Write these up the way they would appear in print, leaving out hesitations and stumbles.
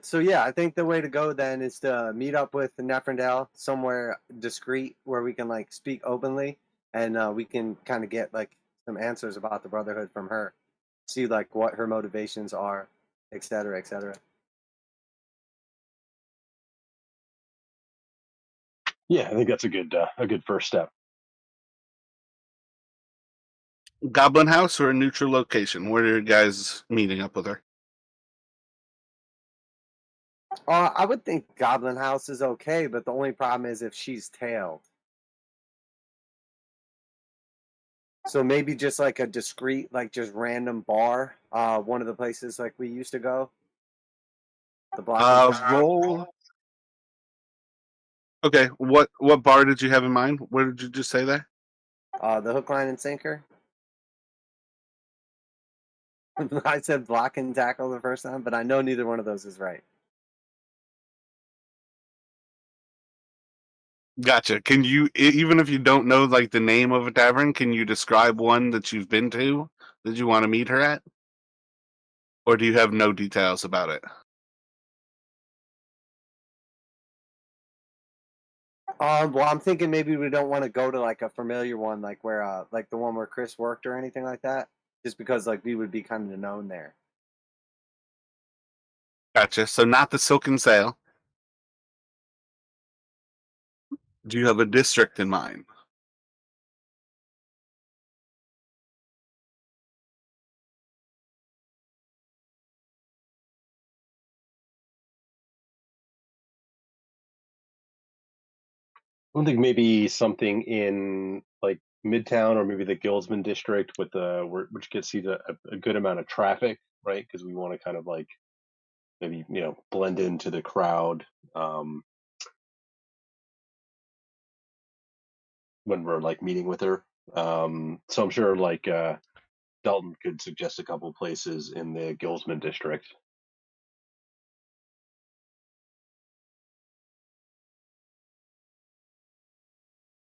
So yeah, I think the way to go then is to meet up with Nefrendale somewhere discreet where we can like speak openly, and we can kind of get like some answers about the Brotherhood from her, see like what her motivations are, et cetera, et cetera. Yeah, I think that's a good first step. Goblin House or a neutral location? Where are you guys meeting up with her? I would think Goblin House is okay, but the only problem is if she's tailed. So maybe just like a discreet, like just random bar. One of the places like we used to go, the Block and Tackle. Roll. Okay, what bar did you have in mind? What did you just say there? The Hook, Line, and Sinker. I said Block and Tackle the first time, but I know neither one of those is right. Gotcha. Can you, even if you don't know like the name of a tavern, can you describe one that you've been to that you want to meet her at, or do you have no details about it? Well, I'm thinking maybe we don't want to go to like a familiar one, like where, like the one where Chris worked or anything like that, just because like we would be kind of known there. Gotcha. So not the Silken Sail. Do you have a district in mind? I think maybe something in like Midtown or maybe the Guildsman district with which gets you a good amount of traffic, right? Because we want to kind of like maybe blend into the crowd when we're like meeting with her. So I'm sure like Dalton could suggest a couple places in the Guildsman district.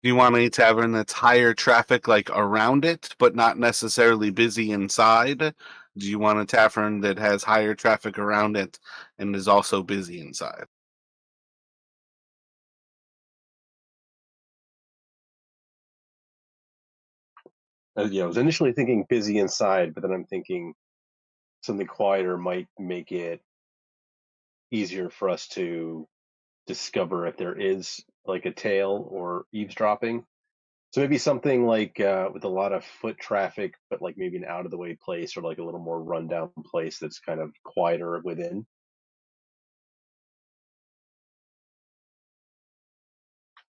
Do you want a tavern that's higher traffic like around it, but not necessarily busy inside? Do you want a tavern that has higher traffic around it and is also busy inside? I was initially thinking busy inside, but then I'm thinking something quieter might make it easier for us to discover if there is like a tail or eavesdropping. So maybe something like with a lot of foot traffic, but like maybe an out of the way place or like a little more rundown place that's kind of quieter within,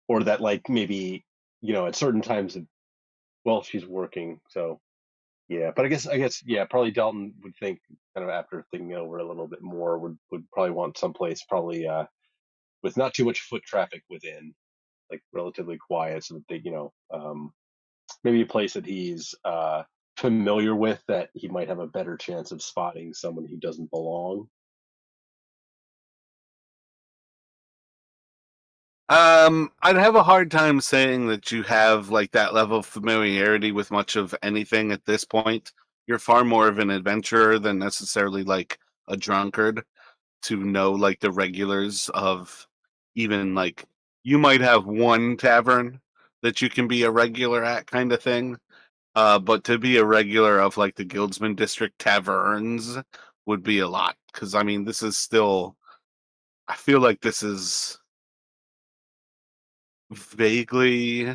or that like maybe at certain times of, well, she's working, so yeah. But I guess yeah, probably Dalton would think kind of after thinking it over a little bit more would probably want someplace probably with not too much foot traffic within, like relatively quiet, so that they maybe a place that he's familiar with that he might have a better chance of spotting someone who doesn't belong. I'd have a hard time saying that you have like that level of familiarity with much of anything at this point. You're far more of an adventurer than necessarily like a drunkard to know like the regulars of even like you might have one tavern that you can be a regular at kind of thing. But to be a regular of like the Guildsman District taverns would be a lot because I mean this is still I feel like this is vaguely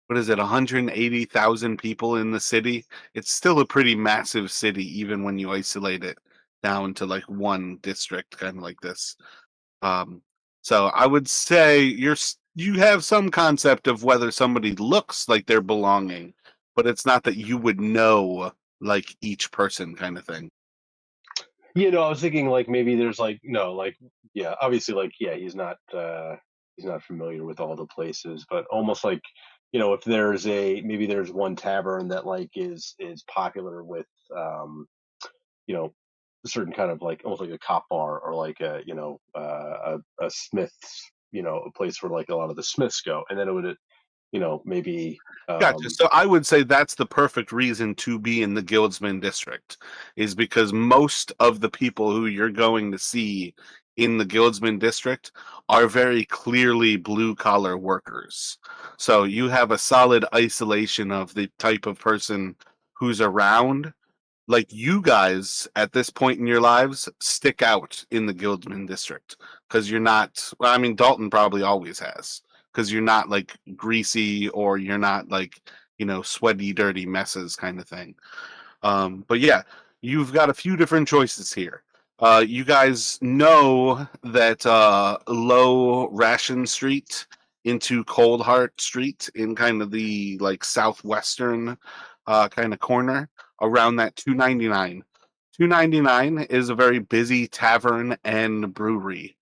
what is it 180,000 people in the city. It's still a pretty massive city even when you isolate it down to like one district kind of like this. Um, so I would say you have some concept of whether somebody looks like they're belonging, but it's not that you would know like each person kind of thing. I was thinking like maybe there's like no, like yeah, obviously like yeah, he's not familiar with all the places, but almost like if there's a maybe there's one tavern that like is popular with you know a certain kind of like almost like a cop bar or like a a Smith's, a place where like a lot of the Smiths go, and then it would maybe Gotcha. So I would say that's the perfect reason to be in the Guildsman district, is because most of the people who you're going to see in the Guildsman district are very clearly blue collar workers. So you have a solid isolation of the type of person who's around. Like you guys at this point in your lives stick out in the Guildsman district because you're not, well, I mean, Dalton probably always has, because you're not like greasy or you're not like, sweaty, dirty messes kind of thing. But yeah, you've got a few different choices here. You guys know that Low Ration Street into Cold Heart Street in kind of the like southwestern kind of corner around that 299. 299 is a very busy tavern and brewery.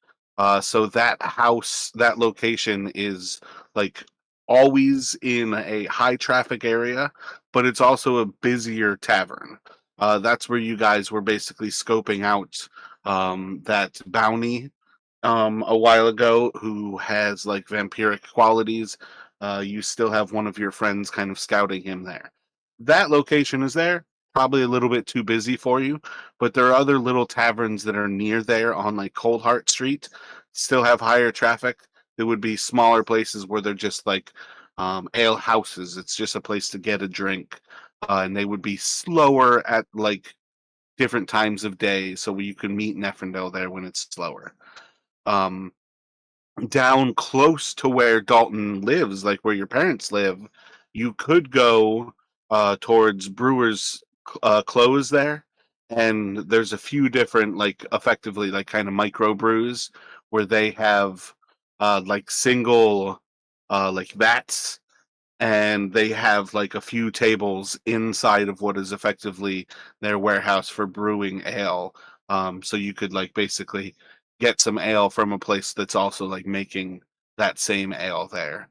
So that house, that location is like always in a high traffic area, but it's also a busier tavern. That's where you guys were basically scoping out that bounty a while ago who has like vampiric qualities. You still have one of your friends kind of scouting him there. That location is there, probably a little bit too busy for you, but there are other little taverns that are near there on like Cold Heart Street, still have higher traffic. There would be smaller places where they're just like ale houses. It's just a place to get a drink, and they would be slower at like different times of day, so you can meet Nefrendel there when it's slower. Um, Down close to where Dalton lives, like where your parents live, you could go towards Brewer's Close there, and there's a few different, like effectively, like kind of micro brews where they have like single like vats, and they have like a few tables inside of what is effectively their warehouse for brewing ale. So you could like basically get some ale from a place that's also like making that same ale there.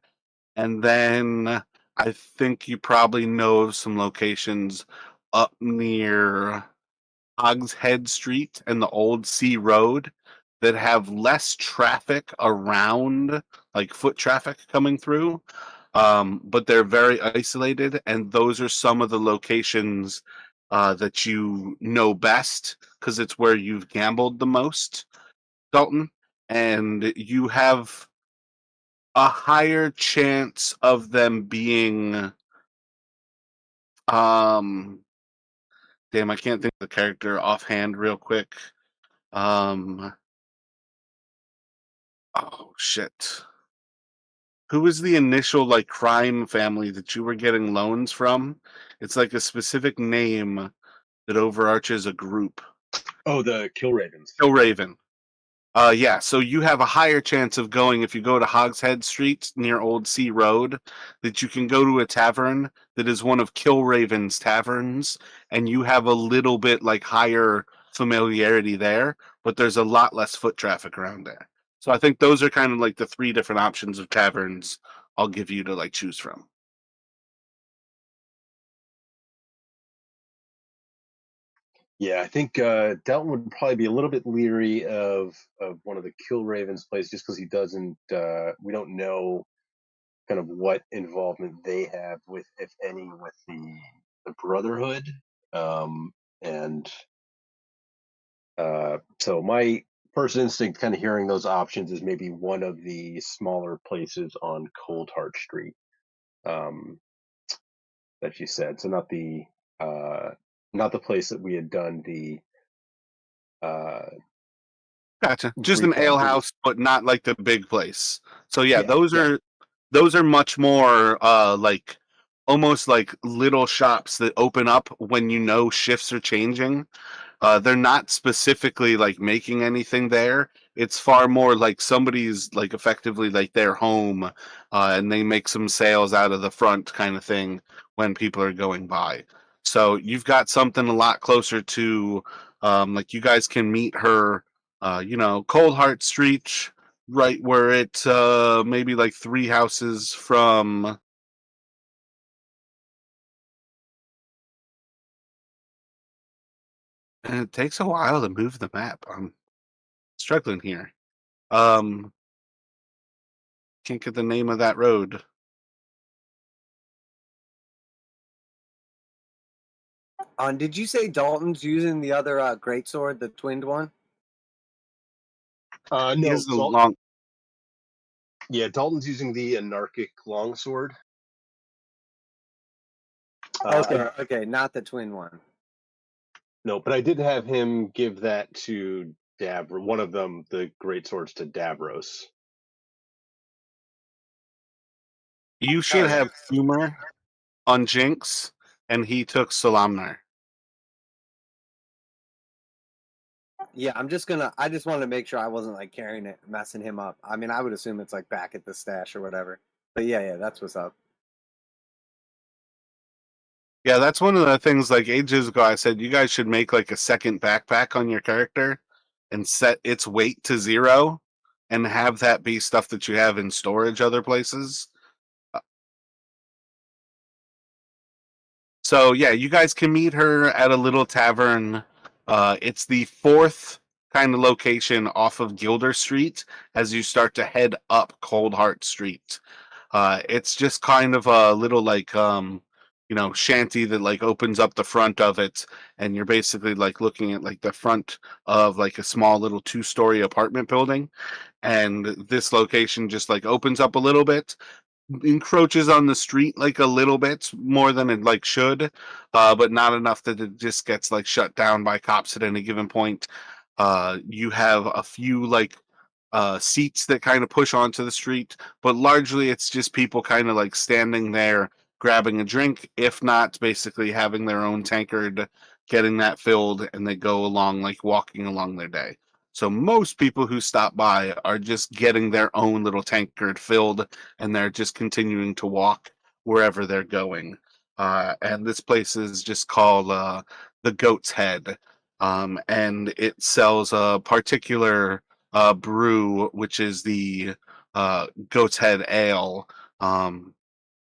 And then I think you probably know of some locations up near Hogshead Street and the Old Sea Road that have less traffic around, like foot traffic coming through, but they're very isolated, and those are some of the locations that you know best because it's where you've gambled the most, Dalton, and you have a higher chance of them being um damn, I can't think of the character offhand real quick. Um oh shit. Who was the initial like crime family that you were getting loans from? It's like a specific name that overarches a group. Oh, the Kill Ravens. Kill Raven. Yeah, so you have a higher chance of going if you go to Hogshead Street near Old Sea Road, that you can go to a tavern that is one of Kill Raven's taverns, and you have a little bit like higher familiarity there, but there's a lot less foot traffic around there. So I think those are kind of like the three different options of taverns I'll give you to like choose from. Yeah, I think Dalton would probably be a little bit leery of one of the Kill Ravens plays just because he doesn't. We don't know kind of what involvement they have with, if any, with the Brotherhood, and so my first instinct, kind of hearing those options, is maybe one of the smaller places on Cold Heart Street, um, that you said. So uh, not the place that we had done the uh, Gotcha. Just an recon ale previous. house, but not like the big place. So yeah, Yeah, yeah, those are much more like almost like little shops that open up when you know shifts are changing. They're not specifically like making anything there. It's far more like somebody's like effectively like their home, and they make some sales out of the front kind of thing when people are going by. So you've got something a lot closer to, like you guys can meet her, Cold Heart Street, right where it maybe like three houses from. And it takes a while to move the map. I'm struggling here. Um, Can't get the name of that road. Did you say Dalton's using the other greatsword, the twinned one? He No, has a long. yeah, Dalton's using the anarchic longsword. Okay, not the twin one. No, but I did have him give that to Davros, one of them, the great swords to Davros. You should have humor on Jinx, and he took Solamnar. Yeah, I just wanted to make sure I wasn't like carrying it, messing him up. I mean, I would assume it's like back at the stash or whatever. But yeah, that's what's up. Yeah, that's one of the things. Like ages ago, I said you guys should make like a second backpack on your character and set its weight to 0, and have that be stuff that you have in storage other places. So yeah, you guys can meet her at a little tavern. It's the fourth kind of location off of Gilder Street as you start to head up Cold Heart Street. It's just kind of a little like shanty that like opens up the front of it, and you're basically like looking at like the front of like a small little 2-story apartment building, and this location just like opens up a little bit, encroaches on the street like a little bit more than it like should, but not enough that it just gets like shut down by cops at any given point. You have a few like seats that kind of push onto the street, but largely it's just people kind of like standing there grabbing a drink, if not basically having their own tankard, getting that filled, and they go along like walking along their day. So most people who stop by are just getting their own little tankard filled, and they're just continuing to walk wherever they're going. And this place is just called the Goat's Head, and it sells a particular brew, which is the Goat's Head Ale,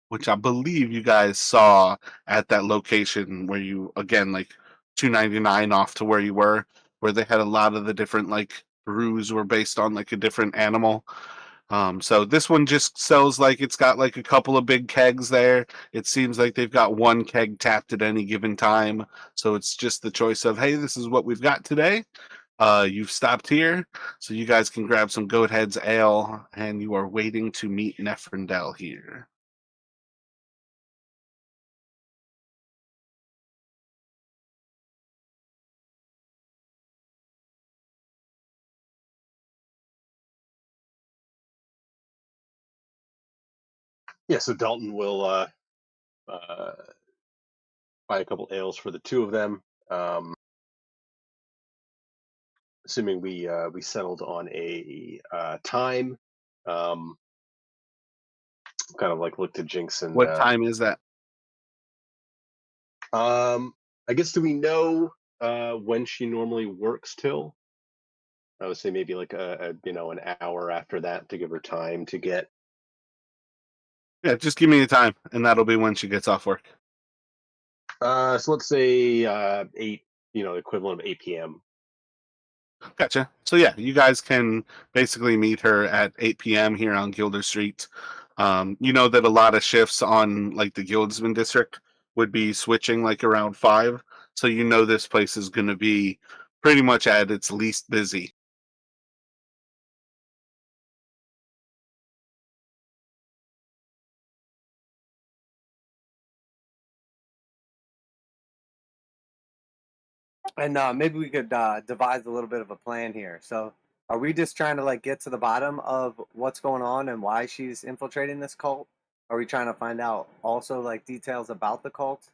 which I believe you guys saw at that location where you again like 2.99 off to where you were, where they had a lot of the different like brews were based on like a different animal. So this one just sells like it's got like a couple of big kegs there. It seems like they've got one keg tapped at any given time. So it's just the choice of, hey, this is what we've got today. You've stopped here, so you guys can grab some Goat Head's Ale, and you are waiting to meet Neferndel here. Yeah, so Dalton will uh, buy a couple ales for the two of them. Assuming we settled on a time, um, kind of like look to Jinx and What time is that? I guess, do we know when she normally works till? I would say maybe like an hour after that to give her time to get. Yeah, just give me the time, and that'll be when she gets off work. So let's say 8, equivalent of 8 p.m. Gotcha. So yeah, you guys can basically meet her at 8 p.m. here on Gilder Street. You know that a lot of shifts on like the Guildsman district would be switching like around 5. So you know this place is going to be pretty much at its least busy. And maybe we could devise a little bit of a plan here. So, are we just trying to like get to the bottom of what's going on and why she's infiltrating this cult? Are we trying to find out also like details about the cult?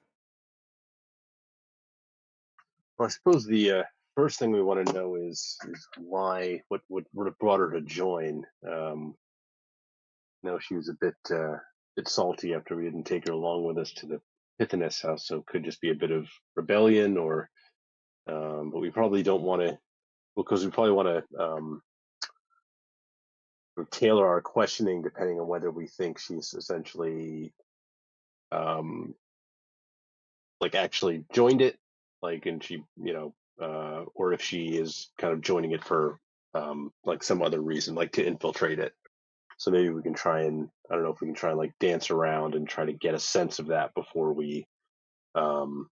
Well, I suppose the first thing we want to know is why, what would have brought her to join. She was a bit salty after we didn't take her along with us to the Pythoness house, so it could just be a bit of rebellion, or but we probably don't want to, because we probably want to tailor our questioning depending on whether we think she's essentially um, like actually joined it, like, and she, or if she is kind of joining it for like some other reason, like to infiltrate it. So maybe we can try and, I don't know if we can try and like dance around and try to get a sense of that before we, um,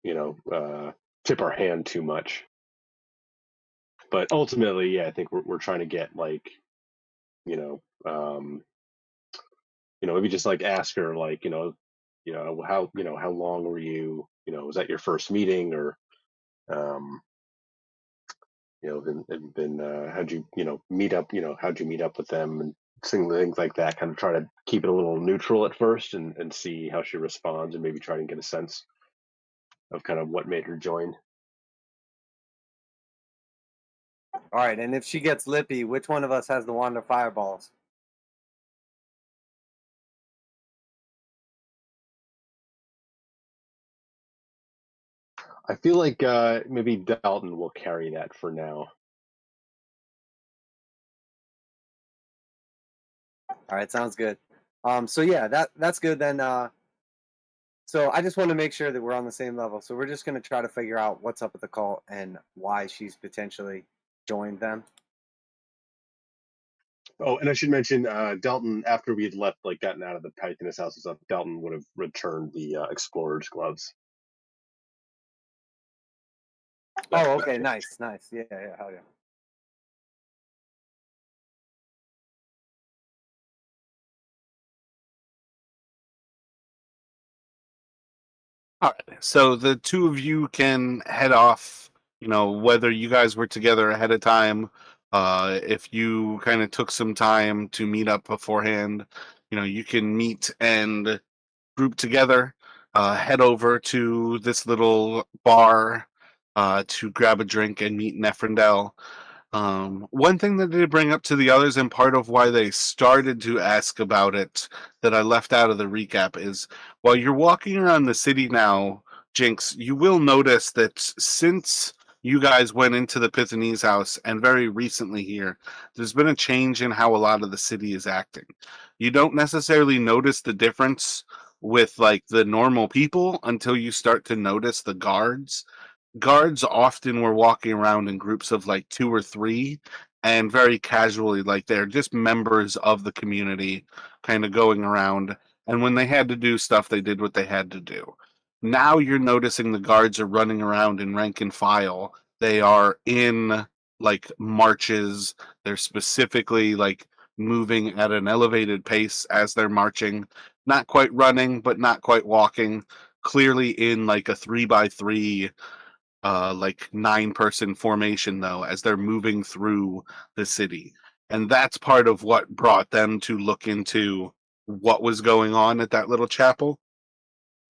you know, uh, tip our hand too much. But ultimately, yeah, I think we're trying to get like, you know, maybe just like ask her like, how long were you, was that your first meeting, or um, then how'd you, meet up, how'd you meet up with them, and things like that. Kind of try to keep it a little neutral at first, and see how she responds, and maybe try to get a sense of kind of what made her join. All right, and if she gets lippy, which one of us has the wand of fireballs? I feel like maybe Dalton will carry that for now. All right, sounds good. So yeah, that's good then. So I just want to make sure that we're on the same level. So we're just going to try to figure out what's up with the cult and why she's potentially joined them. Oh, and I should mention, Dalton, after we had left, like gotten out of the Pythoness house and stuff, Dalton would have returned the explorer's gloves. Oh, okay, nice. Yeah, hell yeah. All right. So the two of you can head off, whether you guys were together ahead of time, if you kind of took some time to meet up beforehand, you can meet and group together, head over to this little bar to grab a drink and meet Nefrendel. One thing that they bring up to the others, and part of why they started to ask about it that I left out of the recap, is while you're walking around the city now, Jinx, you will notice that since you guys went into the Pythonese house and very recently here, there's been a change in how a lot of the city is acting. You don't necessarily notice the difference with like the normal people until you start to notice the guards often were walking around in groups of like two or three, and very casually, like they're just members of the community kind of going around, and when they had to do stuff they did what they had to do. Now you're noticing the guards are running around in rank and file. They are in like marches. They're specifically like moving at an elevated pace as they're marching, not quite running but not quite walking, clearly in like a 3 by 3 like 9-person formation though, as they're moving through the city. And that's part of what brought them to look into what was going on at that little chapel.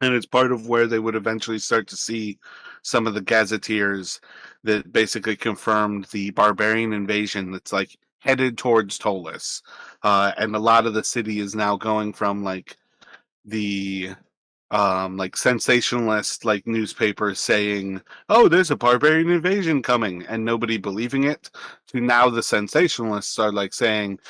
And it's part of where they would eventually start to see some of the gazetteers that basically confirmed the barbarian invasion that's like headed towards Tolis. And a lot of the city is now going from the like sensationalist like newspapers saying, "Oh, there's a barbarian invasion coming," and nobody believing it, to now the sensationalists are like saying,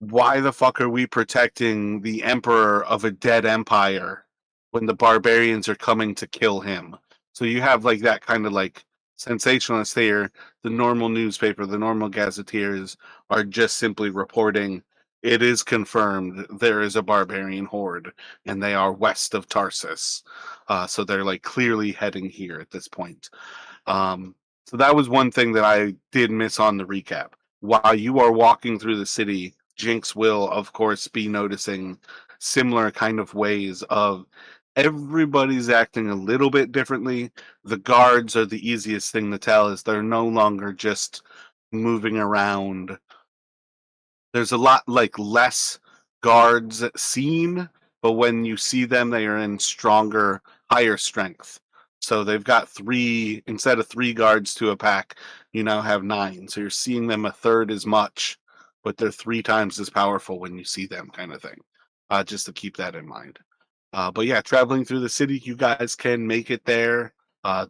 why the fuck are we protecting the emperor of a dead empire when the barbarians are coming to kill him? So you have like that kind of like sensationalist there. The normal newspaper, the normal gazetteers are just simply reporting it is confirmed there is a barbarian horde and they are west of Tarsus. So they're like clearly heading here at this point. Um, so that was one thing that I did miss on the recap. While you are walking through the city, Jinx will, of course, be noticing similar kind of ways of everybody's acting a little bit differently. The guards are the easiest thing to tell, is they're no longer just moving around. There's a lot like less guards seen, but when you see them, they are in stronger, higher strength. So they've got three, instead of three guards to a pack, you now have nine. So you're seeing them a third as much, but they're 3 times as powerful when you see them, kind of thing. Just to keep that in mind. But yeah, traveling through the city, you guys can make it there.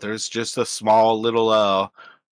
There's just a small little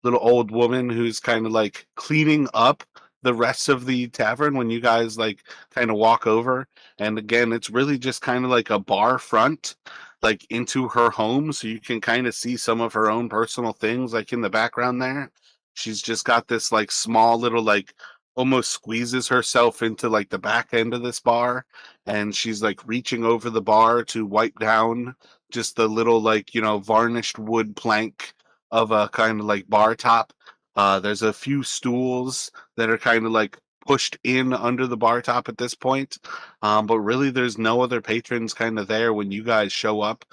old woman who's kind of like cleaning up the rest of the tavern when you guys like kind of walk over. And again, it's really just kind of like a bar front, like into her home, so you can kind of see some of her own personal things like in the background there. She's just got this like small little like almost squeezes herself into like the back end of this bar, and she's like reaching over the bar to wipe down just the little like varnished wood plank of a kind of like bar top. There's a few stools that are kind of like pushed in under the bar top at this point. But really, there's no other patrons kind of there when you guys show up.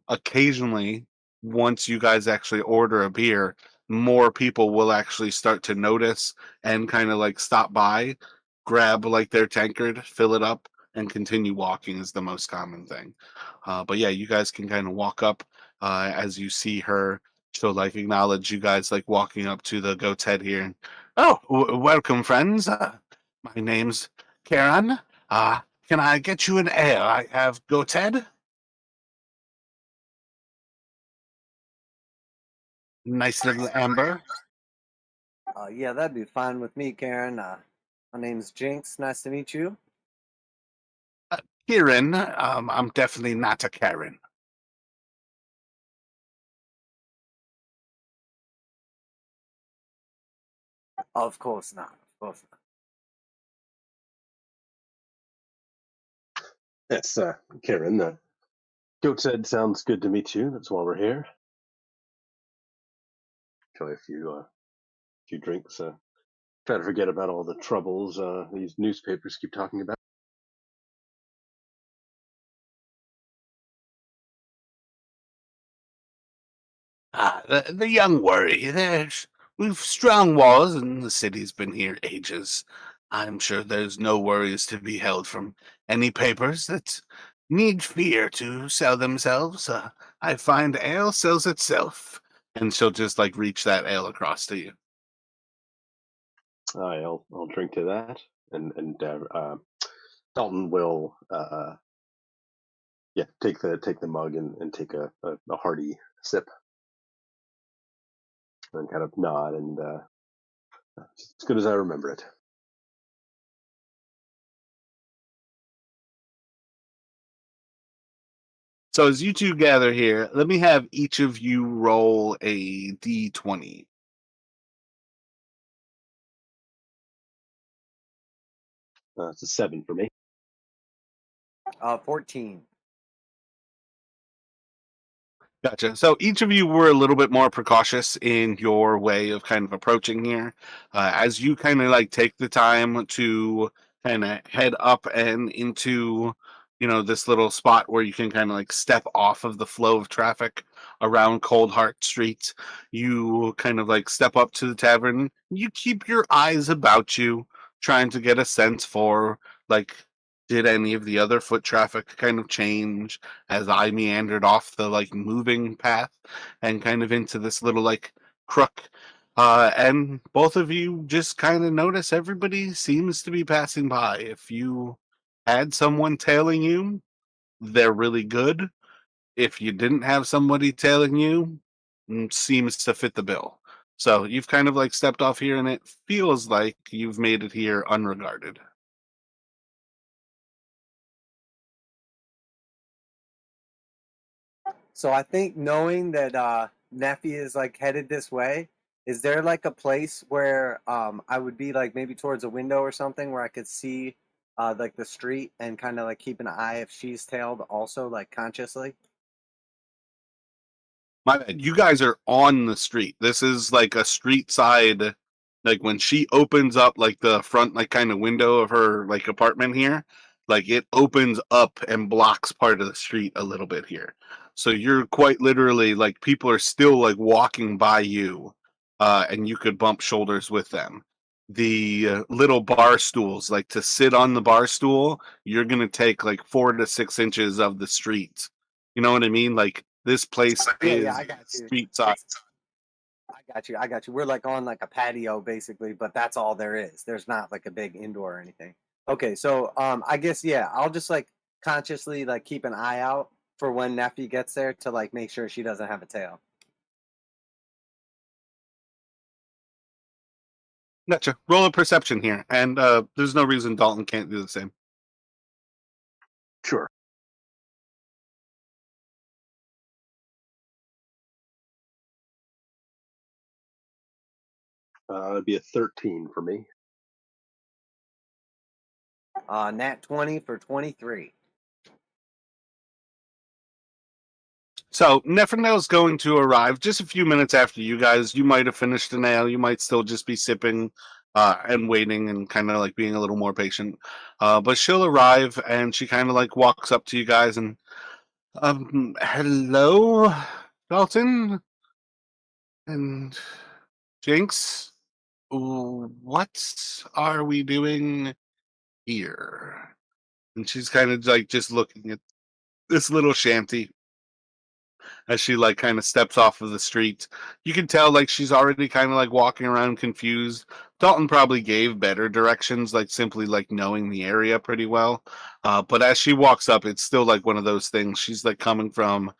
Occasionally, once you guys actually order a beer, more people will actually start to notice and kind of like stop by, grab like their tankard, fill it up, and continue walking is the most common thing. But yeah, you guys can kind of walk up as you see her. She'll like acknowledge you guys like walking up to the goat's head here. Oh, welcome, friends. My name's Karen. Can I get you an ale? I have goat's head. Nice little amber. Yeah, that'd be fine with me, Karen. My name's Jinx. Nice to meet you. Kieran, I'm definitely not a Karen. Of course not. Of course not. Yes, Karen. Goat said sounds good to meet you. That's why we're here. Enjoy a few drinks. Try to forget about all the troubles these newspapers keep talking about. The young worry. We've strong walls, and the city's been here ages. I'm sure there's no worries to be held from any papers that need fear to sell themselves. I find ale sells itself. And she'll just like reach that ale across to you. I'll drink to that, and Dalton will take the mug and take a hearty sip and kind of nod and as good as I remember it. So as you two gather here, let me have each of you roll a d20. It's a 7 for me. 14. Gotcha. So each of you were a little bit more precautious in your way of kind of approaching here. As you kind of like take the time to kind of head up and into, this little spot where you can kind of like step off of the flow of traffic around Cold Heart Street, you kind of like step up to the tavern. You keep your eyes about you, trying to get a sense for like, did any of the other foot traffic kind of change as I meandered off the like moving path and kind of into this little like crook. And both of you just kind of notice everybody seems to be passing by. If you had someone tailing you, they're really good. If you didn't have somebody tailing you, seems to fit the bill. So you've kind of like stepped off here, and it feels like you've made it here unregarded. So I think knowing that Neffy is like headed this way, is there like a place where I would be like maybe towards a window or something where I could see like the street and kind of like keep an eye if she's tailed also like consciously? My bad. You guys are on the street. This is like a street side. Like when she opens up like the front like kind of window of her like apartment here, like it opens up and blocks part of the street a little bit here. So you're quite literally like people are still like walking by you, and you could bump shoulders with them. The little bar stools, like to sit on the bar stool, you're gonna take like 4 to 6 inches of the street. You know what I mean? Like this place Yeah, is I got you. street side. I got you. I got you. We're like on like a patio basically, but that's all there is. There's not like a big indoor or anything. Okay, so I guess yeah, I'll just like consciously like keep an eye out for when Neffy gets there to like make sure she doesn't have a tail. Gotcha. Roll a perception here, and there's no reason Dalton can't do the same. Sure. It'd be a 13 for me. Nat 20 for 23. So Nephrinel's going to arrive just a few minutes after you guys. You might have finished an ale. You might still just be sipping and waiting and kind of like being a little more patient. But she'll arrive and she kind of like walks up to you guys and, hello, Dalton and Jinx. What are we doing here? And she's kind of like just looking at this little shanty as she like kind of steps off of the street. You can tell like she's already kind of like walking around confused. Dalton probably gave better directions, like simply like knowing the area pretty well. But as she walks up, it's still like one of those things. She's like coming from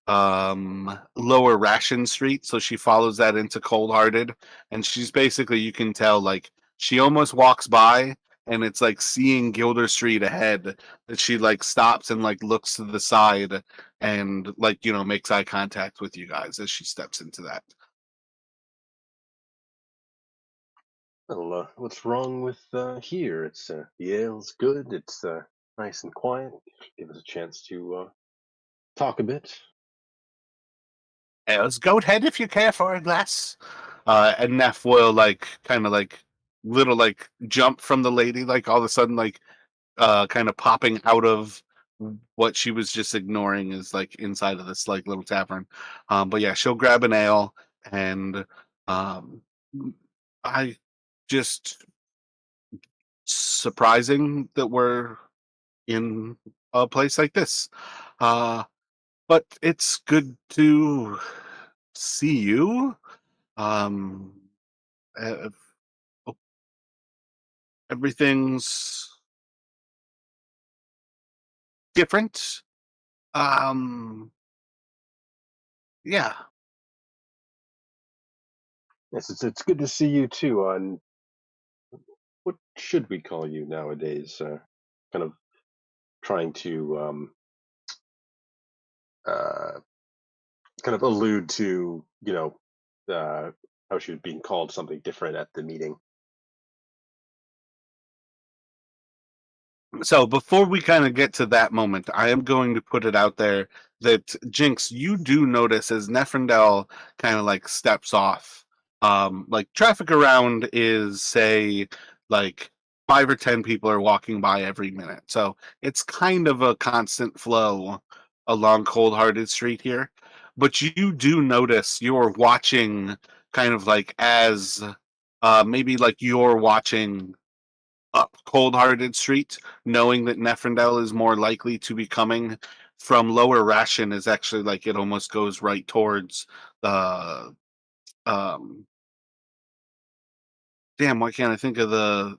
Lower Ration Street, so she follows that into Cold Hearted, and she's basically, you can tell like she almost walks by and it's like seeing Gilder Street ahead that she like stops and like looks to the side and like makes eye contact with you guys as she steps into that. Well, what's wrong with here? It's the ale's good. It's nice and quiet. Give us a chance to talk a bit. As goat head if you care for a glass. And Neff will like kind of like little like jump from the lady, like all of a sudden like kind of popping out of what she was just ignoring is like inside of this like little tavern. But yeah, she'll grab an ale and um, I just surprising that we're in a place like this. Uh, but it's good to see you. Um, uh, everything's different. Um, yeah. Yes, it's good to see you too. On what should we call you nowadays? Kind of trying to uh, kind of allude to how she was being called something different at the meeting. So before we kind of get to that moment, I am going to put it out there that Jinx, you do notice as Neferndel kind of like steps off, like traffic around is say like 5 or 10 people are walking by every minute. So it's kind of a constant flow along Cold Hearted Street here. But you do notice you're watching kind of like as maybe like you're watching up Cold Hearted Street, knowing that Neferndel is more likely to be coming from Lower Ration is actually like it almost goes right towards the damn, why can't I think of the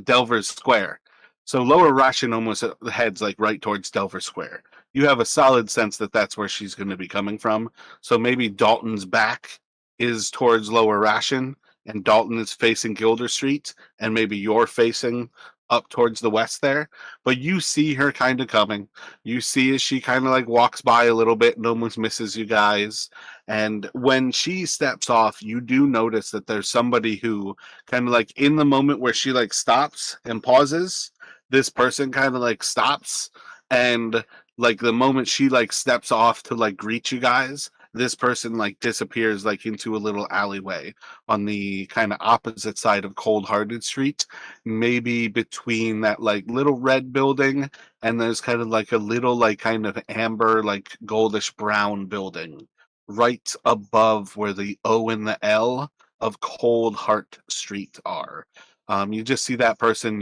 Delvers Square. So Lower Ration almost heads like right towards Delver Square. You have a solid sense that that's where she's going to be coming from. So maybe Dalton's back is towards Lower Ration, and Dalton is facing Gilder Street, and maybe you're facing up towards the west there. But you see her kind of coming. You see as she kind of like walks by a little bit and almost misses you guys. And when she steps off, you do notice that there's somebody who kind of like in the moment where she like stops and pauses, this person kind of like stops, and like the moment she like steps off to like greet you guys, this person like disappears like into a little alleyway on the kind of opposite side of Cold Hearted Street, maybe between that like little red building and there's kind of like a little like kind of amber like goldish brown building right above where the O and the L of Cold Heart Street are. You just see that person,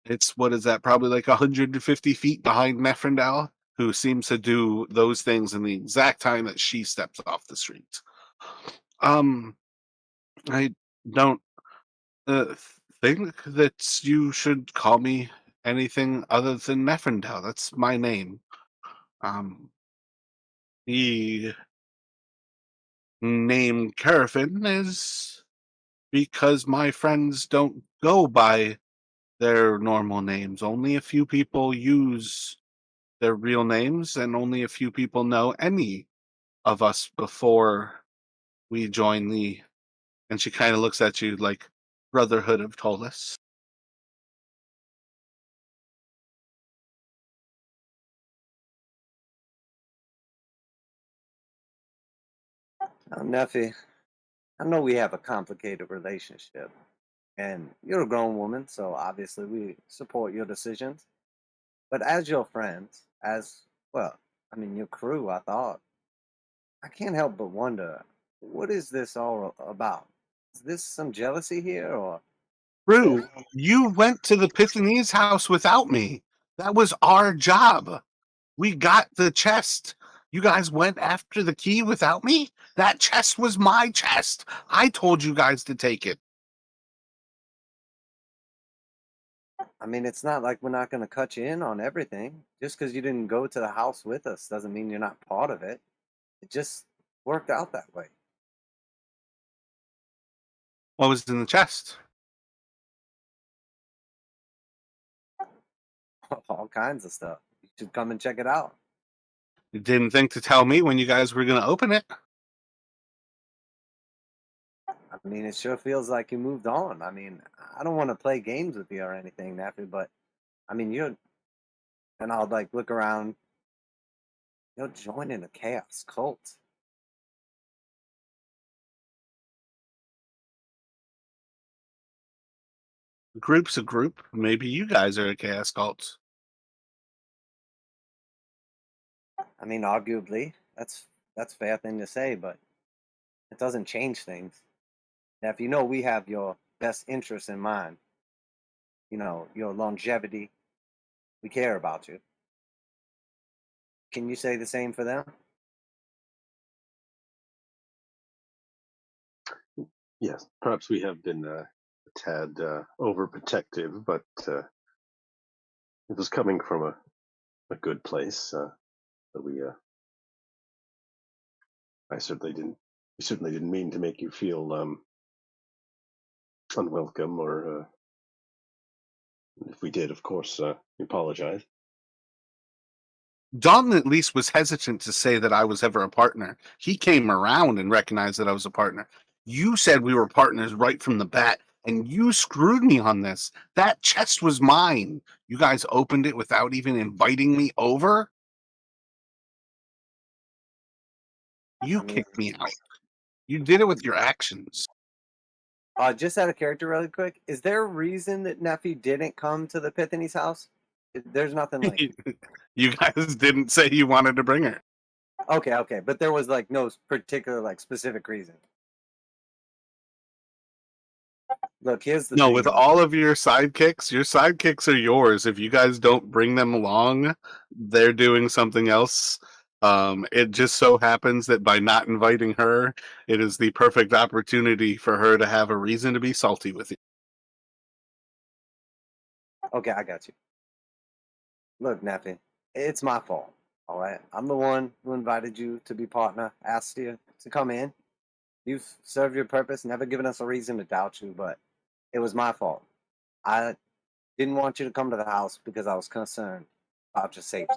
it's what is that, probably like 150 feet behind Neferndel, who seems to do those things in the exact time that she steps off the street. Um, I don't uh, think that you should call me anything other than Neferndel. That's my name. Um, the name Carafin is because my friends don't go by their normal names. Only a few people use their real names, and only a few people know any of us before we join the. And she kind of looks at you like Brotherhood of Tollus. Nephew, I know we have a complicated relationship, and you're a grown woman, so obviously we support your decisions. But as your friends, as well, I mean, your crew, I thought, I can't help but wonder, what is this all about? Is this some jealousy here, or there? Rue, you went to the Pythonese house without me. That was our job. We got the chest. You guys went after the key without me? That chest was my chest. I told you guys to take it. I mean, it's not like we're not going to cut you in on everything. Just because you didn't go to the house with us doesn't mean you're not part of it. It just worked out that way. What was in the chest? All kinds of stuff. You should come and check it out. You didn't think to tell me when you guys were going to open it. I mean, it sure feels like you moved on. I mean, I don't want to play games with you or anything, Nappy, but I mean, you're, and I'll like look around, you're joining a chaos cult. Group's a group. Maybe you guys are a chaos cult. I mean, arguably, that's a fair thing to say, but it doesn't change things. Now, if you know we have your best interests in mind, your longevity, we care about you. Can you say the same for them? Yes, perhaps we have been a tad overprotective, but it was coming from a good place. But I certainly didn't. We certainly didn't mean to make you feel unwelcome, or if we did, of course, we apologize. Dalton at least was hesitant to say that I was ever a partner. He came around and recognized that I was a partner. You said we were partners right from the bat, and you screwed me on this. That chest was mine. You guys opened it without even inviting me over. You I mean, kicked me out. You did it with your actions. just out of character, really quick, is there a reason that Nephi didn't come to the Pythony's house? There's nothing like. You guys didn't say you wanted to bring her. Okay, but there was like no particular like specific reason. Look, here's the No, thing. with all of your sidekicks are yours. If you guys don't bring them along, they're doing something else. It just so happens that by not inviting her, it is the perfect opportunity for her to have a reason to be salty with you. Okay, I got you. Look, Nappy, it's my fault. All right, I'm the one who invited you to be partner, asked you to come in. You've served your purpose, never given us a reason to doubt you, but it was my fault. I didn't want you to come to the house because I was concerned about your safety.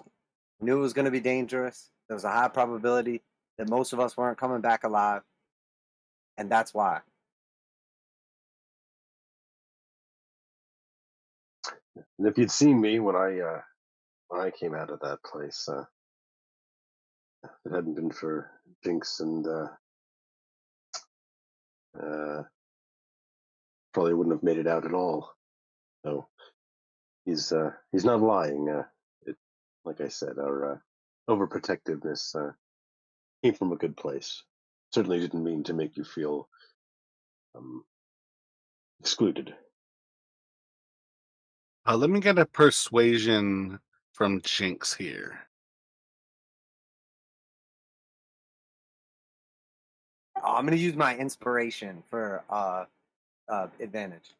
Knew it was going to be dangerous. There was a high probability that most of us weren't coming back alive, and that's why. And if you'd seen me when I came out of that place, if it hadn't been for Jinx and uh, probably wouldn't have made it out at all. So he's not lying. Like I said, our overprotectiveness came from a good place. Certainly didn't mean to make you feel um, excluded. Let me get a persuasion from Jinx here. I'm going to use my inspiration for advantage.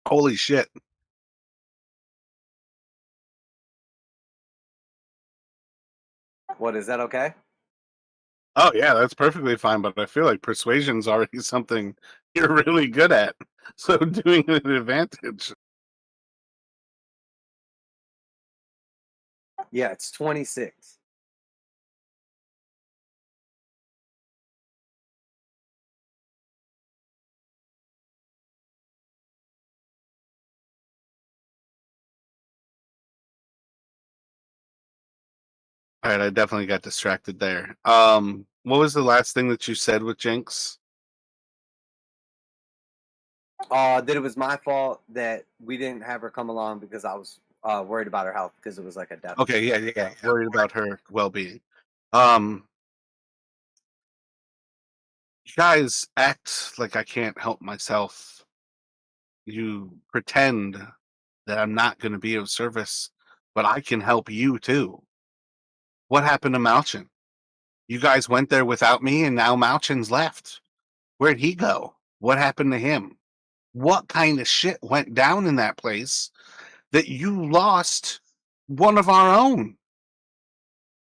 Holy shit. What, is that okay? Oh yeah, that's perfectly fine, but I feel like persuasion's already something you're really good at. So doing an advantage. Yeah, it's 26. All right, I definitely got distracted there. What was the last thing that you said with Jinx? That it was my fault that we didn't have her come along because I was worried about her health because it was like a death. Okay, yeah, yeah, yeah. Worried about her well-being. Um, you guys act like I can't help myself. You pretend that I'm not going to be of service, but I can help you too. What happened to Malchin? You guys went there without me, and now Malchin's left. Where'd he go? What happened to him? What kind of shit went down in that place that you lost one of our own?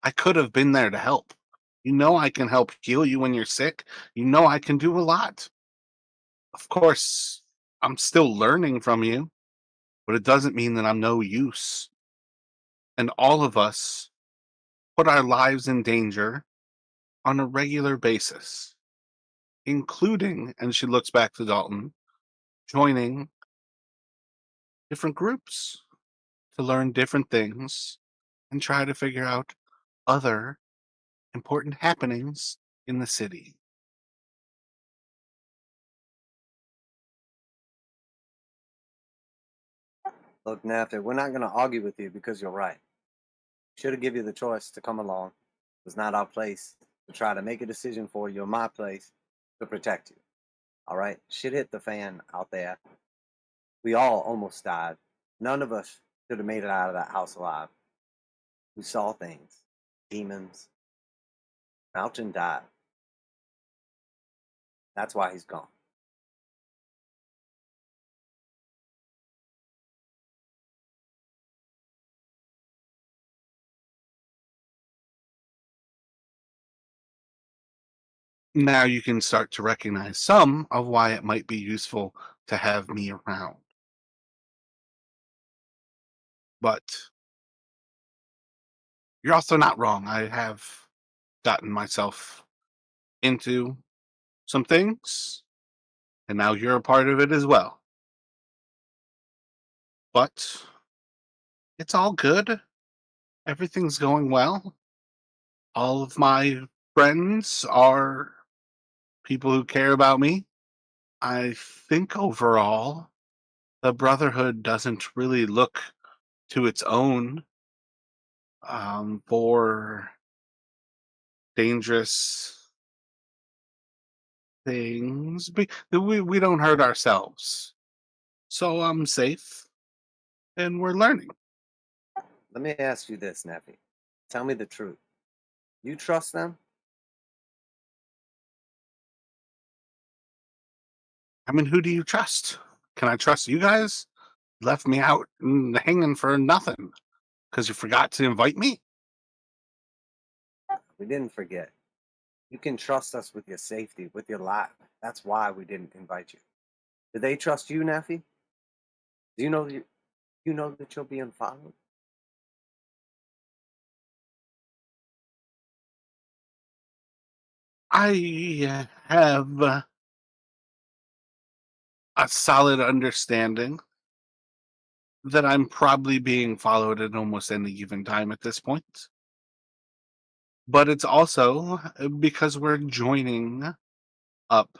I could have been there to help. You know I can help heal you when you're sick. You know I can do a lot. Of course, I'm still learning from you, but it doesn't mean that I'm no use. And all of us put our lives in danger on a regular basis, including, and she looks back to Dalton, joining different groups to learn different things and try to figure out other important happenings in the city. Look, Nathan, we're not going to argue with you because you're right. Should have given you the choice to come along. It was not our place to try to make a decision for you or my place to protect you. All right? Shit hit the fan out there. We all almost died. None of us should have made it out of that house alive. We saw things, demons. Mountain died. That's why he's gone. Now you can start to recognize some of why it might be useful to have me around. But you're also not wrong. I have gotten myself into some things, and now you're a part of it as well. But it's all good. Everything's going well. All of my friends are people who care about me. I think overall, the Brotherhood doesn't really look to its own for dangerous things. We don't hurt ourselves. So I'm safe and we're learning. Let me ask you this, Neffy. Tell me the truth. You trust them? I mean, who do you trust? Can I trust you guys? Left me out hanging for nothing because you forgot to invite me? We didn't forget. You can trust us with your safety, with your life. That's why we didn't invite you. Do they trust you, Neffy? Do you know that you're being followed? I have a solid understanding that I'm probably being followed at almost any given time at this point. But it's also because we're joining up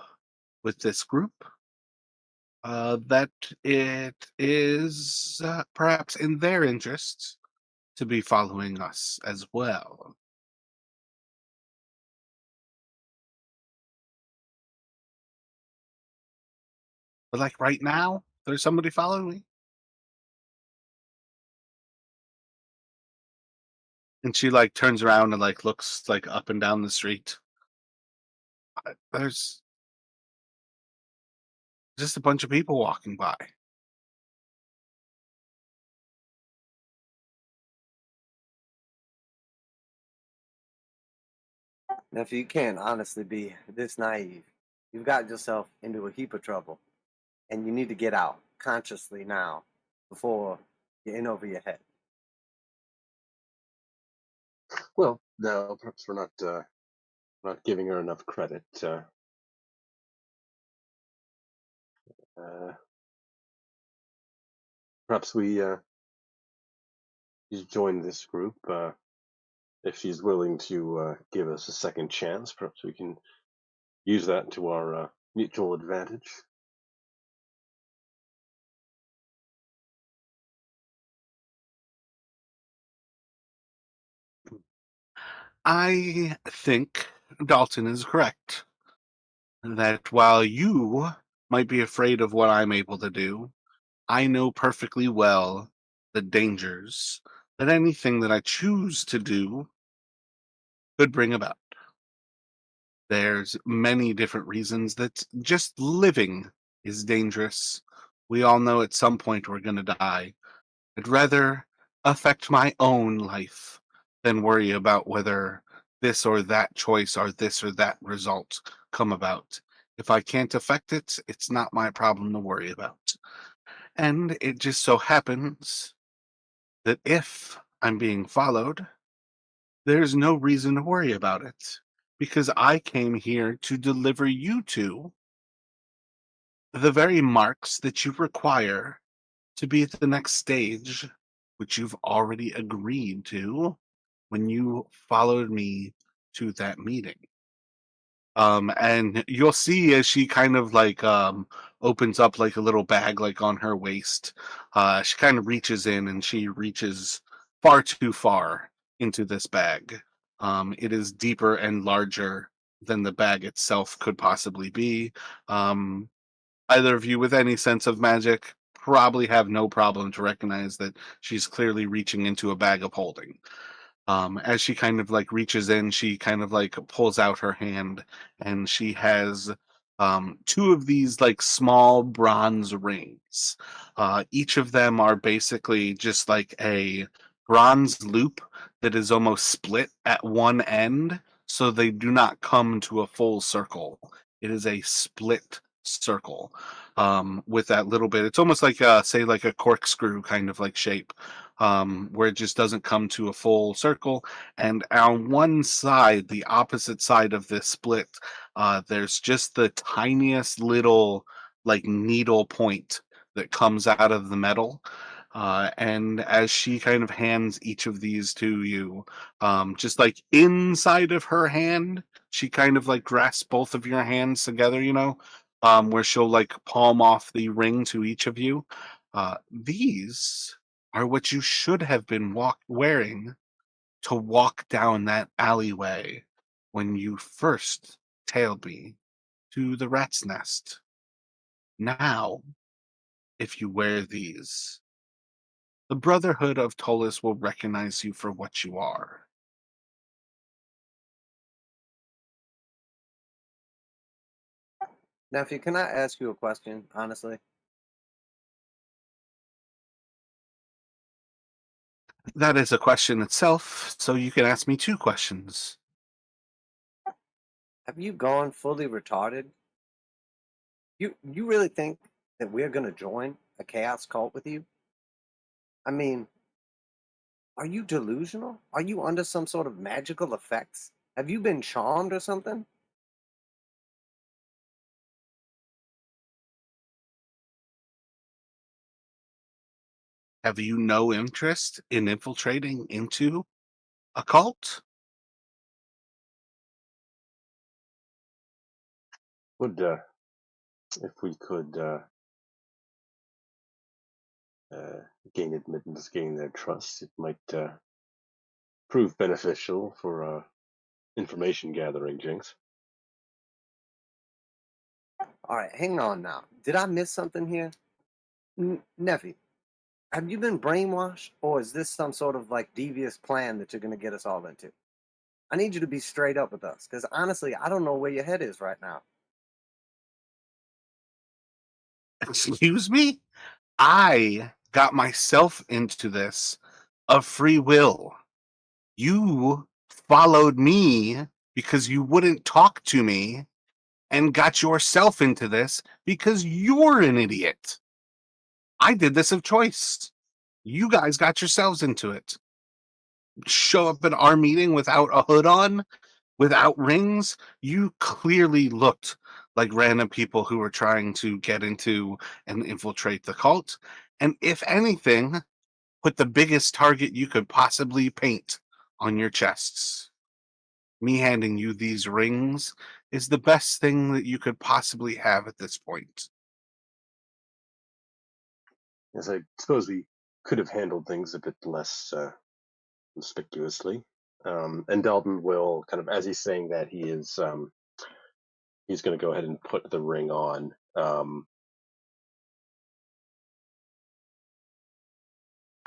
with this group that it is perhaps in their interests to be following us as well. But like right now, there's somebody following me. And she like turns around and like looks like up and down the street. There's just a bunch of people walking by. Neffy, you can't honestly be this naive. You've got yourself into a heap of trouble, and you need to get out consciously now before you're in over your head. Well, no, perhaps we're not giving her enough credit. Uh, Perhaps we just joined this group. if she's willing to give us a second chance, perhaps we can use that to our mutual advantage. I think Dalton is correct that while you might be afraid of what I'm able to do, I know perfectly well the dangers that anything that I choose to do could bring about. There's many different reasons that just living is dangerous. We all know at some point we're going to die. I'd rather affect my own life than worry about whether this or that choice or this or that result come about. If I can't affect it, it's not my problem to worry about. And it just so happens that if I'm being followed, there's no reason to worry about it because I came here to deliver you to the very marks that you require to be at the next stage, which you've already agreed to when you followed me to that meeting. And you'll see as she kind of like opens up like a little bag like on her waist. She kind of reaches in and she reaches far too far into this bag. It is deeper and larger than the bag itself could possibly be. Um, Either of you with any sense of magic probably have no problem to recognize that she's clearly reaching into a bag of holding. As she kind of like reaches in, she kind of like pulls out her hand and she has two of these like small bronze rings. Each of them are basically just like a bronze loop that is almost split at one end, so they do not come to a full circle. It is a split circle with that little bit. It's almost like say like a corkscrew kind of like shape where it just doesn't come to a full circle. And on one side, the opposite side of this split, there's just the tiniest little like needle point that comes out of the metal. And as she kind of hands each of these to you, just like inside of her hand, she kind of like grasps both of your hands together, where she'll like palm off the ring to each of you. These are what you should have been wearing to walk down that alleyway when you first tailed me to the rat's nest. Now, if you wear these, the Brotherhood of Tollus will recognize you for what you are. Nephew, can I ask you a question, honestly? That is a question itself, so you can ask me two questions. Have you gone fully retarded? You really think that we're gonna join a chaos cult with you? I mean, are you delusional? Are you under some sort of magical effects? Have you been charmed or something? Have you no interest in infiltrating into a cult? Would if we could uh, gain admittance, gain their trust, it might prove beneficial for information gathering, Jinx. All right, hang on now. Did I miss something here? Nephew, have you been brainwashed, or is this some sort of like devious plan that you're gonna get us all into? I need you to be straight up with us, because honestly, I don't know where your head is right now. Excuse me? I got myself into this of free will. You followed me because you wouldn't talk to me and got yourself into this because you're an idiot. I did this of choice. You guys got yourselves into it. Show up at our meeting without a hood on, without rings. You clearly looked like random people who were trying to get into and infiltrate the cult. And if anything, put the biggest target you could possibly paint on your chests. Me handing you these rings is the best thing that you could possibly have at this point. As I suppose we could have handled things a bit less conspicuously. And Dalton will kind of, as he's saying that, he's going to go ahead and put the ring on.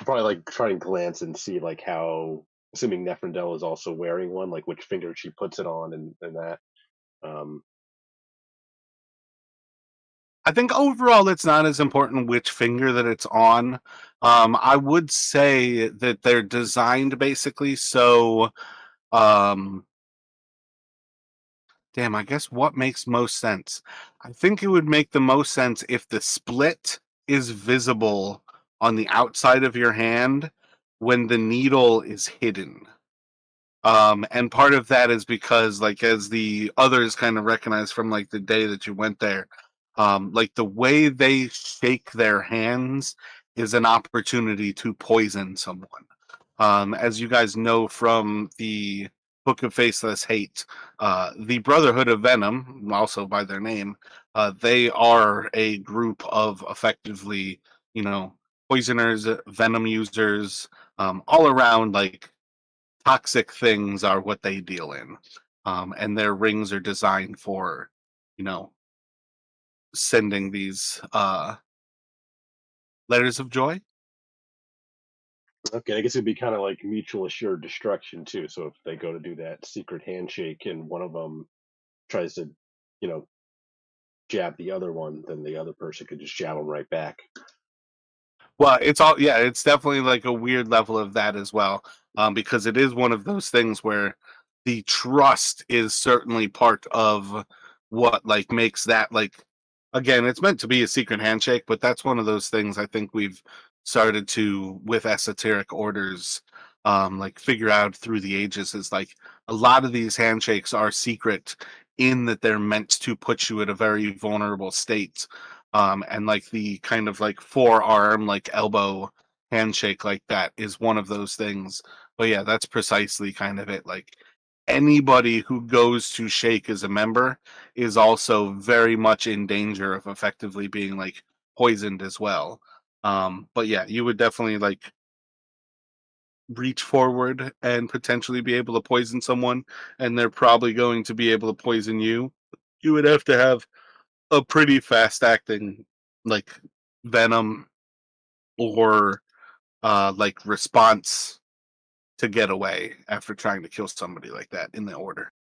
Probably like try and glance and see like how, assuming Neferndel is also wearing one, like which finger she puts it on and that. Um, I think overall it's not as important which finger that it's on. I would say that they're designed basically so um damn, I guess what makes most sense? I think it would make the most sense if the split is visible on the outside of your hand when the needle is hidden. And part of that is because, like, as the others kind of recognize from like the day that you went there, like the way they shake their hands is an opportunity to poison someone. As you guys know from the Book of Faceless Hate, the Brotherhood of Venom, also by their name, they are a group of effectively, you know, poisoners, venom users, all around like toxic things are what they deal in. And their rings are designed for, you know, sending these letters of joy. okay, I guess it'd be kind of like mutual assured destruction too. So if they go to do that secret handshake and one of them tries to, you know, jab the other one, then the other person could just jab them right back. Well, it's all yeah, it's definitely like a weird level of that as well, because it is one of those things where the trust is certainly part of what like makes that like again, it's meant to be a secret handshake, but that's one of those things I think we've started to with esoteric orders like figure out through the ages is like a lot of these handshakes are secret in that they're meant to put you at a very vulnerable state and like the kind of like forearm like elbow handshake like that is one of those things. But yeah, that's precisely kind of it. Like anybody who goes to shake as a member is also very much in danger of effectively being like poisoned as well. But yeah, you would definitely like reach forward and potentially be able to poison someone, and they're probably going to be able to poison you. You would have to have a pretty fast acting like venom or like response to get away after trying to kill somebody like that in the order.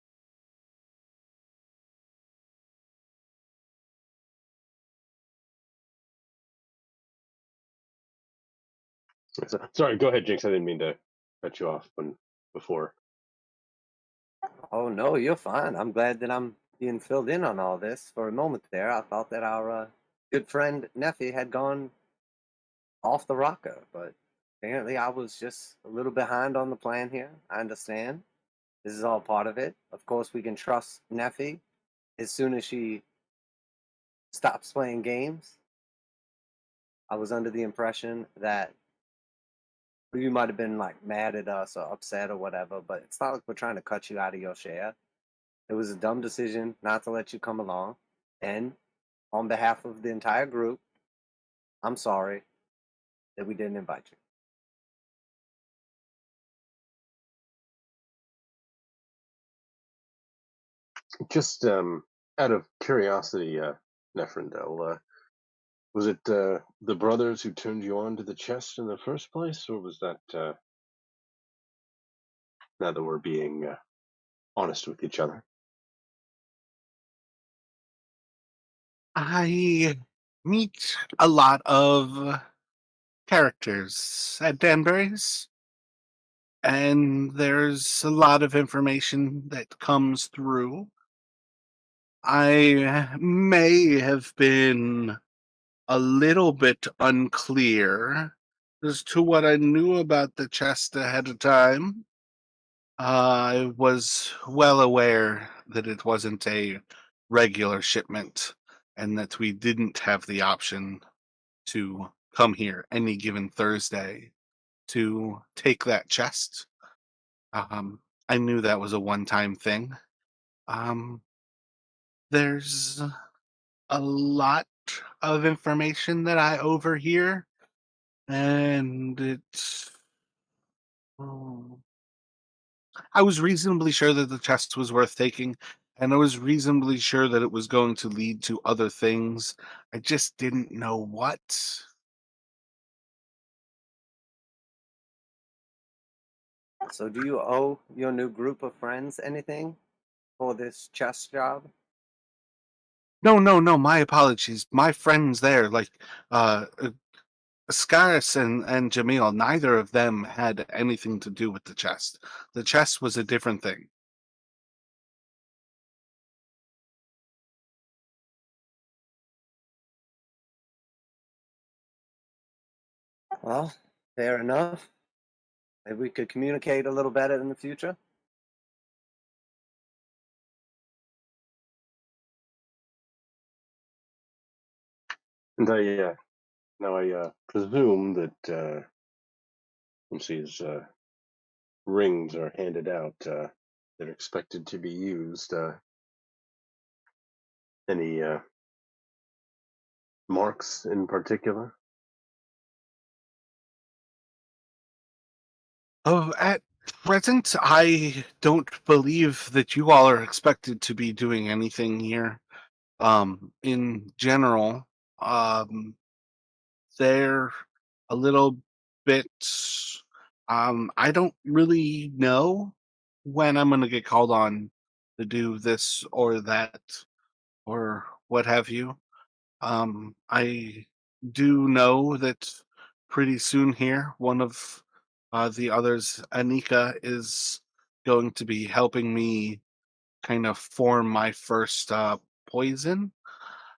Sorry, go ahead, Jinx. I didn't mean to cut you off when before. Oh no, you're fine. I'm glad that I'm being filled in on all this. For a moment there, I thought that our good friend Neffy had gone off the rocker, but apparently I was just a little behind on the plan here. I understand. This is all part of it. Of course, we can trust Neffy as soon as she stops playing games. I was under the impression that you might have been like mad at us or upset or whatever, but it's not like we're trying to cut you out of your share. It was a dumb decision not to let you come along. And on behalf of the entire group, I'm sorry that we didn't invite you. Just out of curiosity, Neferndel, was it the brothers who turned you on to the chest in the first place, or was that now that we're being honest with each other? I meet a lot of characters at Danbury's, and there's a lot of information that comes through. I may have been a little bit unclear as to what I knew about the chest ahead of time. I was well aware that it wasn't a regular shipment and that we didn't have the option to come here any given Thursday to take that chest. I knew that was a one-time thing. Um, there's a lot of information that I overhear, and it's. Oh, I was reasonably sure that the chest was worth taking, and I was reasonably sure that it was going to lead to other things. I just didn't know what. So, do you owe your new group of friends anything for this chess job? No, no, no. My apologies. My friends there, like Scaris and Jamil, neither of them had anything to do with the chest. The chest was a different thing. Well, fair enough. Maybe we could communicate a little better in the future. And I presume that once these rings are handed out, they're expected to be used. Any marks in particular? Oh, at present, I don't believe that you all are expected to be doing anything here. In general, um, they're a little bit. I don't really know when I'm going to get called on to do this or that or what have you. I do know that pretty soon here, one of the others, Anika, is going to be helping me kind of form my first poison.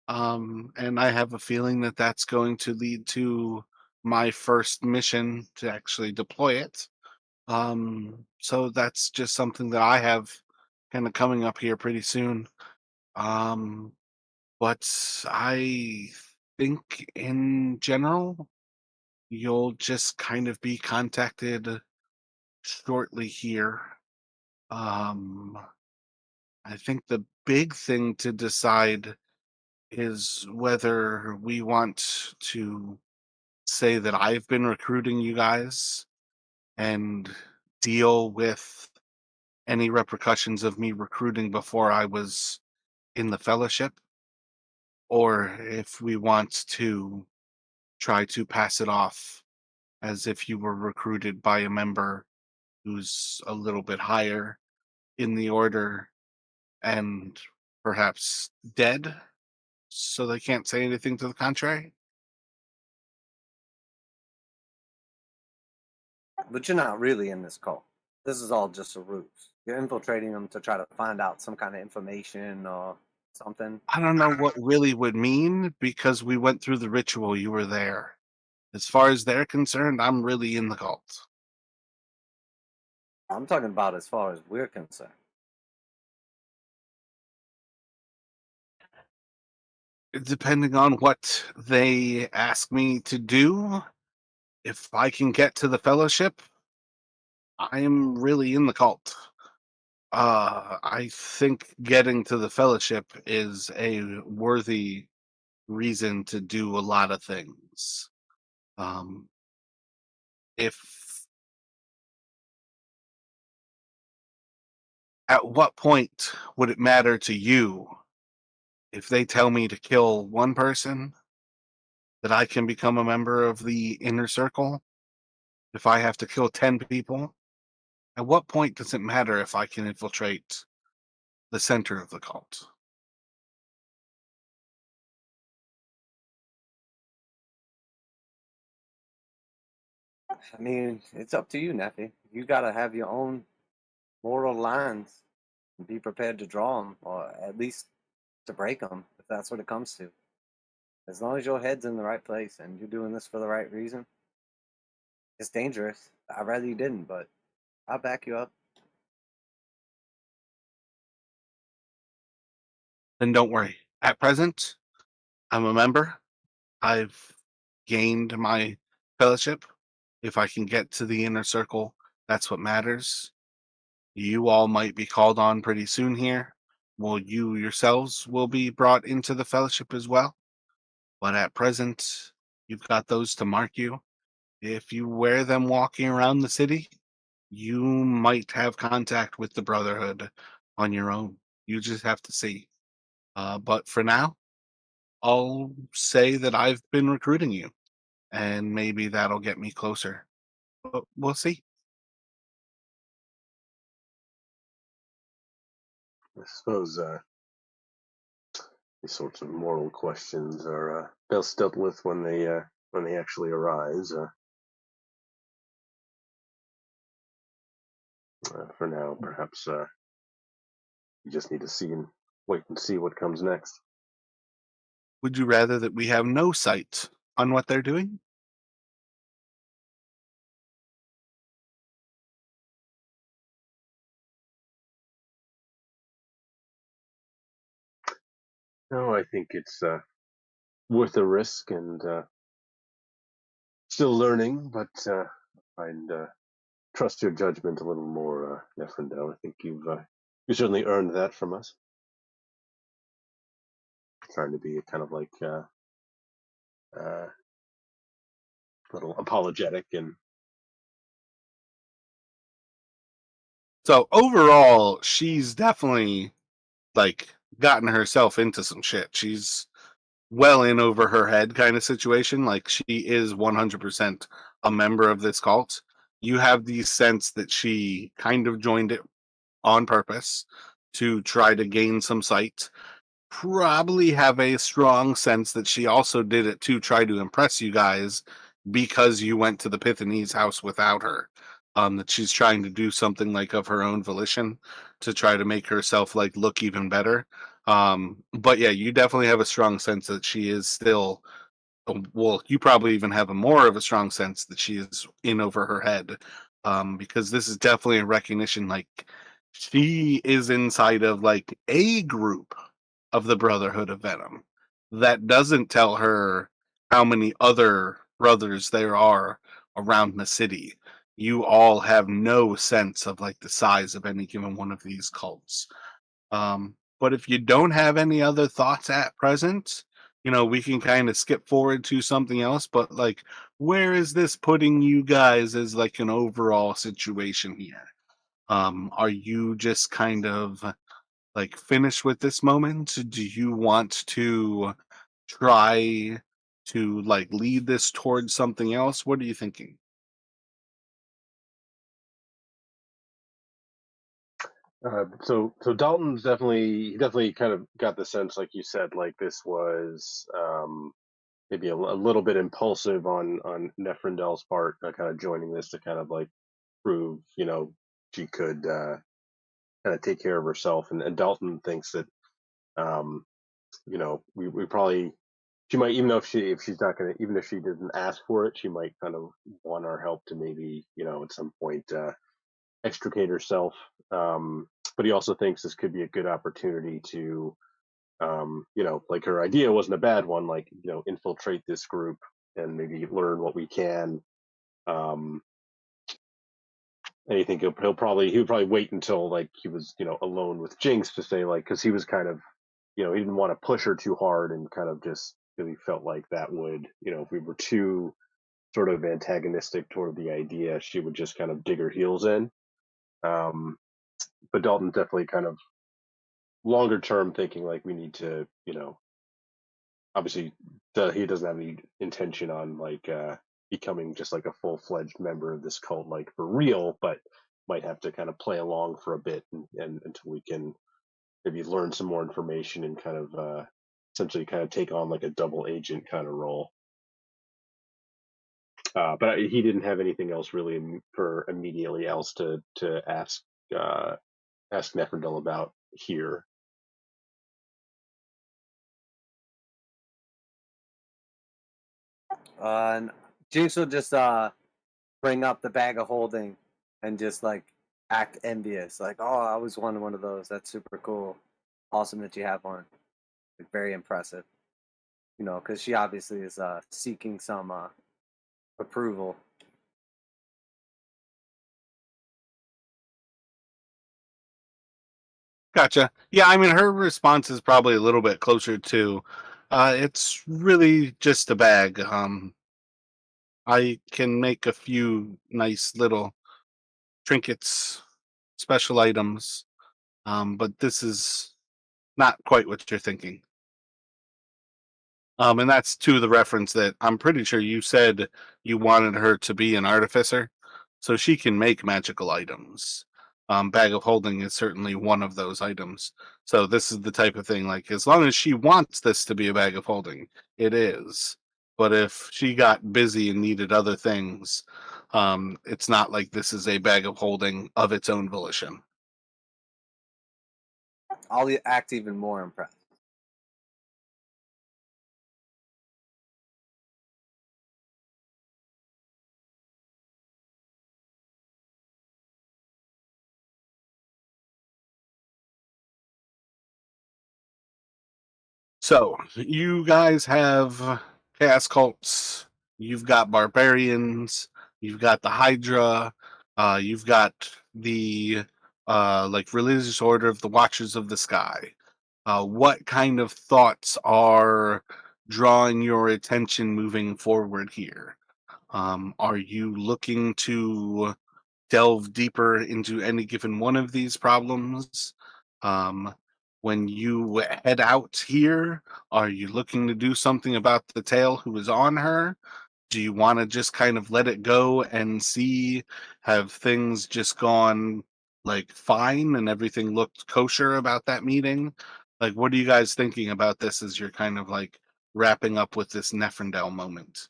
And I have a feeling that that's going to lead to my first mission to actually deploy it. So that's just something that I have kind of coming up here pretty soon. Um, but I think in general, you'll just kind of be contacted shortly here. Um, I think the big thing to decide is whether we want to say that I've been recruiting you guys and deal with any repercussions of me recruiting before I was in the fellowship, or if we want to try to pass it off as if you were recruited by a member who's a little bit higher in the order and perhaps dead, so they can't say anything to the contrary. But you're not really in this cult. This is all just a ruse. You're infiltrating them to try to find out some kind of information or something. I don't know what really would mean because we went through the ritual. You were there. As far as they're concerned, I'm really in the cult. I'm talking about as far as we're concerned. Depending on what they ask me to do, if I can get to the fellowship, I'm really in the cult. I think getting to the fellowship is a worthy reason to do a lot of things. Um, if At what point would it matter to you if they tell me to kill one person that I can become a member of the inner circle? If I have to kill 10 people, at what point does it matter if I can infiltrate the center of the cult? I mean, it's up to you, Neffy. You gotta have your own moral lines and be prepared to draw them, or at least to break them, if that's what it comes to. As long as your head's in the right place and you're doing this for the right reason, it's dangerous. I'd rather you didn't, but I'll back you up. Then don't worry. At present, I'm a member. I've gained my fellowship. If I can get to the inner circle, that's what matters. You all might be called on pretty soon here. Well, you yourselves will be brought into the fellowship as well. But at present, you've got those to mark you. If you wear them walking around the city, you might have contact with the Brotherhood on your own. You just have to see. But for now, I'll say that I've been recruiting you, and maybe that'll get me closer. But we'll see. I suppose these sorts of moral questions are best dealt with when they actually arise. For now, perhaps you just need to wait and see what comes next. Would you rather that we have no sight on what they're doing? No, I think it's worth a risk, and still learning, but I'd trust your judgment a little more, Nefrendel. I think you certainly earned that from us. Trying to be kind of like a little apologetic and So overall, she's definitely like gotten herself into some shit. She's well in over her head kind of situation. Like she is 100% a member of this cult. You have the sense that she kind of joined it on purpose to try to gain some sight. Probably have a strong sense that she also did it to try to impress you guys because you went to the Pythonese house without her. That she's trying to do something like of her own volition to try to make herself like look even better. But yeah, you definitely have a strong sense that she is still, well, you probably even have a more of a strong sense that she is in over her head. Because this is definitely a recognition like she is inside of like a group of the Brotherhood of Venom that doesn't tell her how many other brothers there are around the city. You all have no sense of like the size of any given one of these cults. But if you don't have any other thoughts at present, we can kind of skip forward to something else. But like, where is this putting you guys as like an overall situation here? Are you just kind of like finished with this moment? Do you want to try to like lead this towards something else? What are you thinking? so Dalton's definitely kind of got the sense, like you said, like this was maybe a little bit impulsive on Nefrendel's part, kind of joining this to kind of like prove she could kind of take care of herself, and Dalton thinks that um, we probably she might, even though if she's not gonna, even if she didn't ask for it, she might kind of want our help to maybe at some point extricate herself. But he also thinks this could be a good opportunity to like her idea wasn't a bad one, like infiltrate this group and maybe learn what we can. um and you think he would probably wait until like he was alone with Jinx to say, like, because he was kind of he didn't want to push her too hard, and kind of just because he felt like that would if we were too sort of antagonistic toward the idea, she would just kind of dig her heels in. um but Dalton definitely kind of longer term thinking, like, we need to obviously he doesn't have any intention on like becoming just like a full-fledged member of this cult, like, for real, but might have to kind of play along for a bit, and until we can maybe learn some more information and kind of essentially kind of take on like a double agent kind of role. But he didn't have anything else really for immediately else to uh, ask Neferndel about here. And Jinx will just bring up the bag of holding and just like act envious, like, "Oh, I always wanted one of those. That's super cool. Awesome that you have one. Like, very impressive." Because she obviously is seeking some approval. Gotcha. Yeah, I mean, her response is probably a little bit closer to, it's really just a bag. I can make a few nice little trinkets, special items, but this is not quite what you're thinking. And that's to the reference that I'm pretty sure you said you wanted her to be an artificer, so she can make magical items. Bag of holding is certainly one of those items. So this is the type of thing like as long as she wants this to be a bag of holding, it is. But if she got busy and needed other things, it's not like this is a bag of holding of its own volition. I'll act even more impressed. So you guys have chaos cults. You've got barbarians. You've got the Hydra. You've got the like religious order of the Watchers of the Sky. What kind of thoughts are drawing your attention moving forward here? Are you looking to delve deeper into any given one of these problems? Um, when you head out here, are you looking to do something about the tail who is on her? Do you want to just kind of let it go and see? Have things just gone like fine and everything looked kosher about that meeting? Like, what are you guys thinking about this as you're kind of like wrapping up with this Neferndel moment?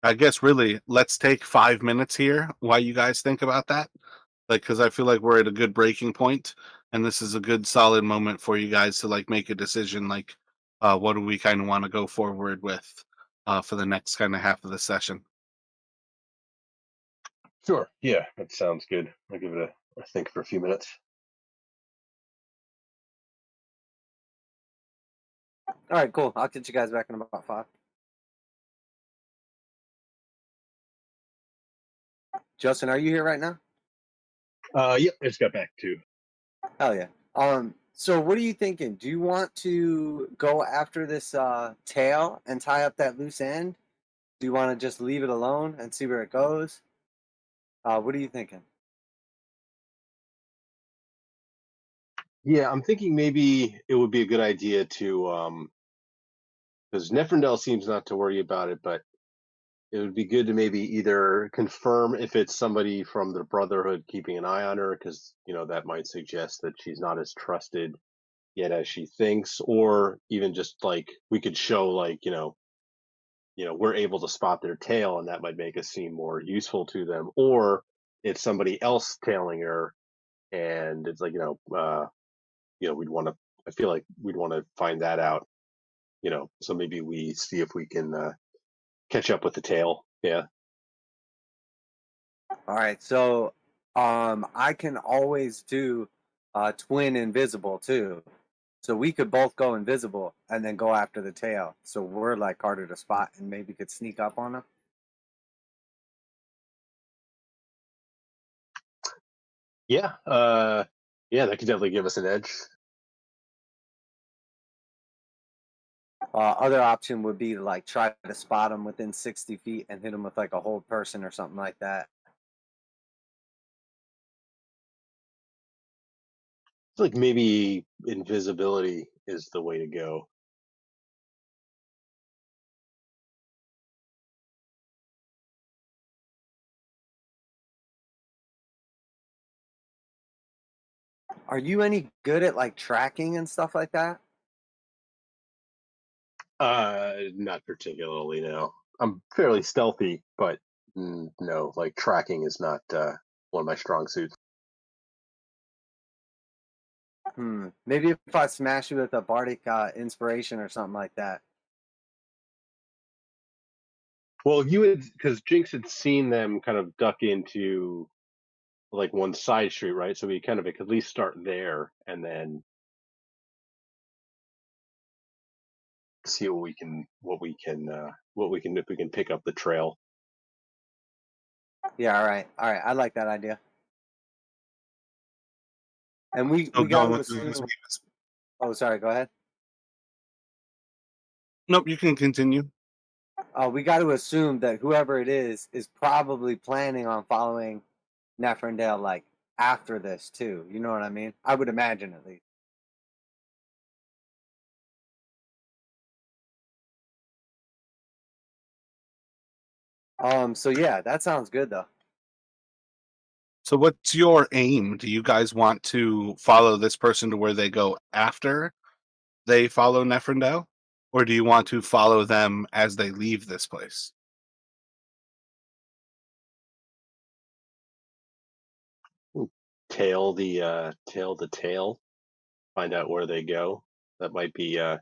I guess really, let's take 5 minutes here while you guys think about that. Like, because I feel like we're at a good breaking point, and this is a good solid moment for you guys to like make a decision. Like, what do we kind of want to go forward with for the next kind of half of the session? Sure. Yeah, that sounds good. I'll give it a think for a few minutes. All right, cool. I'll get you guys back in about 5. Justin, are you here right now? Yep, I just got back to. Hell yeah. So what are you thinking? Do you want to go after this tail and tie up that loose end? Do you want to just leave it alone and see where it goes? What are you thinking? Yeah, I'm thinking maybe it would be a good idea to because Neferndel seems not to worry about it, but it would be good to maybe either confirm if it's somebody from the Brotherhood keeping an eye on her, because that might suggest that she's not as trusted yet as she thinks, or even just like we could show like we're able to spot their tail, and that might make us seem more useful to them, or it's somebody else tailing her, and it's like we'd want to. I feel like we'd want to find that out. So maybe we see if we can catch up with the tail. Yeah. All right, so I can always do twin invisible too. So we could both go invisible and then go after the tail. So we're like harder to spot and maybe could sneak up on them. Yeah. Yeah, that could definitely give us an edge. Other option would be to like try to spot them within 60 feet and hit them with like a whole person or something like that. It's like maybe invisibility is the way to go. Are you any good at like tracking and stuff like that? Not particularly. No, I'm fairly stealthy, but no, like tracking is not one of my strong suits. Maybe if I smash you with a bardic inspiration or something like that. Well, you had because Jinx had seen them kind of duck into like one side street, right? So we kind of could at least start there and then see what we can if we can pick up the trail. Yeah, all right. I like that idea. And we So got going to with the assume. Oh, sorry. Go ahead. nope, you can continue. We got to assume that whoever it is probably planning on following Neferndale like after this too. You know what I mean? I would imagine at least. So yeah, that sounds good though. So what's your aim? Do you guys want to follow this person to where they go after they follow Neferndel? Or do you want to follow them as they leave this place? Tail the tail, find out where they go. That might be worth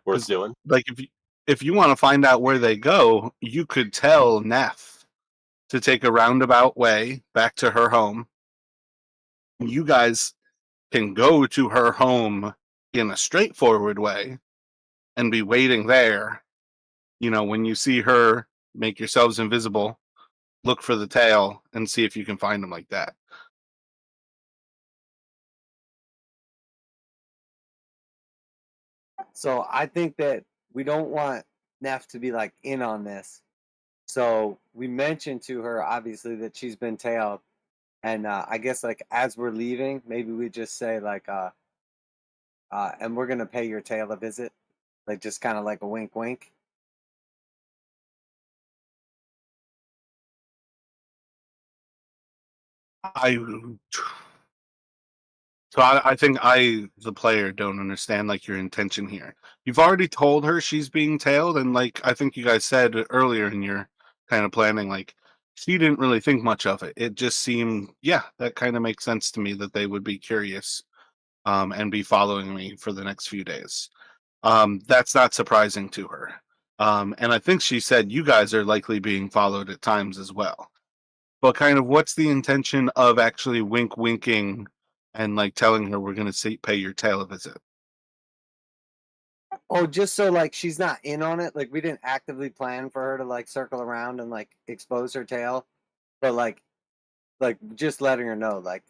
Because doing. like if you want to find out where they go, you could tell Neff to take a roundabout way back to her home. You guys can go to her home in a straightforward way and be waiting there. You know, when you see her, make yourselves invisible, look for the tail, and see if you can find them like that. So I think that we don't want Neff to be like in on this. So we mentioned to her obviously that she's been tailed, and I guess like as we're leaving, maybe we just say like and we're gonna pay your tail a visit, like just kind of like a wink, wink. I I think I, the player, don't understand like your intention here. You've already told her she's being tailed, and like I think you guys said earlier in your kind of planning, like she didn't really think much of it. It just seemed, yeah, that kind of makes sense to me that they would be curious, and be following me for the next few days. That's not surprising to her. And I think she said you guys are likely being followed at times as well. But kind of what's the intention of actually winking and like telling her we're gonna see pay your tail a visit? Oh, just so like she's not in on it. Like we didn't actively plan for her to like circle around and like expose her tail, but like just letting her know, like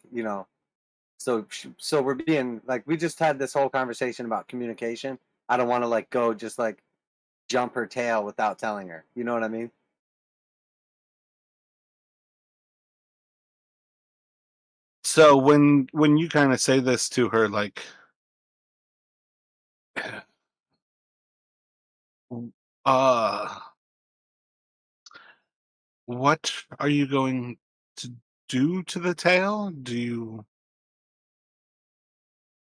so we're being like we just had this whole conversation about communication. I don't want to like go just like jump her tail without telling her. You know what I mean? So when you kind of say this to her, like, uh, what are you going to do to the tail? Can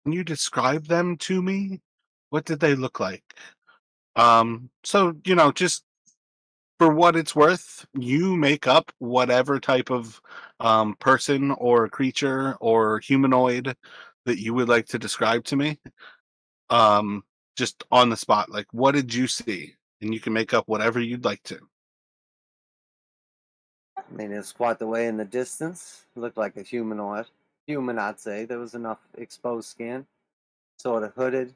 you describe them to me? What did they look like? So just for what it's worth, you make up whatever type of person or creature or humanoid that you would like to describe to me. Um, just on the spot, like what did you see? And you can make up whatever you'd like to. I mean, it squat away in the distance. Looked like a humanoid. Human, I'd say. There was enough exposed skin. Sort of hooded.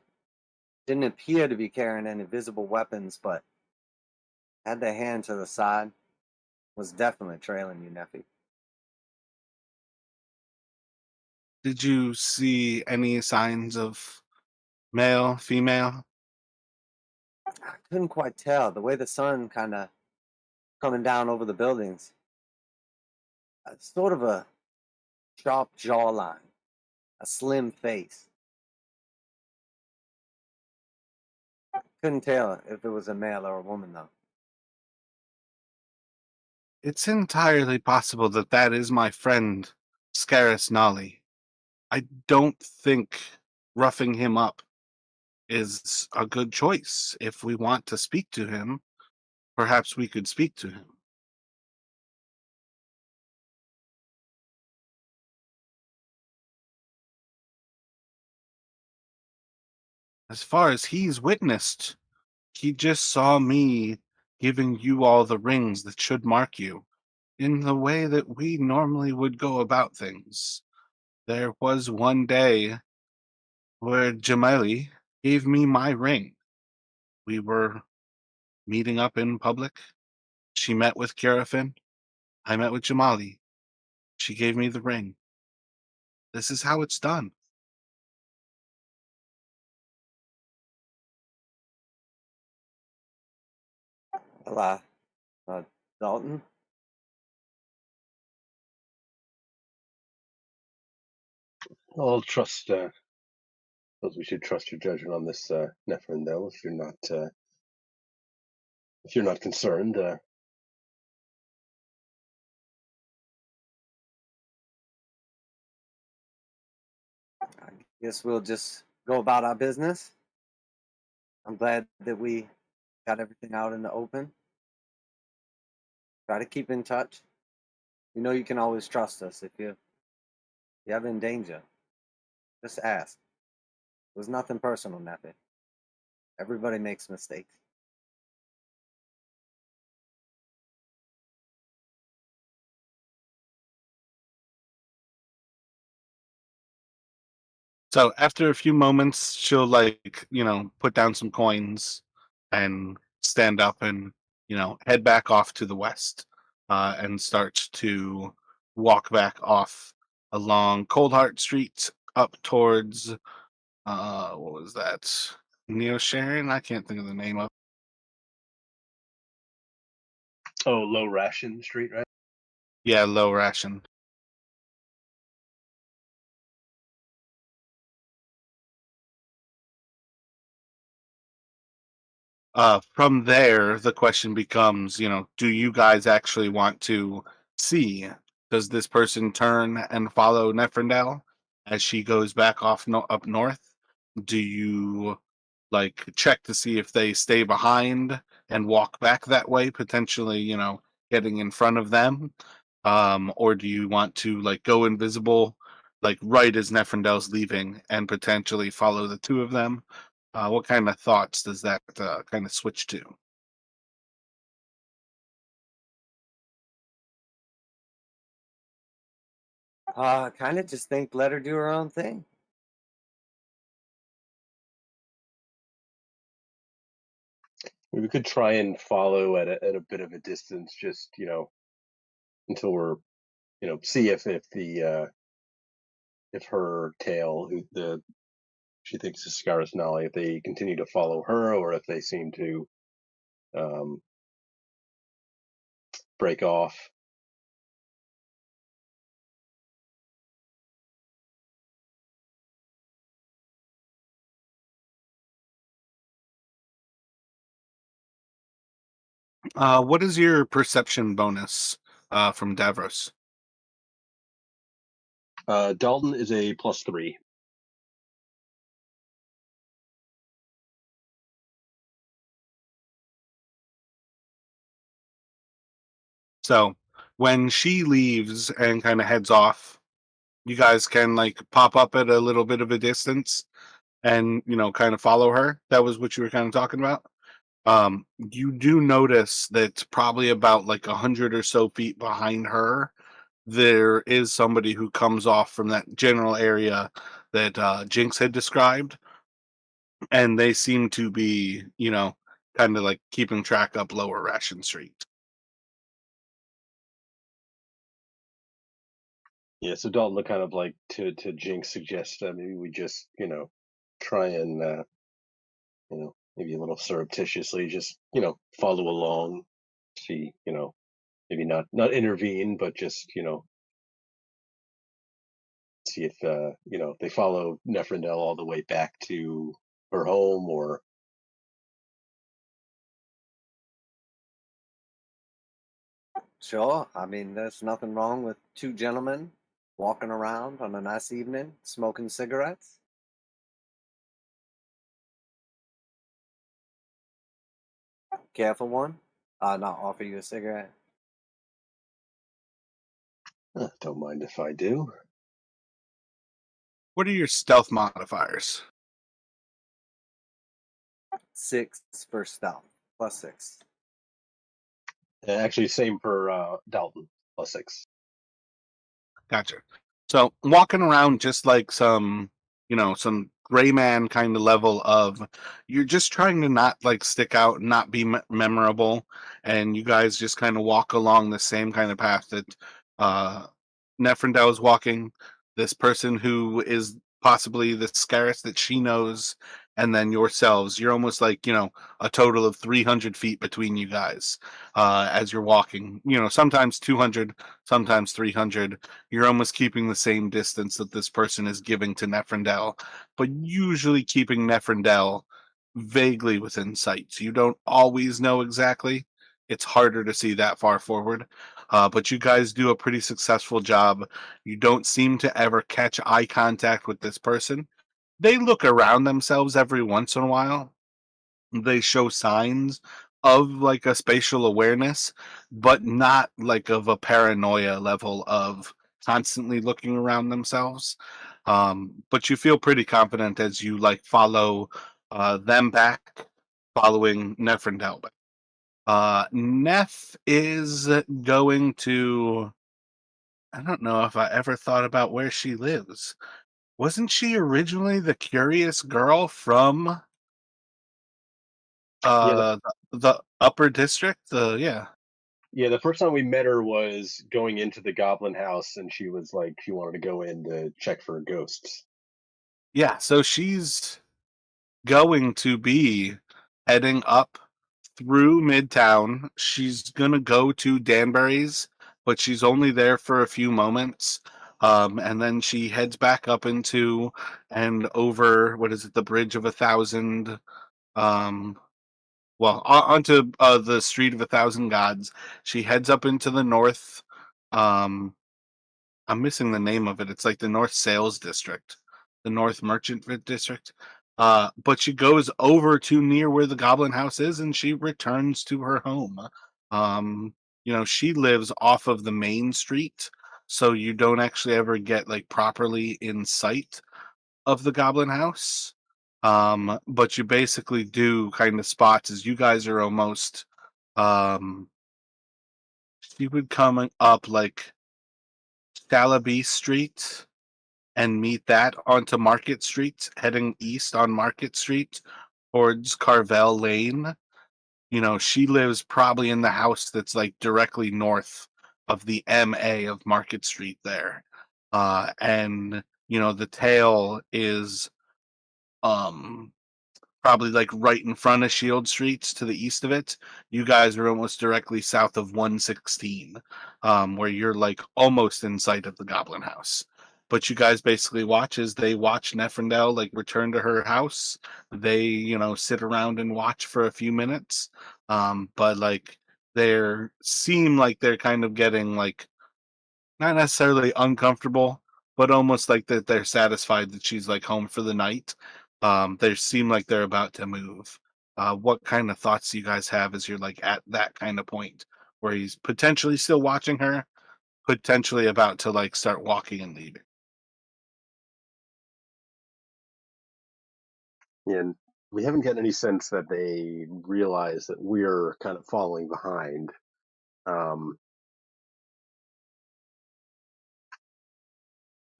Didn't appear to be carrying any visible weapons, but had their hand to the side. Was definitely trailing you, Neffy. Did you see any signs of male, female? I couldn't quite tell. The way the sun kind of coming down over the buildings. Sort of a sharp jawline. A slim face. Couldn't tell if it was a male or a woman, though. It's entirely possible that that is my friend, Scaris Nolly. I don't think roughing him up is a good choice. If we want to speak to him, perhaps we could speak to him. As far as he's witnessed, he just saw me giving you all the rings that should mark you in the way that we normally would go about things. There was one day where Jameli gave me my ring. We were meeting up in public. She met with Garifin. I met with Jamali. She gave me the ring. This is how it's done. Well, Dalton, I'll trust. Suppose we should trust your judgment on this, Neferindel. If you're not concerned. I guess we'll just go about our business. I'm glad that we got everything out in the open. Try to keep in touch. You know you can always trust us if you ever in danger. Just ask. It was nothing personal, Nappy. Everybody makes mistakes. So after a few moments, she'll like, put down some coins and stand up and, head back off to the west and start to walk back off along Cold Heart Street up towards, what was that? Neo Sharon? I can't think of the name of. Oh, Low Ration Street, right? Yeah, Low Ration. From there, the question becomes, do you guys actually want to see? Does this person turn and follow Neferndel as she goes back off up north? Do you like check to see if they stay behind and walk back that way, potentially, getting in front of them? Or do you want to like go invisible, like right as Neferndel's leaving and potentially follow the two of them? What kind of thoughts does that kind of switch to? Kind of just think let her do her own thing. We could try and follow at a bit of a distance, just until we're see if her tail, she thinks is Scaris Nali, if they continue to follow her or if they seem to um, break off. What is your perception bonus from Davros? Dalton is a +3. So when she leaves and kind of heads off, you guys can like pop up at a little bit of a distance and kind of follow her. That was what you were kind of talking about. You do notice that probably about like 100 or so feet behind her, there is somebody who comes off from that general area that Jinx had described, and they seem to be, kind of like keeping track up Lower Ration Street. Yeah, so Dalton would kind of like to Jinx suggest maybe we just try and maybe a little surreptitiously just follow along, see maybe not intervene, but just see if they follow Neferindel all the way back to her home, or Sure. I mean, there's nothing wrong with two gentlemen walking around on a nice evening, smoking cigarettes. Care for one? Not offer you a cigarette. don't mind if I do. What are your stealth modifiers? 6 for stealth, +6. Actually, same for Dalton, +6. Gotcha. So walking around just like some gray man kind of level of you're just trying to not like stick out, not be memorable, and you guys just kind of walk along the same kind of path that uh Neferndel is walking. This person who is possibly the scarce that she knows, and then yourselves. You're almost like, a total of 300 feet between you guys as you're walking. Sometimes 200, sometimes 300. You're almost keeping the same distance that this person is giving to Neferndel, but usually keeping Neferndel vaguely within sight. So you don't always know exactly. It's harder to see that far forward. But you guys do a pretty successful job. You don't seem to ever catch eye contact with this person. They look around themselves every once in a while. They show signs of like a spatial awareness, but not like of a paranoia level of constantly looking around themselves. But you feel pretty confident as you like follow them back, following Neferndel. Neff is going to. I don't know if I ever thought about where she lives. Wasn't she originally the curious girl from Yeah, the the upper district? Yeah. yeah, the first time we met her was going into the Goblin House, and she was like, she wanted to go in to check for ghosts. Yeah, so she's going to be heading up through Midtown. She's gonna go to Danbury's, but she's only there for a few moments. And then she heads back up into and over what is it, the Bridge of 1,000, um onto the Street of 1,000 Gods. She heads up into the north. um I'm missing the name of it. It's like the North Sales District, the North Merchant District. But she goes over to near where the Goblin House is, and she returns to her home. Um, she lives off of the main street, so you don't actually ever get like properly in sight of the Goblin House. But you basically do kind of spots as you guys are almost. Um, she would come up like Shalaby Street and meet that onto Market Street, heading east on Market Street towards Carvel Lane. She lives probably in the house that's like directly north of the MA of Market Street there. And the tail is um probably like right in front of Shield Streets to the east of it. You guys are almost directly south of 116, where you're like almost in sight of the Goblin House. But you guys basically watch as they watch Neferndel like return to her house. They, sit around and watch for a few minutes. But like they're seem like they're kind of getting like not necessarily uncomfortable, but almost like that they're satisfied that she's like home for the night. They seem like they're about to move. What kind of thoughts do you guys have as you're like at that kind of point where he's potentially still watching her, potentially about to like start walking and leaving? And we haven't gotten any sense that they realize that we're kind of falling behind. Um,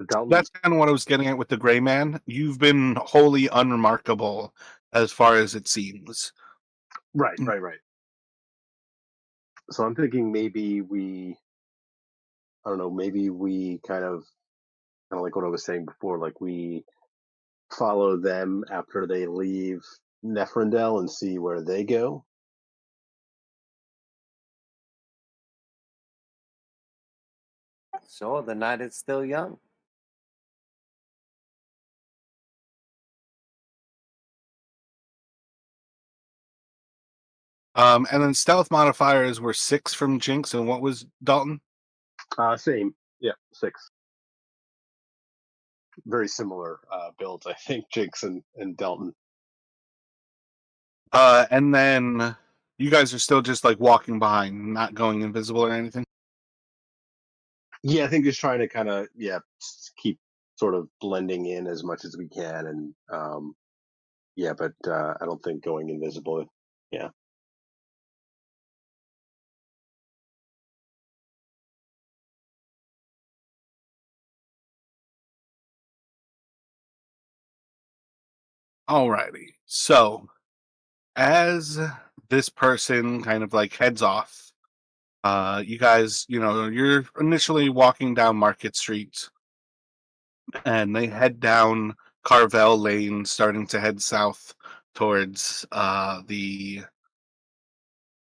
Dalton, That's kind of what I was getting at with the gray man. You've been wholly unremarkable as far as it seems. right, right, right. So I'm thinking maybe I don't know, maybe we kind of like what I was saying before, like we follow them after they leave Neferndel and see where they go. So the night is still young. And then stealth modifiers were 6 from Jinx, and what was Dalton? Same, yeah, 6. Very similar builds, I think, Jinx and Dalton. And then you guys are still just like walking behind, not going invisible or anything. Yeah, I think just trying to kind of keep sort of blending in as much as we can, and yeah, but I don't think going invisible. Yeah. Alrighty. So as this person kind of like heads off, you guys, you're initially walking down Market Street and they head down Carvel Lane, starting to head south towards the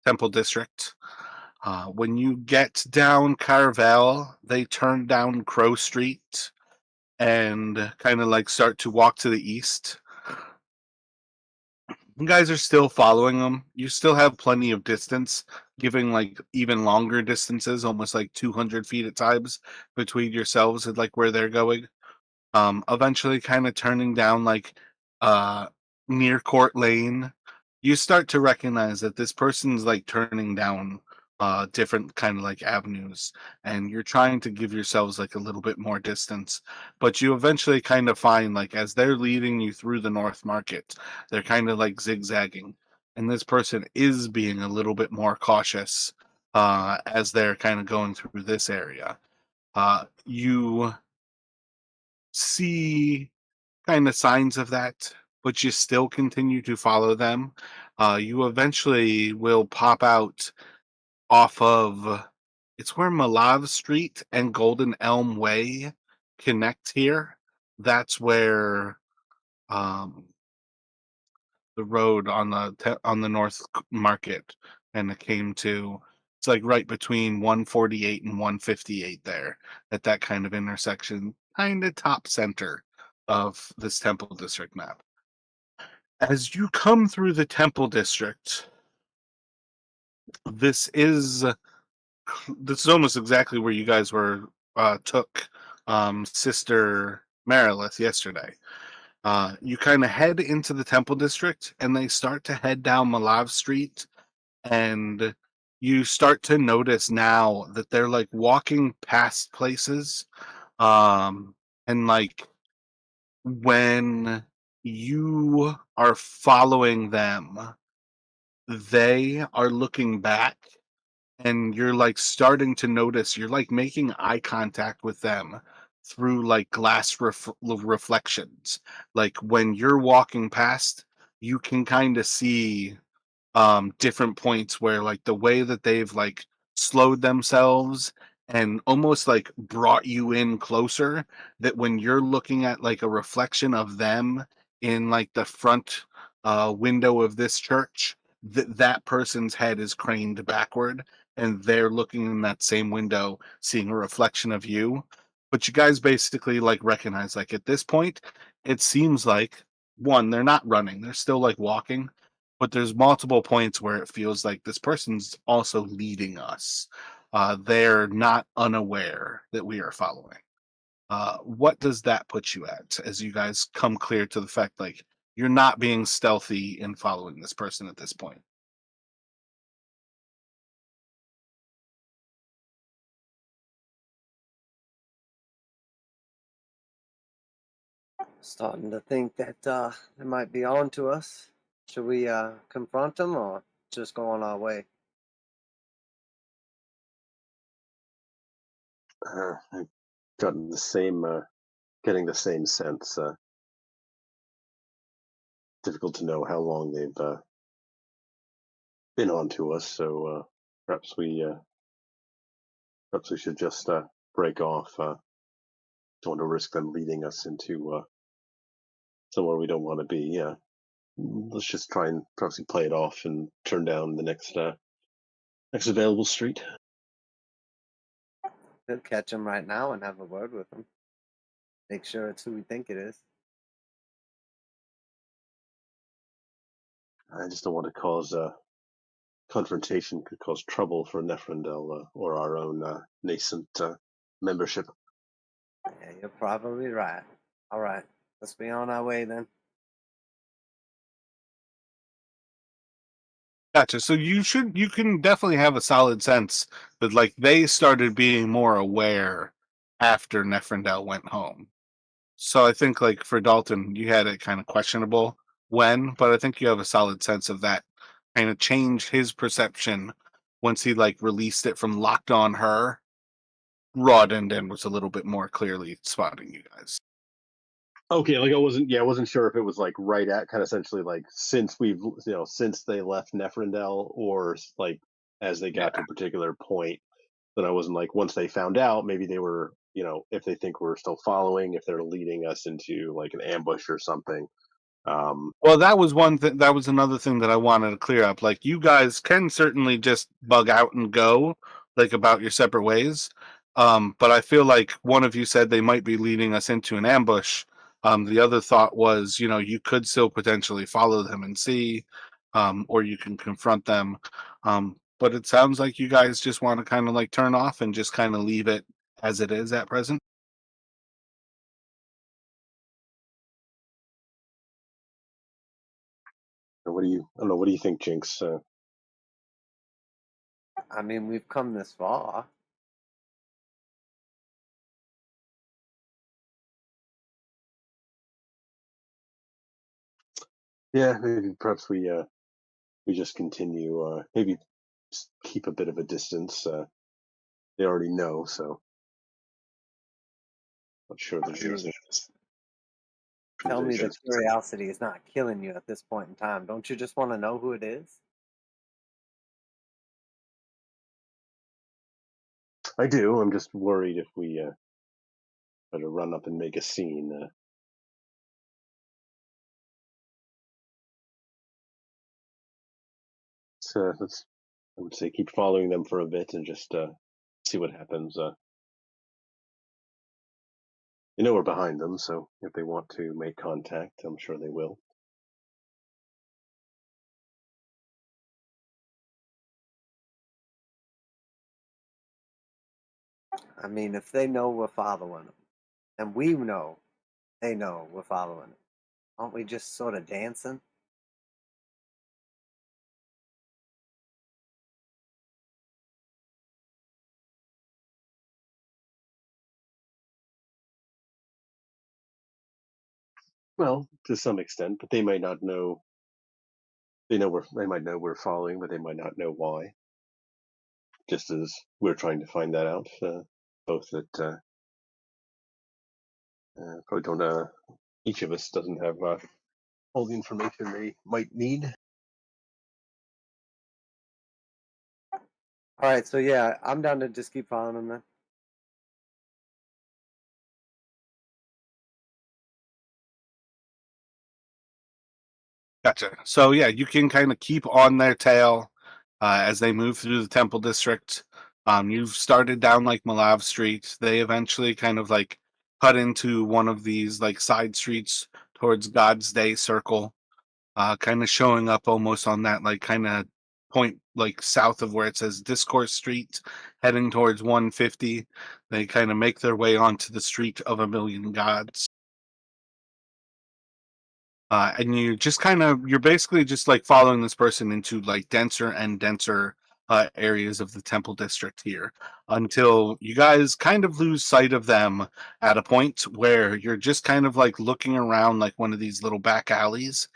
Temple District. When you get down Carvel, they turn down Crow Street and kind of like start to walk to the east. You guys are still following them. You still have plenty of distance, giving like even longer distances, almost like 200 feet at times between yourselves and like where they're going. Eventually kind of turning down like uh near Court Lane, you start to recognize that this person's like turning down different kind of like avenues, and you're trying to give yourselves like a little bit more distance, but you eventually kind of find like as they're leading you through the North Market, they're kind of like zigzagging, and this person is being a little bit more cautious as they're kind of going through this area. You see kind of signs of that, but you still continue to follow them. You eventually will pop out off of it's where Malav Street and Golden Elm Way connect here. That's where um, the road on on the North Market and it came to. It's like right between 148 and 158 there at that kind of intersection, kind of top center of this Temple District map. As you come through the Temple District, this is this is almost exactly where you guys were took Sister Marilith yesterday. You kind of head into the Temple District, and they start to head down Malav Street, and you start to notice now that they're like walking past places, um, and like when you are following them, they are looking back and you're like starting to notice you're like making eye contact with them through like glass reflections. Like when you're walking past, you can kind of see different points where like the way that they've like slowed themselves and almost like brought you in closer, that when you're looking at like a reflection of them in like the front window of this church, that person's head is craned backward and they're looking in that same window seeing a reflection of you. But you guys basically like recognize like at this point it seems like one, they're not running, they're still like walking, but there's multiple points where it feels like this person's also leading us. They're not unaware that we are following. What does that put you at as you guys come clear to the fact like you're not being stealthy in following this person at this point? Starting to think that they might be on to us. Should we confront them or just go on our way? I've gotten the same, getting the same sense. Difficult to know how long they've been on to us, so perhaps we should just break off. Don't want to risk them leading us into somewhere we don't want to be. Yeah, let's just try and perhaps play it off and turn down the next available street. Could catch them right now and have a word with them. Make sure it's who we think it is. I just don't want to cause confrontation. Could cause trouble for Neferendel or our own nascent membership. Yeah, you're probably right. All right, let's be on our way then. Gotcha. So you can definitely have a solid sense that like they started being more aware after Neferendel went home. So I think like for Dalton, you had it kind of questionable when, but I think you have a solid sense of that kind of changed his perception once he like released it from locked on her, broadened and was a little bit more clearly spotting you guys. Okay, like I wasn't sure if it was like right at kind of essentially like since since they left Neferendel, or like as they got to Yeah. a particular point. Then I wasn't like, once they found out, maybe they were, if they think we're still following, if they're leading us into like an ambush or something. Um, Well, that was one thing. That was another thing that I wanted to clear up. Like, you guys can certainly just bug out and go, like about your separate ways. But I feel like one of you said they might be leading us into an ambush. The other thought was, you could still potentially follow them and see, or you can confront them. But it sounds like you guys just want to kind of like turn off and just kind of leave it as it is at present. I don't know, what do you think, Jinx? I mean, we've come this far. Yeah, maybe perhaps we just continue. Maybe just keep a bit of a distance. They already know, so not sure I that there's mean, tell me the reason. curiosity is not killing you at this point in time. Don't you just want to know who it is? I do. I'm just worried if we try to run up and make a scene. Let's, I would say, keep following them for a bit and just see what happens. We're behind them, so if they want to make contact, I'm sure they will. I mean, if they know we're following them, and we know they know we're following them, aren't we just sort of dancing? Well, to some extent, but they might not know. They might know we're following, but they might not know why. Just as we're trying to find that out, both that probably don't. Each of us doesn't have all the information they might need. All right, so yeah, I'm down to just keep following them then. Gotcha. So yeah, you can kind of keep on their tail as they move through the temple district. You've started down like Malav Street. They eventually kind of like cut into one of these like side streets towards God's Day Circle, kind of showing up almost on that like kind of point like south of where it says Discourse Street, heading towards 150. They kind of make their way onto the Street of a Million Gods. And you're basically just like following this person into like denser and denser areas of the temple district here until you guys kind of lose sight of them at a point where you're just kind of like looking around like one of these little back alleys,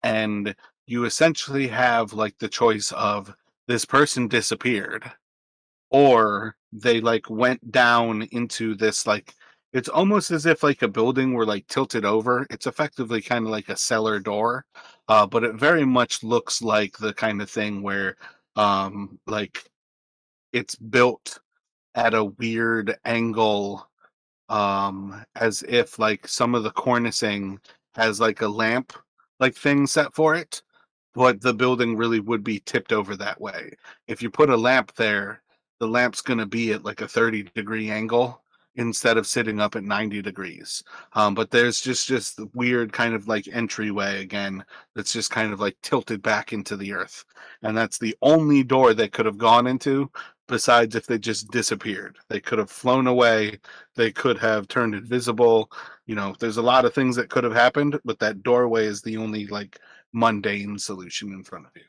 and you essentially have like the choice of this person disappeared, or they like went down into this like, it's almost as if like a building were like tilted over. It's effectively kind of like a cellar door, but it very much looks like the kind of thing where like it's built at a weird angle, as if like some of the cornicing has like a lamp like thing set for it, but the building really would be tipped over that way. If you put a lamp there, the lamp's going to be at like a 30-degree angle instead of sitting up at 90 degrees. But there's just the weird kind of like entryway again that's just kind of like tilted back into the earth. And that's the only door they could have gone into, besides if they just disappeared. They could have flown away, they could have turned invisible. There's a lot of things that could have happened, but that doorway is the only like mundane solution in front of you.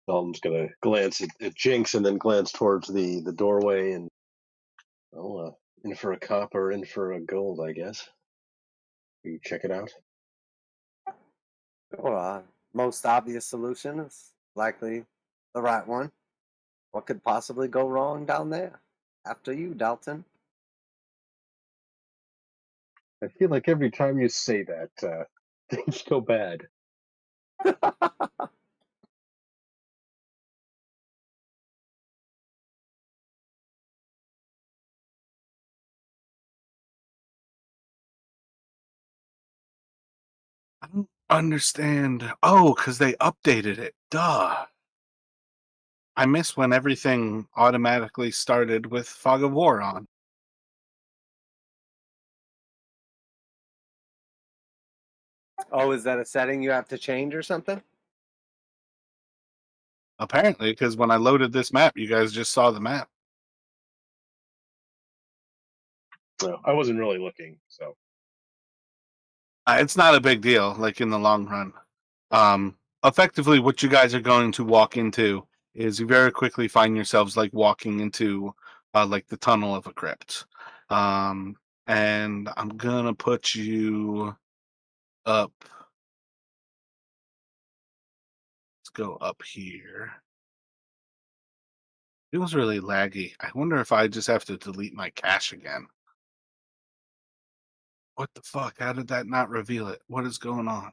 Dalton's gonna glance at Jinx and then glance towards the doorway and, in for a copper, in for a gold, I guess. You check it out. Sure, most obvious solution is likely the right one. What could possibly go wrong down there? After you, Dalton. I feel like every time you say that, things go bad. I don't understand. Oh, because they updated it. Duh. I miss when everything automatically started with Fog of War on. Oh, is that a setting you have to change or something? Apparently, because when I loaded this map, you guys just saw the map. No, I wasn't really looking, so It's not a big deal, like in the long run. Effectively, what you guys are going to walk into is you very quickly find yourselves like walking into like the tunnel of a crypt. Um, and I'm gonna put you up. Let's go up here. It was really laggy. I wonder if I just have to delete my cache again. What the fuck? How did that not reveal it? What is going on?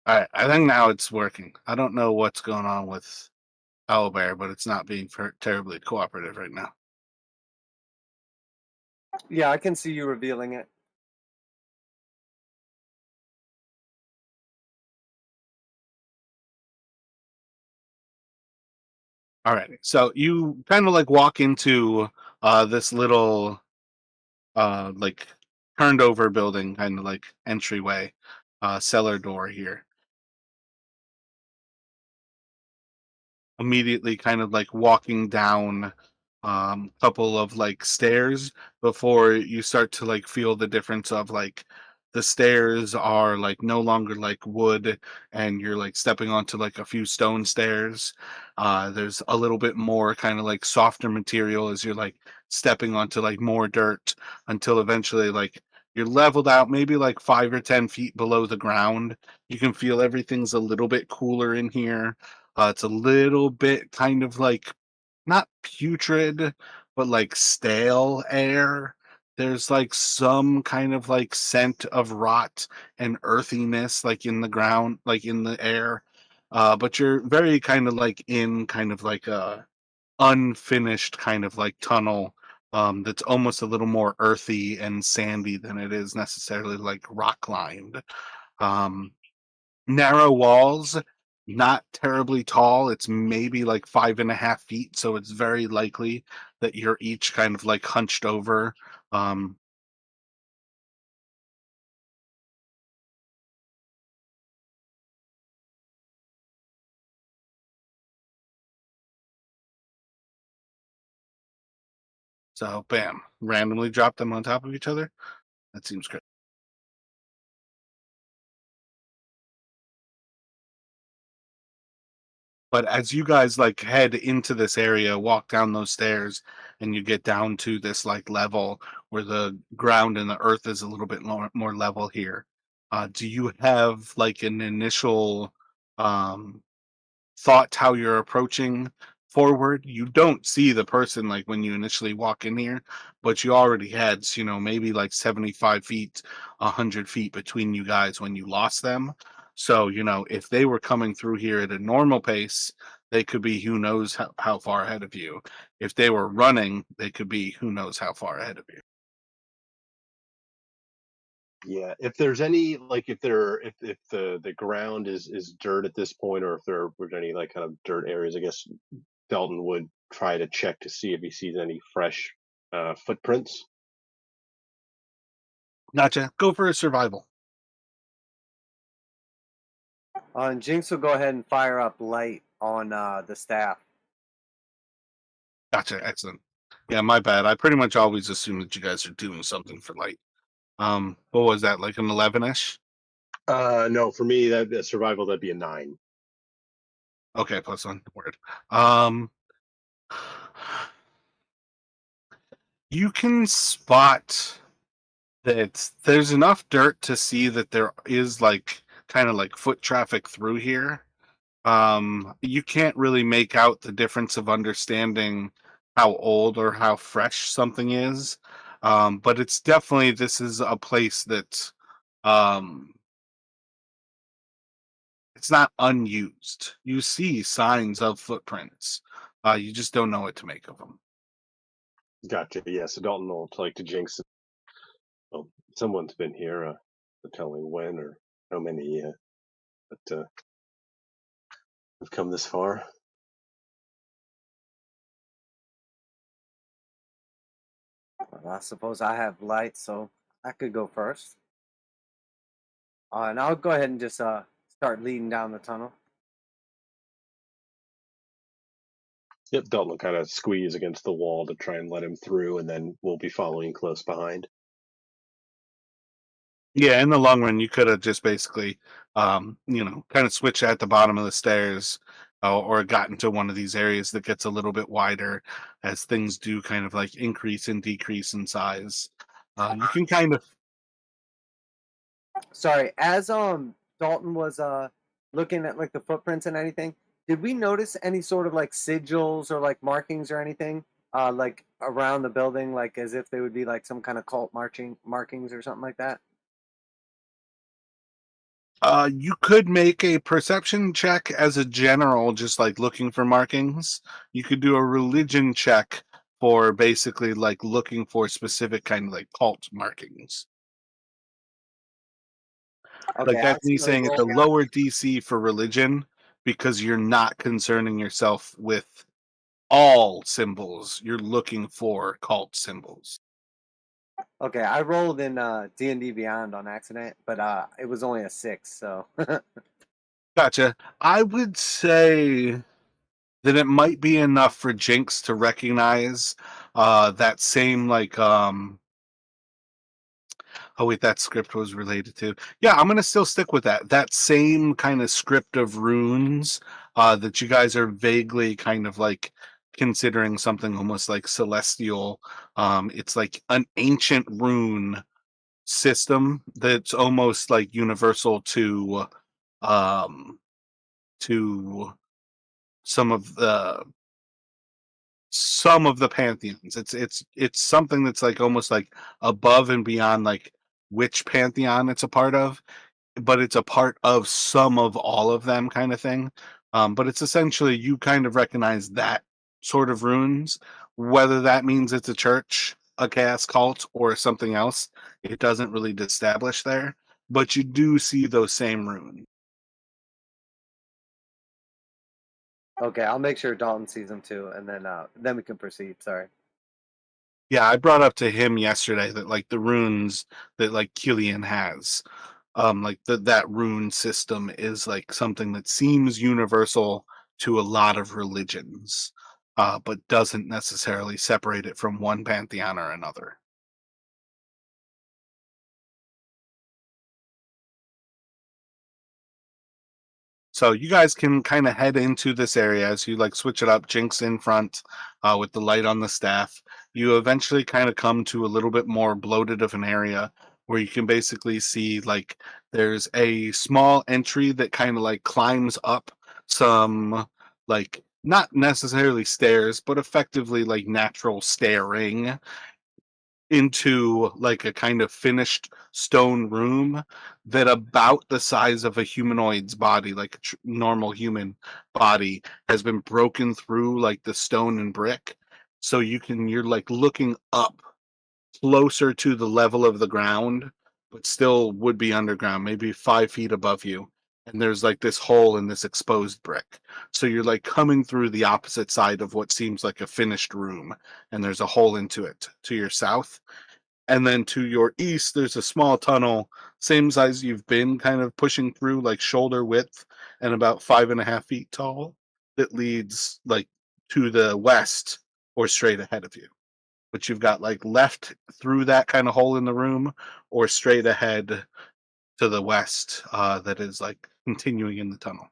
All right, I think now it's working. I don't know what's going on with Owlbear, but it's not being terribly cooperative right now. Yeah, I can see you revealing it. All right, so you kind of like walk into this little like turned over building, kind of like entryway, cellar door here. Immediately kind of like walking down couple of like stairs before you start to like feel the difference of like the stairs are like no longer like wood and you're like stepping onto like a few stone stairs. There's a little bit more kind of like softer material as you're like stepping onto like more dirt until eventually like you're leveled out maybe like 5 or 10 feet below the ground. You can feel everything's a little bit cooler in here. It's a little bit kind of like not putrid, but like stale air. There's like some kind of like scent of rot and earthiness, like in the ground, like in the air. But you're very kind of like in kind of like a unfinished kind of like tunnel that's almost a little more earthy and sandy than it is necessarily like rock lined. Um, Narrow walls, not terribly tall. It's maybe like 5.5 feet, so it's very likely that you're each kind of like hunched over. Um, so bam, randomly drop them on top of each other. That seems great. But as you guys like head into this area, walk down those stairs, and you get down to this like level where the ground and the earth is a little bit more level here. Do you have like an initial um thought how you're approaching forward? You don't see the person like when you initially walk in here, but you already had, maybe like 75 feet, 100 feet between you guys when you lost them. So, if they were coming through here at a normal pace, they could be who knows how far ahead of you. If they were running, they could be who knows how far ahead of you. yeah. If there's any like if the ground is dirt at this point, or if there were any like kind of dirt areas, I guess Dalton would try to check to see if he sees any fresh footprints. Gotcha. Go for a survival. And Jinx will go ahead and fire up light on the staff. Gotcha. Excellent. Yeah, my bad. I pretty much always assume that you guys are doing something for light. What was that, like an 11-ish? No, for me that survival that'd be a 9. Okay, +1 word. Um, you can spot that there's enough dirt to see that there is like kind of like foot traffic through here. You can't really make out the difference of understanding how old or how fresh something is. But it's definitely, this is a place that um, it's not unused. You see signs of footprints. You just don't know what to make of them. Gotcha. Yeah. So Dalton will like to jinx. Well, someone's been here. No telling when or how many. But we've come this far. Well, I suppose I have light, so I could go first. And I'll go ahead and just start leading down the tunnel. Yep. Dalton will kind of squeeze against the wall to try and let him through, and then we'll be following close behind. Yeah, in the long run, you could have just basically, kind of switched at the bottom of the stairs, or gotten to one of these areas that gets a little bit wider as things do kind of like increase and decrease in size. You can kind of, Sorry, as Dalton was looking at like the footprints and anything, did we notice any sort of like sigils or like markings or anything like around the building, like as if they would be like some kind of cult marching markings or something like that? you could make a perception check as a general, just like looking for markings. You could do a religion check for basically like looking for specific kind of like cult markings. Okay, Like I that's me accidentally saying it's a rolled. lower DC for religion because you're not concerning yourself with all symbols. You're looking for cult symbols. Okay, I rolled in D&D Beyond on accident, but it was only a 6, so Gotcha. I would say that it might be enough for Jinx to recognize that same like oh wait, that script was related to. Yeah, I'm gonna still stick with that. That same kind of script of runes that you guys are vaguely kind of like considering something almost like celestial. It's like an ancient rune system that's almost like universal um to some of the pantheons. It's something that's like almost like above and beyond like which pantheon it's a part of, but it's a part of some of all of them kind of thing. But it's essentially you kind of recognize that sort of runes, whether that means it's a church, a chaos cult, or something else. It doesn't really establish there, but you do see those same runes. okay, I'll make sure Dalton sees them too, and then we can proceed. Sorry. Yeah, I brought up to him yesterday that like the runes that like Killian has, like that rune system is like something that seems universal to a lot of religions, but doesn't necessarily separate it from one pantheon or another. So you guys can kind of head into this area as you like switch it up, Jinx in front, with the light on the staff. You eventually kind of come to a little bit more bloated of an area where you can basically see like there's a small entry that kind of like climbs up some like not necessarily stairs, but effectively like natural stairring into like a kind of finished stone room that about the size of a humanoid's body, like a normal human body, has been broken through like the stone and brick. So you're like looking up closer to the level of the ground, but still would be underground, maybe 5 feet above you. And there's like this hole in this exposed brick. So you're like coming through the opposite side of what seems like a finished room, and there's a hole into it to your south. And then to your east, there's a small tunnel, same size you've been kind of pushing through, like shoulder width and about 5.5 feet tall, that leads like to the west or straight ahead of you. But you've got like left through that kind of hole in the room or straight ahead to the west, that is like continuing in the tunnel.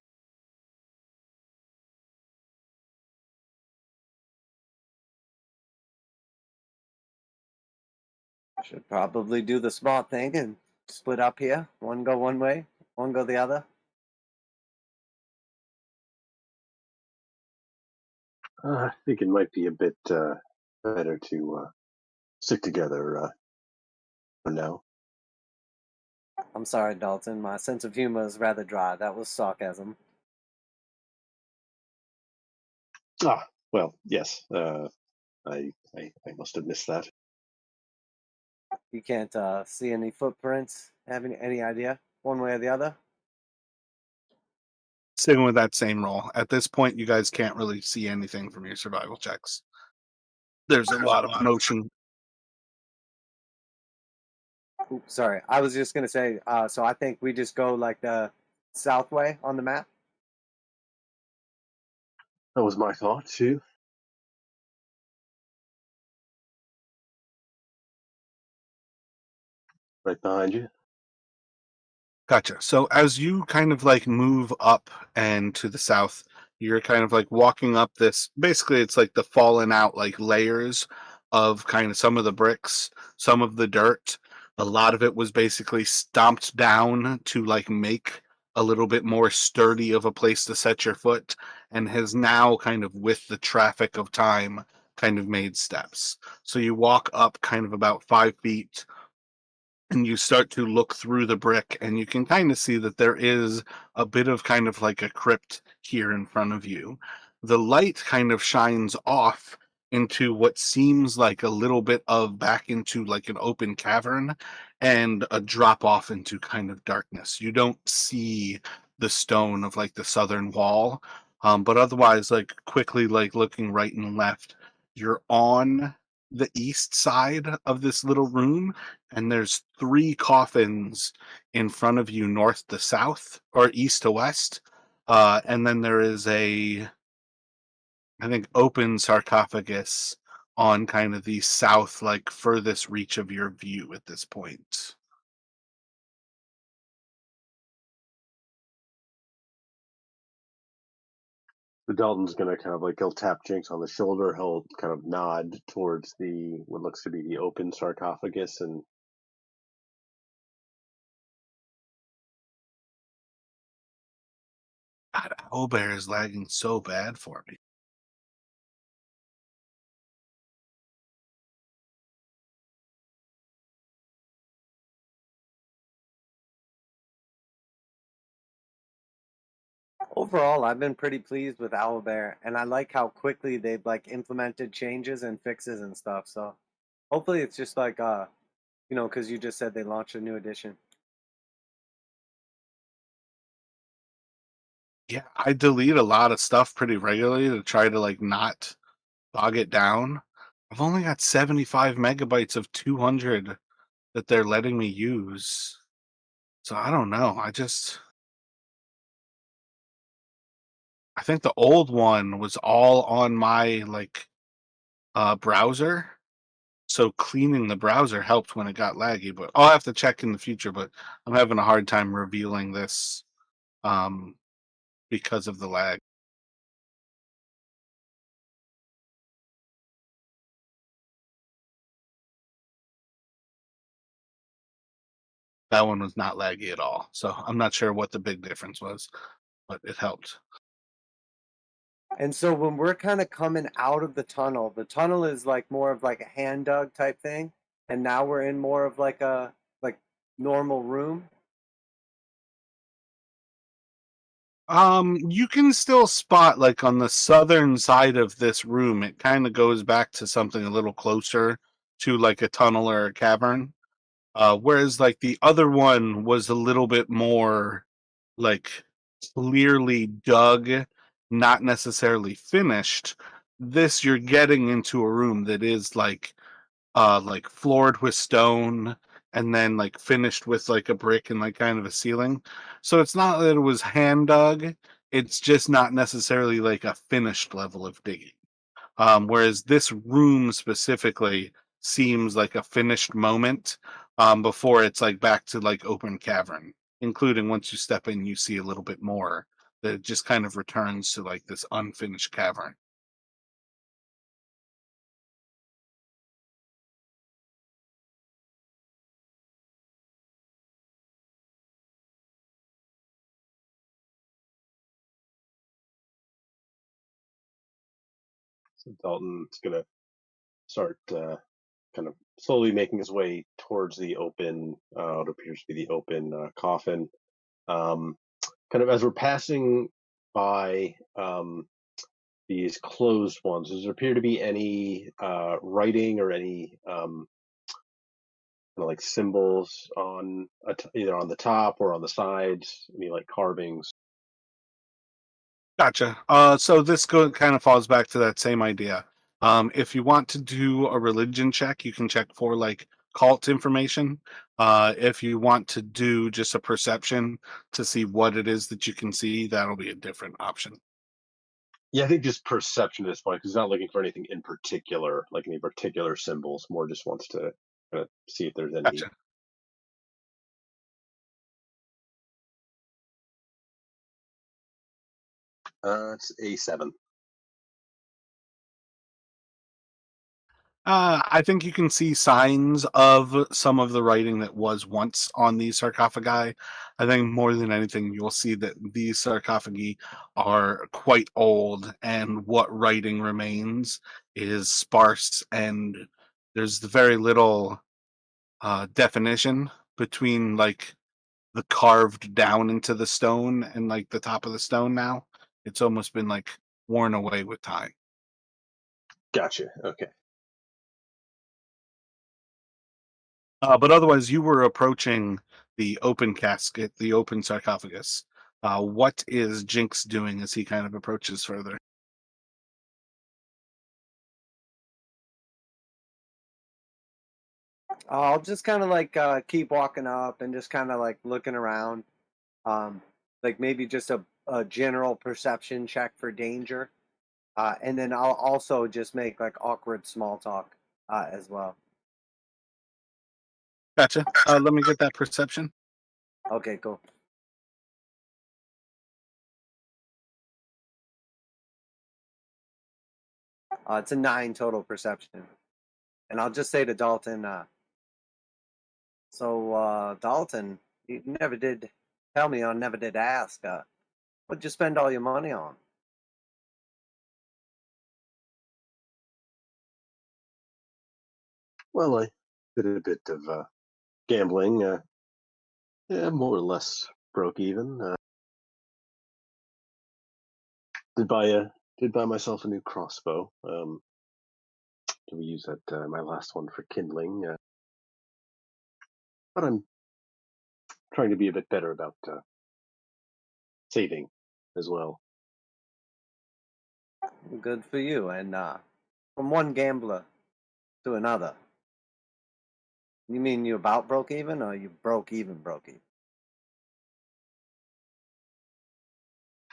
Should probably do the smart thing and split up here. One go one way, one go the other. I think it might be a bit better to stick together for now. I'm sorry, Dalton. My sense of humor is rather dry. That was sarcasm. Ah, well, yes. I must have missed that. You can't see any footprints. Have any idea, one way or the other? Sticking with that same roll. At this point, you guys can't really see anything from your survival checks. There's a lot of motion. Oops, sorry. I was just gonna say. So I think we just go like the south way on the map. That was my thought too. Right behind you. Gotcha. So as you kind of like move up and to the south, you're kind of like walking up this. Basically, it's like the fallen out like layers of kind of some of the bricks, some of the dirt. A lot of it was basically stomped down to like make a little bit more sturdy of a place to set your foot, and has now kind of with the traffic of time kind of made steps. So you walk up kind of about 5 feet and you start to look through the brick and you can kind of see that there is a bit of kind of like a crypt here in front of you. The light kind of shines off into what seems like a little bit of back into like an open cavern and a drop off into kind of darkness. You don't see the stone of like the southern wall, but otherwise like quickly like looking right and left, you're on the east side of this little room, and there's three coffins in front of you, north to south or east to west. And then there is a, I think, open sarcophagus on kind of the south, like furthest reach of your view at this point. The Dalton's gonna kind of like he'll tap Jinx on the shoulder. He'll kind of nod towards the what looks to be the open sarcophagus, and God, Owlbear is lagging so bad for me. Overall, I've been pretty pleased with Owlbear, and I like how quickly they've like implemented changes and fixes and stuff. So hopefully, it's just like because you just said they launched a new edition. Yeah, I delete a lot of stuff pretty regularly to try to like not bog it down. I've only got 75 megabytes of 200 that they're letting me use. So I don't know. I think the old one was all on my like browser. So cleaning the browser helped when it got laggy, but I'll have to check in the future, but I'm having a hard time revealing this um because of the lag. That one was not laggy at all. So I'm not sure what the big difference was, but it helped. And so when we're kind of coming out of the tunnel is like more of like a hand dug type thing, and now we're in more of like a like normal room. You can still spot like on the southern side of this room, it kind of goes back to something a little closer to like a tunnel or a cavern. Whereas like the other one was a little bit more like clearly dug, not necessarily finished. This you're getting into a room that is like floored with stone and then like finished with like a brick and like kind of a ceiling. So it's not that it was hand dug, it's just not necessarily like a finished level of digging. Whereas this room specifically seems like a finished moment before it's like back to like open cavern, including once you step in, you see a little bit more that it just kind of returns to like this unfinished cavern. so Dalton's gonna start kind of slowly making his way towards the open, what appears to be the open coffin. Kind of as we're passing by these closed ones, does there appear to be any writing or any kind of like symbols on either on the top or on the sides? Any like carvings? Gotcha. So this kind of falls back to that same idea. If you want to do a religion check, you can check for like cult information. If you want to do just a perception to see what it is that you can see, that'll be a different option. Yeah, I think just perception at this point, because he's not looking for anything in particular, like any particular symbols. More just wants to kind of see if there's any. Gotcha. It's A7. I think you can see signs of some of the writing that was once on these sarcophagi. I think more than anything, you'll see that these sarcophagi are quite old, and what writing remains is sparse, and there's very little definition between like the carved down into the stone and like the top of the stone now. It's almost been like worn away with time. Gotcha. Okay. But otherwise, you were approaching the open casket, the open sarcophagus. What is Jinx doing as he kind of approaches further? I'll just kind of like keep walking up and just kind of like looking around. Um, like maybe just a general perception check for danger. And then I'll also just make like awkward small talk as well. Gotcha. Let me get that perception. Okay, cool. It's a 9 total perception. And I'll just say to Dalton, Dalton, you never did tell me or never did ask, what'd you spend all your money on? Well, I did a bit of gambling. Yeah, more or less broke even. Did buy a did buy myself a new crossbow. To use that my last one for kindling. But I'm trying to be a bit better about saving as well. Good for you. And from one gambler to another. You mean you about broke even or you broke even broke even?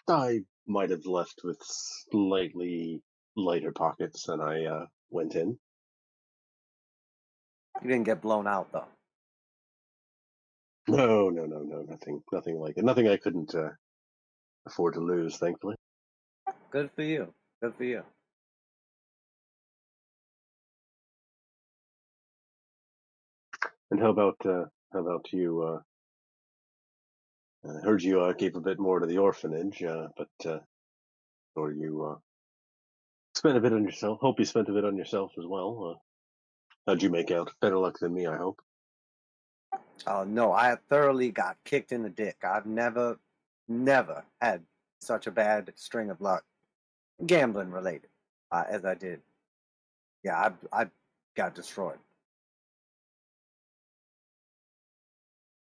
I might have left with slightly lighter pockets than I went in. You didn't get blown out though. No, no, no, no, nothing like it. Nothing I couldn't afford to lose, thankfully. Good for you. Good for you. And how about you? I heard you gave a bit more to the orphanage, but or you spent a bit on yourself. Hope you spent a bit on yourself as well. How'd you make out? Better luck than me, I hope. Oh no, I thoroughly got kicked in the dick. I've never had such a bad string of luck, gambling related, as I did. Yeah, I got destroyed.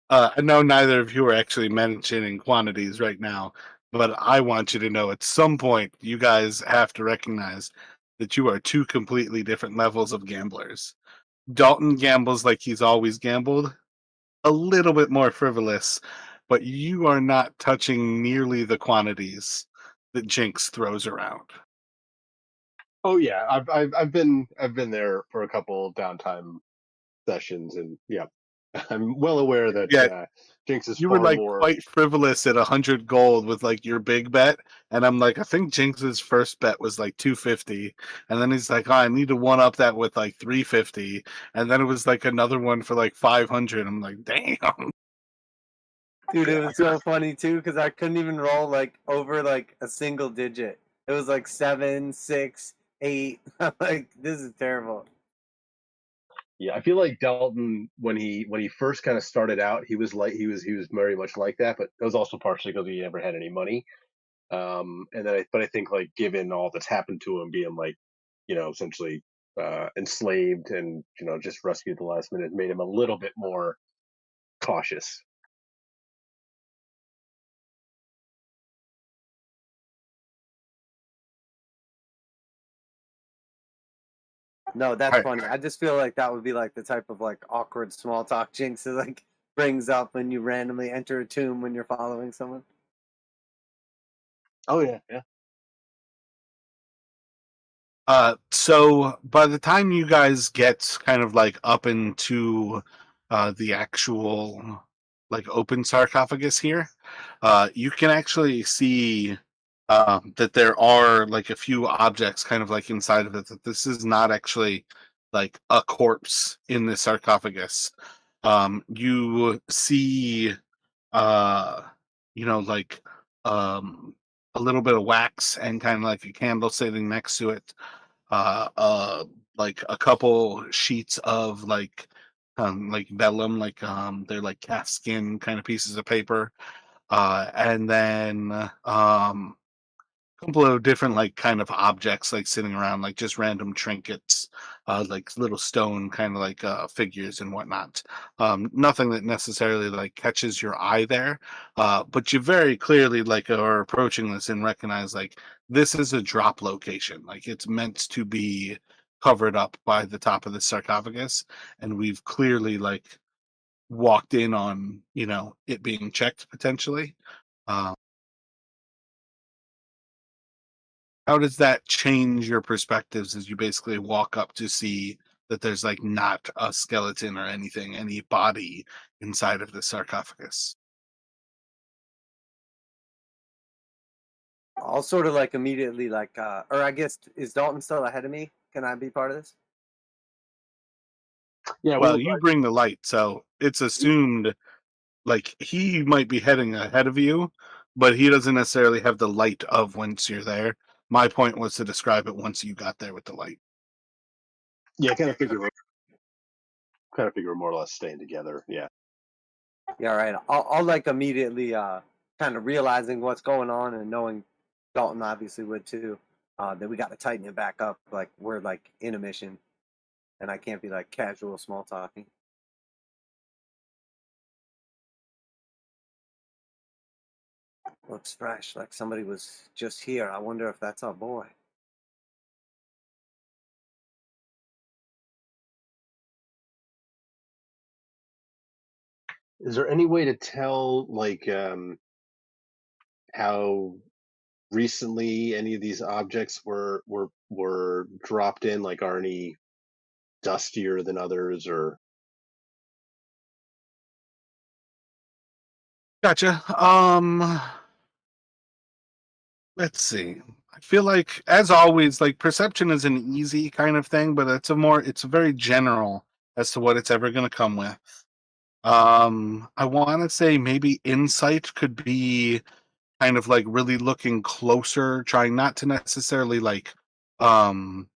I know neither of you are actually mentioning quantities right now, but I want you to know at some point you guys have to recognize that you are two completely different levels of gamblers. Dalton gambles like he's always gambled, a little bit more frivolous, but you are not touching nearly the quantities that Jinx throws around. Oh yeah, I've been there for a couple downtime sessions, and yeah, I'm well aware that Yeah, Jinx is you were far like more. quite frivolous at 100 gold with like your big bet, and I'm like, I think Jinx's first bet was like 250, and then he's like, oh, I need to one up that with like 350, and then it was like another one for like 500. I'm like, damn. Dude, it Yeah, was so funny too because I couldn't even roll like over like a single digit. It was like 7, 6, 8. I'm like, this is terrible. Yeah, I feel like Dalton when he first kind of started out, he was very much like that, but it was also partially because he never had any money. And then but I think like given all that's happened to him, being like essentially enslaved and just rescued at the last minute, made him a little bit more cautious. No, that's Right. funny. I just feel like that would be like the type of like awkward small talk Jinx is like brings up when you randomly enter a tomb when you're following someone. Oh yeah, yeah. So by the time you guys get kind of like up into the actual like open sarcophagus here, you can actually see that there are like a few objects kind of like inside of it. That this is not actually like a corpse in the sarcophagus. You see, uh, like um, a little bit of wax and kind of like a candle sitting next to it, uh, uh, like a couple sheets of like vellum, like they're like calfskin kind of pieces of paper, and then couple of different like kind of objects like sitting around, like just random trinkets, like little stone kind of like figures and whatnot. Nothing that necessarily like catches your eye there, but you very clearly like are approaching this and recognize like this is a drop location. Like it's meant to be covered up by the top of the sarcophagus, and we've clearly like walked in on it being checked potentially. Um, How does that change your perspectives as you basically walk up to see that there's like not a skeleton or anything, any body inside of the sarcophagus? I'll sort of like immediately like or I guess is Dalton still ahead of me? Can I be part of this? Yeah, Well, we'll you bring the light, so it's assumed like he might be heading ahead of you, but he doesn't necessarily have the light of once you're there. My point was to describe it once you got there with the light. yeah, kind of figure we're more or less staying together. Yeah. Yeah, right. I'll like immediately kind of realizing what's going on and knowing Dalton obviously would too. That we got to tighten it back up. Like we're like in a mission, and I can't be like casual small talking. Looks fresh, like somebody was just here. I wonder if that's our boy. Is there any way to tell like how recently any of these objects were dropped in? Like, are any dustier than others, or Gotcha. Let's see. I feel like, as always, like perception is an easy kind of thing, but it's very general as to what it's ever going to come with. I want to say maybe insight could be kind of like really looking closer, trying not to necessarily um,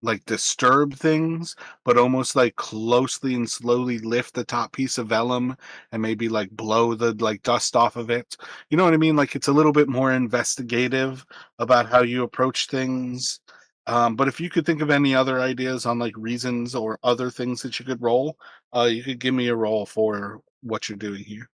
like disturb things, but almost like closely and slowly lift the top piece of vellum and maybe like blow the like dust off of it. You know what I mean? Like it's a little bit more investigative about how you approach things. But if you could think of any other ideas on like reasons or other things that you could roll, you could give me a roll for what you're doing here.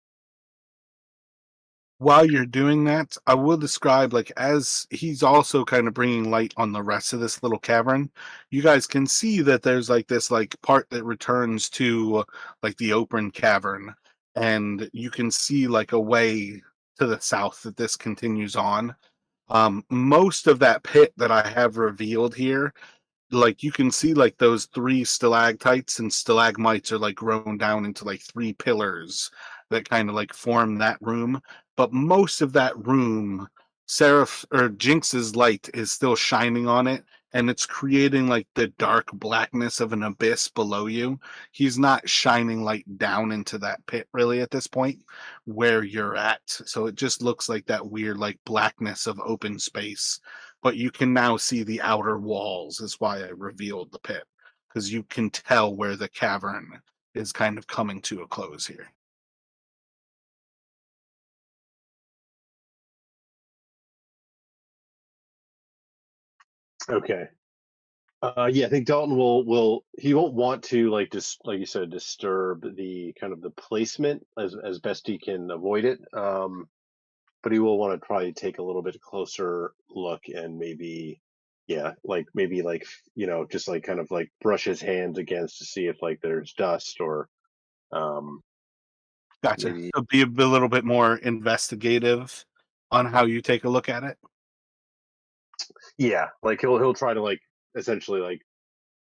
While you're doing that, I will describe like as he's also kind of bringing light on the rest of this little cavern. You guys can see that there's like this like part that returns to like the open cavern, and you can see like a way to the south that this continues on. Most of that pit that I have revealed here, like you can see like those three stalactites and stalagmites are like grown down into like three pillars that kind of like form that room. But most of that room, Seraph or Jinx's light is still shining on it, and it's creating like the dark blackness of an abyss below you. He's not shining light down into that pit really at this point where you're at, so it just looks like that weird like blackness of open space, but you can now see the outer walls, is why I revealed the pit. because you can tell where the cavern is kind of coming to a close here. Okay. Yeah, I think Dalton will he won't want to like just like you said disturb the kind of the placement as best he can avoid it. But he will want to probably take a little bit closer look and maybe yeah, like maybe like just like kind of like brush his hands against to see if like there's dust or um Gotcha. maybe So be a little bit more investigative on how you take a look at it. yeah, like he'll try to like essentially like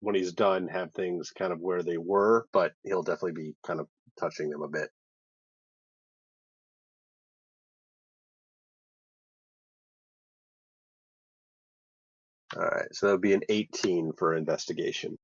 when he's done have things kind of where they were, but he'll definitely be kind of touching them a bit. All right, so that would be an 18 for investigation.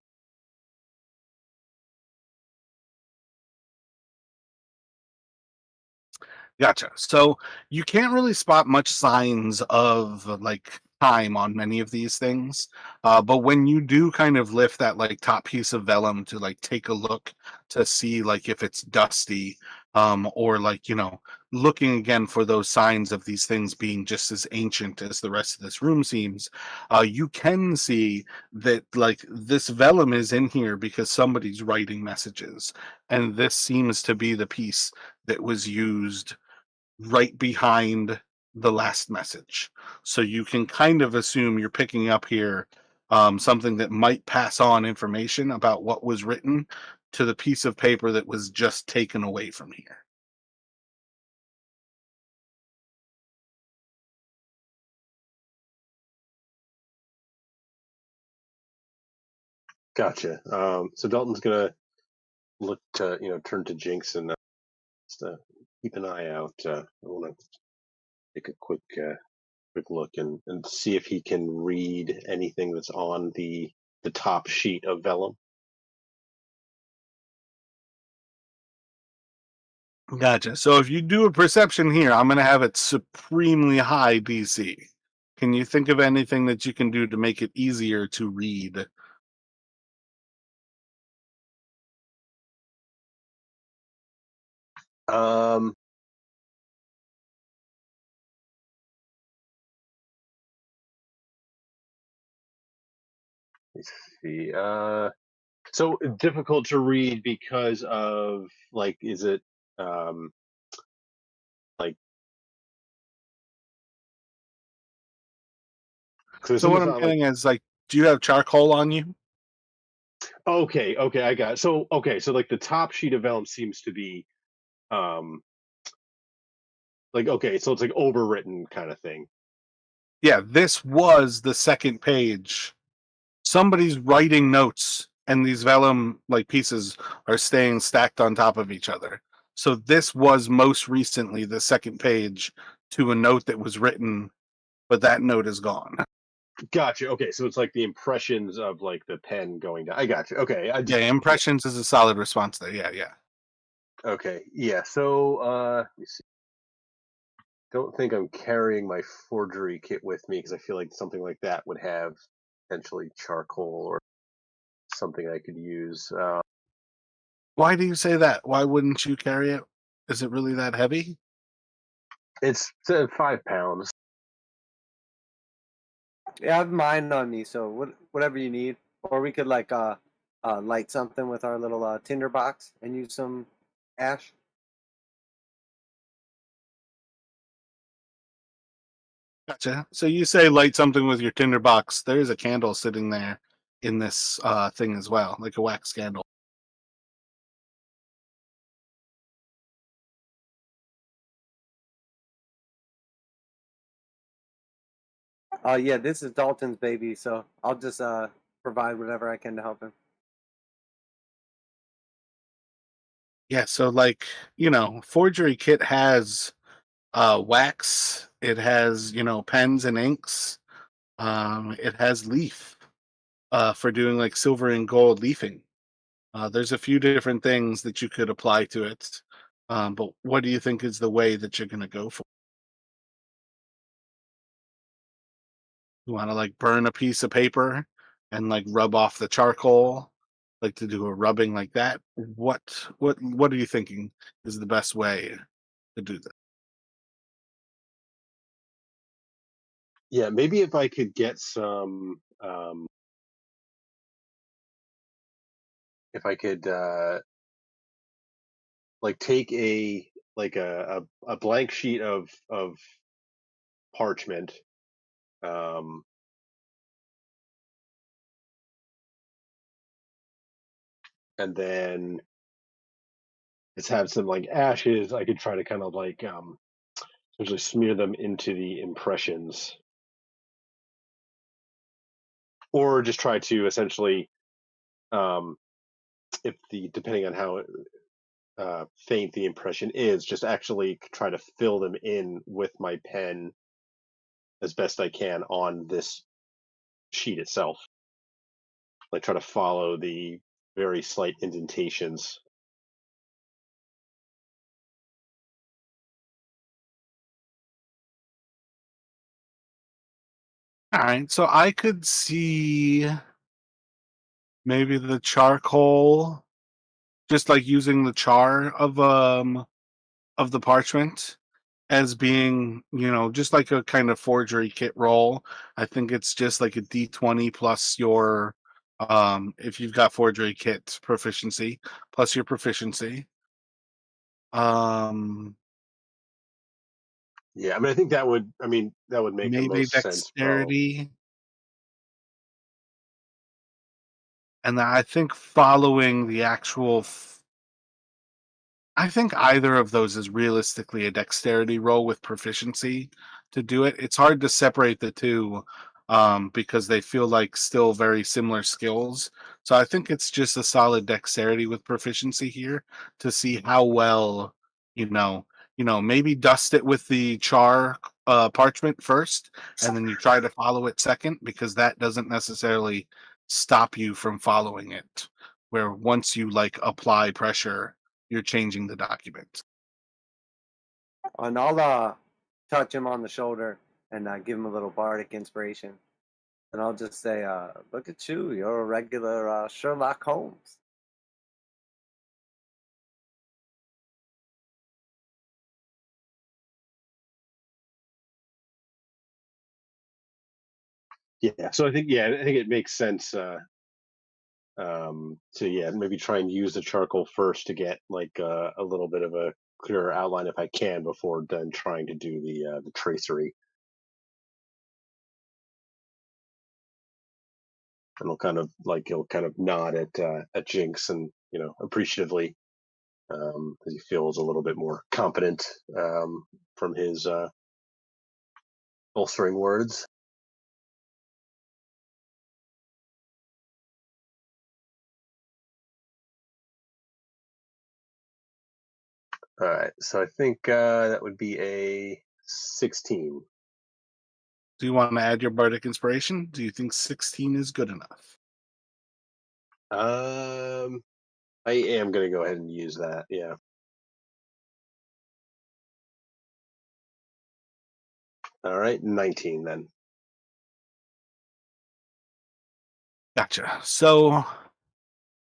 Gotcha. So you can't really spot much signs of like time on many of these things. But when you do kind of lift that like top piece of vellum to like take a look to see like if it's dusty, or like, looking again for those signs of these things being just as ancient as the rest of this room seems, you can see that like this vellum is in here because somebody's writing messages. And this seems to be the piece that was used right behind the last message. So you can kind of assume you're picking up here something that might pass on information about what was written to the piece of paper that was just taken away from here. Gotcha. So Dalton's gonna look to turn to Jinx and just, keep an eye out. I want to take a quick look and see if he can read anything that's on the top sheet of vellum. Gotcha. So if you do a perception here, I'm going to have it supremely high DC. Can you think of anything that you can do to make it easier to read? Um, let's see. So difficult to read because of like, is it um like because So assume what it's I'm not like getting is like, do you have charcoal on you? okay I got it. So so like the top sheet of vellum seems to be um like okay so it's like overwritten kind of thing. Yeah, this was the second page. Somebody's writing notes, and these vellum like pieces are staying stacked on top of each other. So this was most recently the second page to a note that was written, but that note is gone. Gotcha. Okay, so it's like the impressions of like the pen going down. I got you. Okay, I Yeah, just yeah. impressions is a solid response there. Yeah, yeah. Okay, yeah. So let me see. Don't think I'm carrying my forgery kit with me because I feel like something like that would have potentially charcoal or something I could use. Why do you say that? Why wouldn't you carry it? Is it really that heavy? It's 5 pounds. Yeah, I have mine on me, so whatever you need, or we could like light something with our little tinder box and use some ash. Gotcha. So you say light something with your tinder box. There is a candle sitting there in this thing as well, like a wax candle. Yeah, this is Dalton's baby, so I'll just provide whatever I can to help him. Yeah, so like, forgery kit has wax, it has, pens and inks, it has leaf for doing like silver and gold leafing. There's a few different things that you could apply to it. But what do you think is the way that you're gonna go for? You want to like burn a piece of paper and like rub off the charcoal, like to do a rubbing like that. What are you thinking is the best way to do that? Yeah, maybe if I could get some, if I could like take a blank sheet of parchment, um, and then just have some like ashes. I could try to kind of like essentially smear them into the impressions, or just try to essentially, um, if the depending on how faint the impression is, just actually try to fill them in with my pen as best I can on this sheet itself. Like try to follow the very slight indentations. All right, so I could see maybe the charcoal, just like using the char of the parchment as being, just like a kind of forgery kit roll. I think it's just like a D20 plus your, if you've got forgery kit proficiency, plus your proficiency. Um, Yeah, I mean, I think that would. I mean, that would make the Maybe most sense, probably. dexterity. And I think following the actual I think either of those is realistically a dexterity roll with proficiency to do it. It's hard to separate the two because they feel like still very similar skills. So I think it's just a solid dexterity with proficiency here to see how well, you know, maybe dust it with the char parchment first, and then you try to follow it second because that doesn't necessarily stop you from following it. Where once you like apply pressure, you're changing the document. And I'll touch him on the shoulder and give him a little bardic inspiration. And I'll just say, "Look at you! You're a regular Sherlock Holmes." Yeah. So I think, yeah, I think it makes sense. To yeah, maybe try and use the charcoal first to get like a little bit of a clearer outline if I can before then trying to do the tracery. And he'll kind of nod at Jinx and appreciatively, as he feels a little bit more competent, from his bolstering words. All right, so I think that would be a 16. Do you want to add your bardic inspiration? Do you think 16 is good enough? Um, I am going to go ahead and use that. Yeah. All right, 19 then. Gotcha. So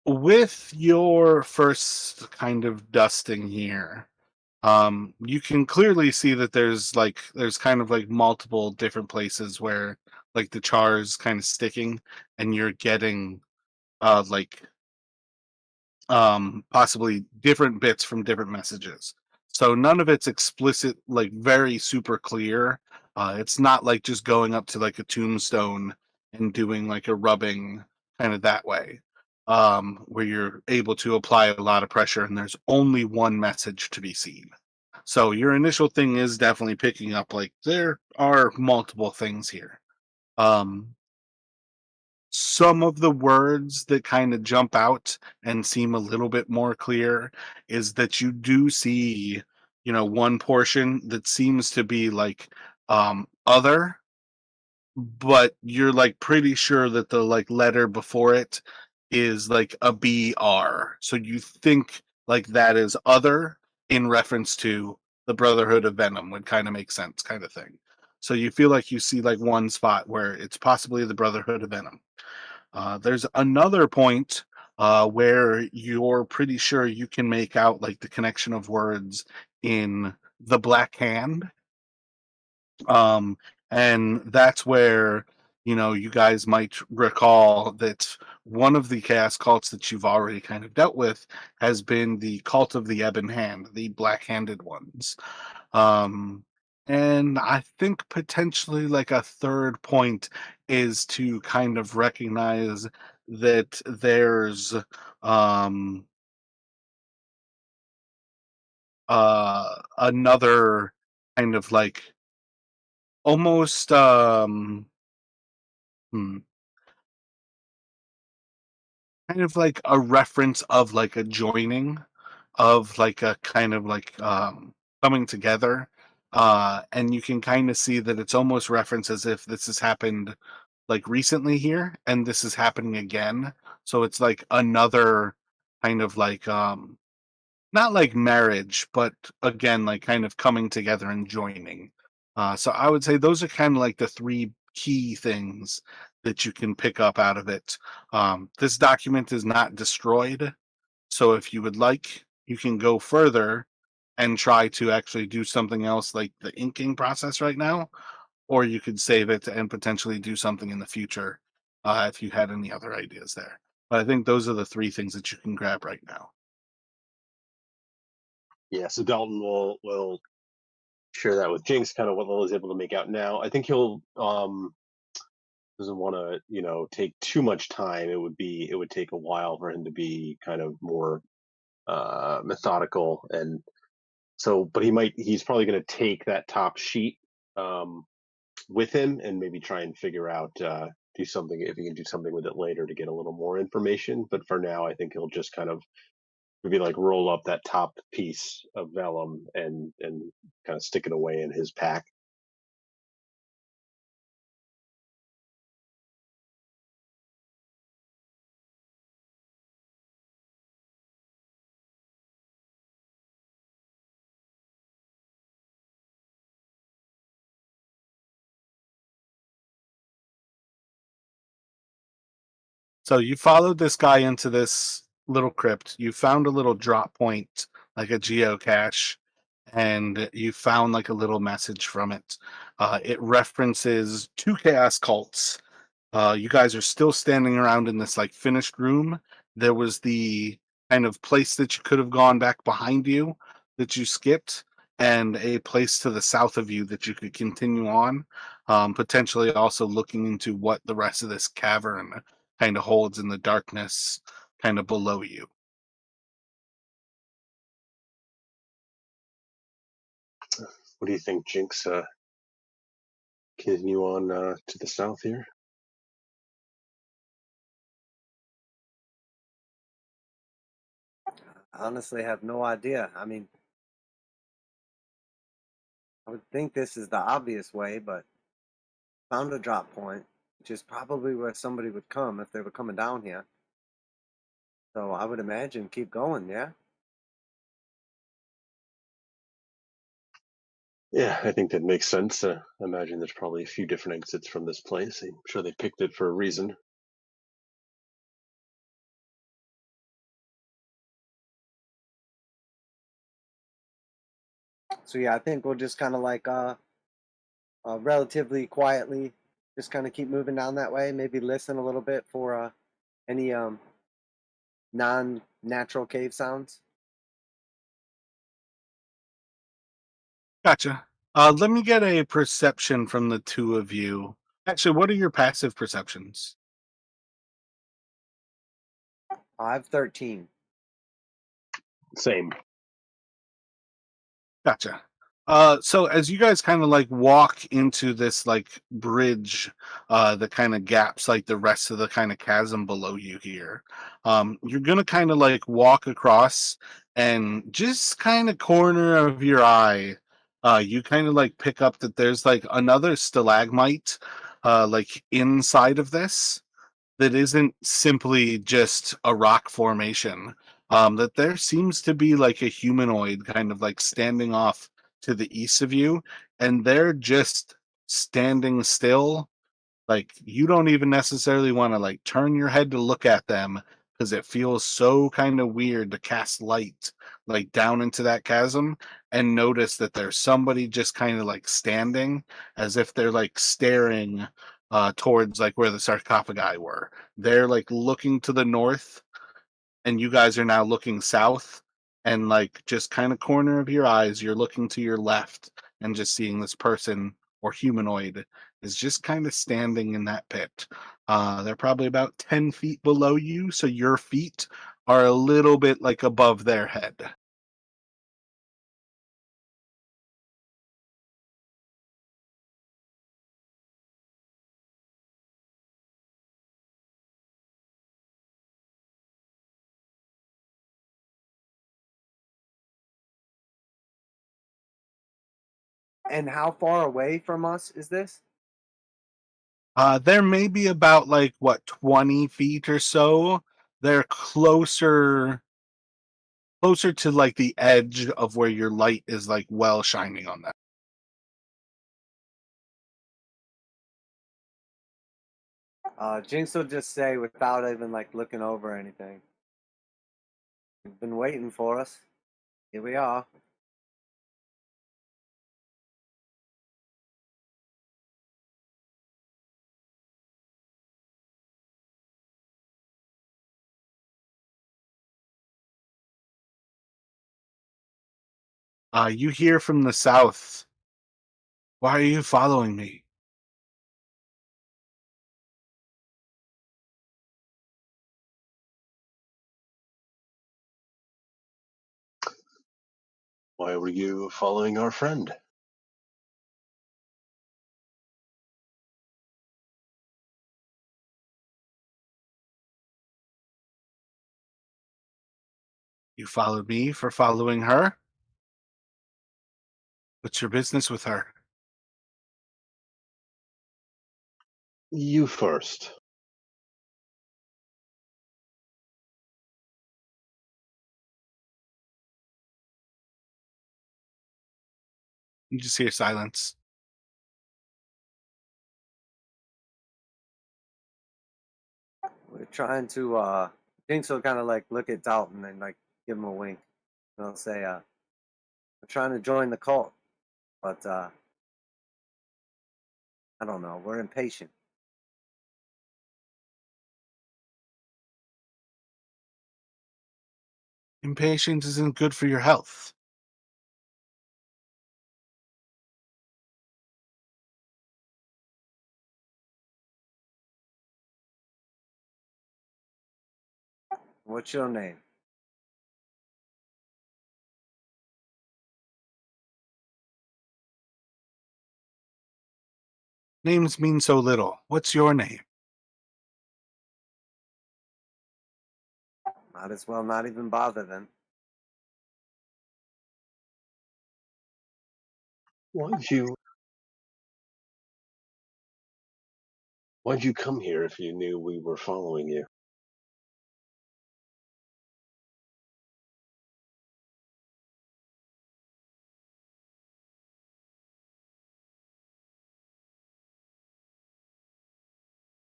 with your first kind of dusting here, you can clearly see that there's kind of like multiple different places where like the char is kind of sticking and you're getting like possibly different bits from different messages. So none of it's explicit, like very super clear. It's not like just going up to like a tombstone and doing like a rubbing kind of that way, where you're able to apply a lot of pressure and there's only one message to be seen. So your initial thing is definitely picking up like there are multiple things here. Um, some of the words that kind of jump out and seem a little bit more clear is that you do see, one portion that seems to be like other, but you're like pretty sure that the like letter before it is like a BR. So you think like that is other in reference to the Brotherhood of Venom would kind of make sense, kind of thing. So you feel like you see like one spot where it's possibly the Brotherhood of Venom. There's another point where you're pretty sure you can make out like the connection of words in the Black Hand. Um, and that's where, you guys might recall that one of the chaos cults that you've already kind of dealt with has been the cult of the Ebon Hand, the black-handed ones. Um, and I think potentially like a third point is to kind of recognize that there's um another kind of like almost hmm, kind of like a reference of like a joining of like a kind of like coming together, and you can kind of see that it's almost referenced as if this has happened like recently here and this is happening again, so it's like another kind of like not like marriage, but again, like kind of coming together and joining. So I would say those are kind of like the three key things that you can pick up out of it. This document is not destroyed, so if you would like, you can go further and try to actually do something else like the inking process right now, or you could save it and potentially do something in the future if you had any other ideas there. But I think those are the three things that you can grab right now. Yeah, so Dalton will share that with Jinx, kind of what Lily's able to make out now. I think he'll doesn't want to take too much time. It would take a while for him to be kind of more methodical, and so but he's probably going to take that top sheet um with him and maybe try and figure out do something, if he can do something with it later to get a little more information. But for now, I think he'll just kind of maybe like roll up that top piece of vellum and kind of stick it away in his pack. So you followed this guy into this little crypt. You found a little drop point, like a geocache, and you found like a little message from it. It references two chaos cults. You guys are still standing around in this like finished room. There was the kind of place that you could have gone back behind you that you skipped, and a place to the south of you that you could continue on, potentially also looking into what the rest of this cavern kind of holds in the darkness kind of below you. What do you think, Jinx? Continue on to the south here? I honestly have no idea. I mean, I would think this is the obvious way, but found a drop point, which is probably where somebody would come if they were coming down here. So I would imagine keep going, yeah? Yeah, I think that makes sense. I imagine there's probably a few different exits from this place. I'm sure they picked it for a reason. So yeah, I think we'll just kind of like relatively quietly just kind of keep moving down that way. Maybe listen a little bit for any non-natural cave sounds. Gotcha. Let me get a perception from the two of you. Actually, what are your passive perceptions? I have 13. Same. Gotcha. So as you guys kind of like walk into this like bridge, that kind of gaps like the rest of the kind of chasm below you here, you're gonna kind of like walk across, and just kind of corner of your eye, you kind of like pick up that there's like another stalagmite, like inside of this, that isn't simply just a rock formation. That there seems to be like a humanoid kind of like standing off to the east of you, and they're just standing still. Like you don't even necessarily want to like turn your head to look at them, because it feels so kind of weird to cast light like down into that chasm and notice that there's somebody just kind of like standing as if they're like staring towards like where the sarcophagi were. They're like looking to the north, and you guys are now looking south, and like just kind of corner of your eyes you're looking to your left and just seeing this person or humanoid is just kind of standing in that pit. They're probably about 10 feet below you, so your feet are a little bit like above their head. And how far away from us is this? There may be about like what 20 feet or so. They're closer to like the edge of where your light is like well shining on them. Jinx will just say without even like looking over anything. You've been waiting for us. Here we are. You hear from the south. Why are you following me? Why were you following our friend? You followed me for following her? What's your business with her? You first. You just hear silence. We're trying to Jinx will kind of like look at Dalton and like give him a wink. And I'll say, we're trying to join the cult, but I don't know, we're impatient. Impatience isn't good for your health. What's your name? Names mean so little. What's your name? Might as well not even bother then. Why'd you why'd you come here if you knew we were following you?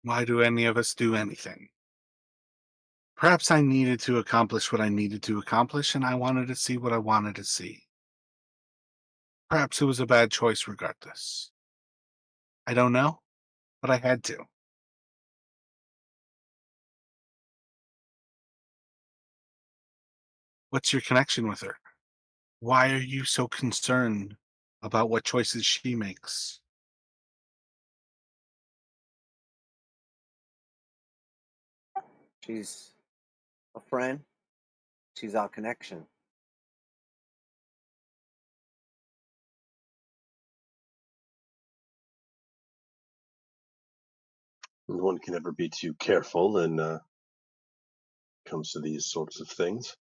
Why do any of us do anything? Perhaps I needed to accomplish what I needed to accomplish, and I wanted to see what I wanted to see. Perhaps it was a bad choice regardless. I don't know, but I had to. What's your connection with her? Why are you so concerned about what choices she makes? She's a friend. She's our connection. One can never be too careful and comes to these sorts of things.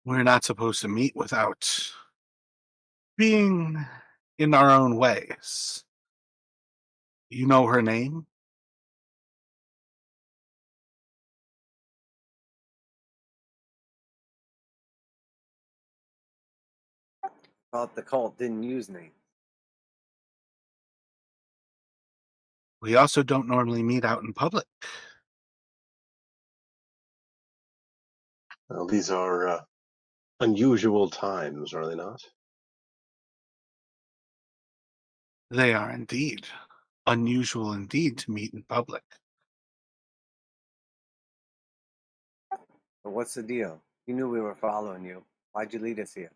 We're not supposed to meet without being in our own ways. You know her name? Thought the cult didn't use names. We also don't normally meet out in public. Well, these are unusual times, are they not? They are indeed unusual indeed to meet in public. But what's the deal? You knew we were following you. Why'd you lead us here?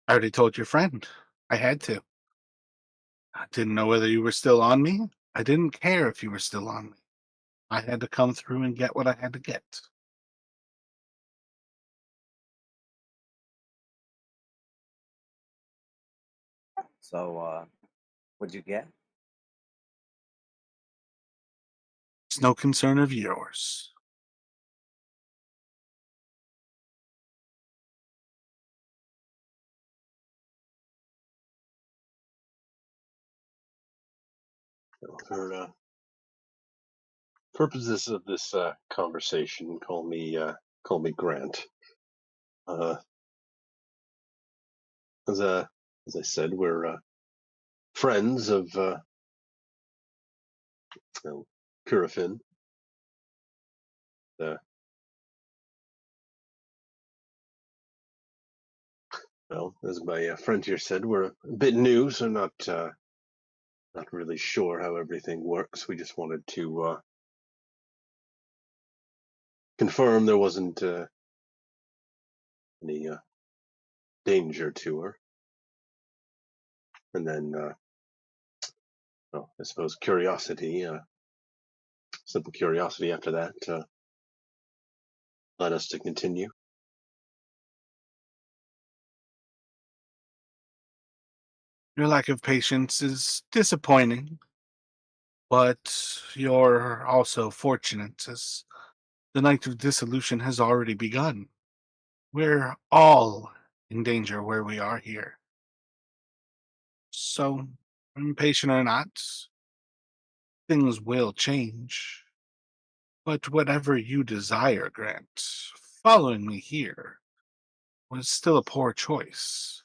I already told your friend. I had to. I didn't know whether you were still on me. I didn't care if you were still on me. I had to come through and get what I had to get. So, what'd you get? It's no concern of yours. For purposes of this conversation, call me Grant. Uh, as as I said, we're friends of you know, Curafin. Uh, well, as my friend here said, we're a bit new, so not really sure how everything works. We just wanted to confirm there wasn't any danger to her, and then well, I suppose curiosity, simple curiosity after that, led us to continue. Your lack of patience is disappointing, but you're also fortunate as the night of dissolution has already begun. We're all in danger where we are here. So, impatient or not, things will change. But whatever you desire, Grant, following me here was still a poor choice.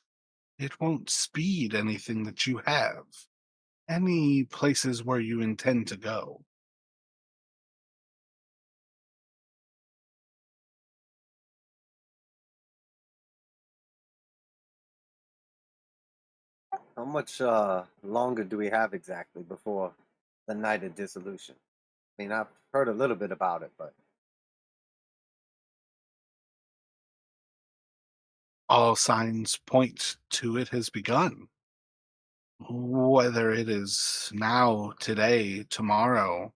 It won't speed anything that you have, any places where you intend to go. How much longer do we have exactly before the night of dissolution? I mean, I've heard a little bit about it, but All signs point to it has begun. Whether it is now, today, tomorrow,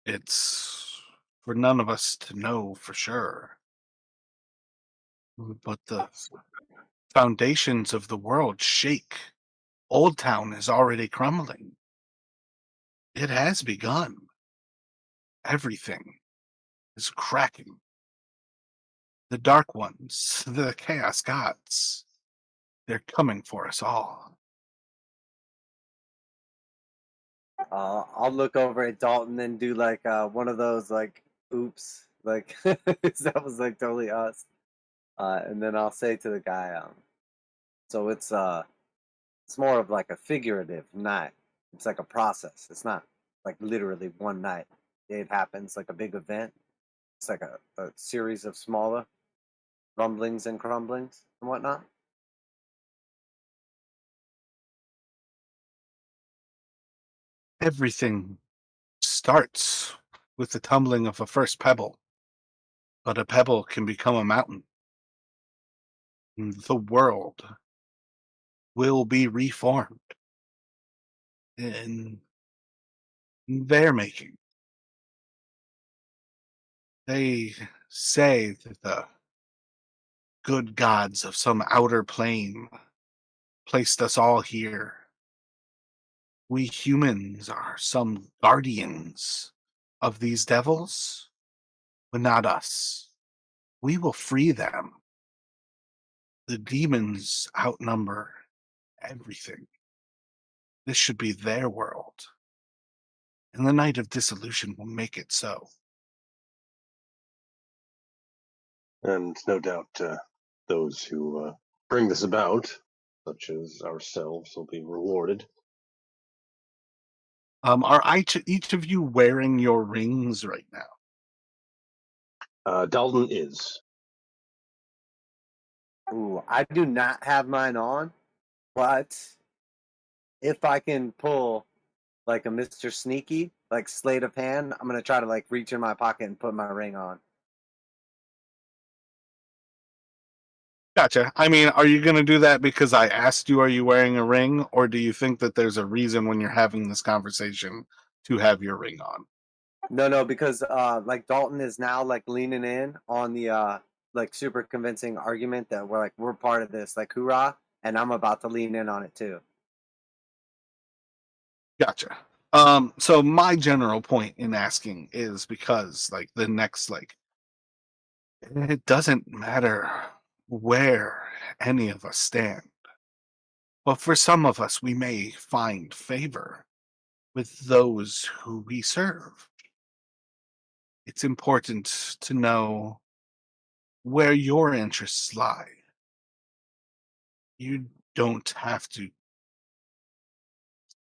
it's for none of us to know for sure. But the foundations of the world shake. Old Town is already crumbling. It has begun. Everything is cracking. The Dark Ones, the Chaos Gods, they're coming for us all. I'll look over at Dalton and do like one of those like oops, like that was like totally us. And then I'll say to the guy, so it's more of like a figurative night. It's like a process. It's not like literally one night. It happens like a big event. It's like a series of smaller rumblings and crumblings and whatnot. Everything starts with the tumbling of a first pebble, but a pebble can become a mountain. The world will be reformed in their making. They say that the good gods of some outer plane placed us all here. We humans are some guardians of these devils, but not us. We will free them. The demons outnumber everything. This should be their world, and the night of dissolution will make it so. And no doubt those who bring this about, such as ourselves, will be rewarded. Are each of you wearing your rings right now? Dalton is. Ooh, I do not have mine on, but if I can pull like a Mr. Sneaky, like sleight of hand, I'm gonna try to like reach in my pocket and put my ring on. Gotcha. I mean, are you going to do that because I asked you, are you wearing a ring? Or do you think that there's a reason when you're having this conversation to have your ring on? No, because like Dalton is now like leaning in on the like super convincing argument that we're part of this, like hoorah, and I'm about to lean in on it too. Gotcha. So my general point in asking is because like the next like it doesn't matter where any of us stand. But for some of us we may find favor with those who we serve. It's important to know where your interests lie. You don't have to.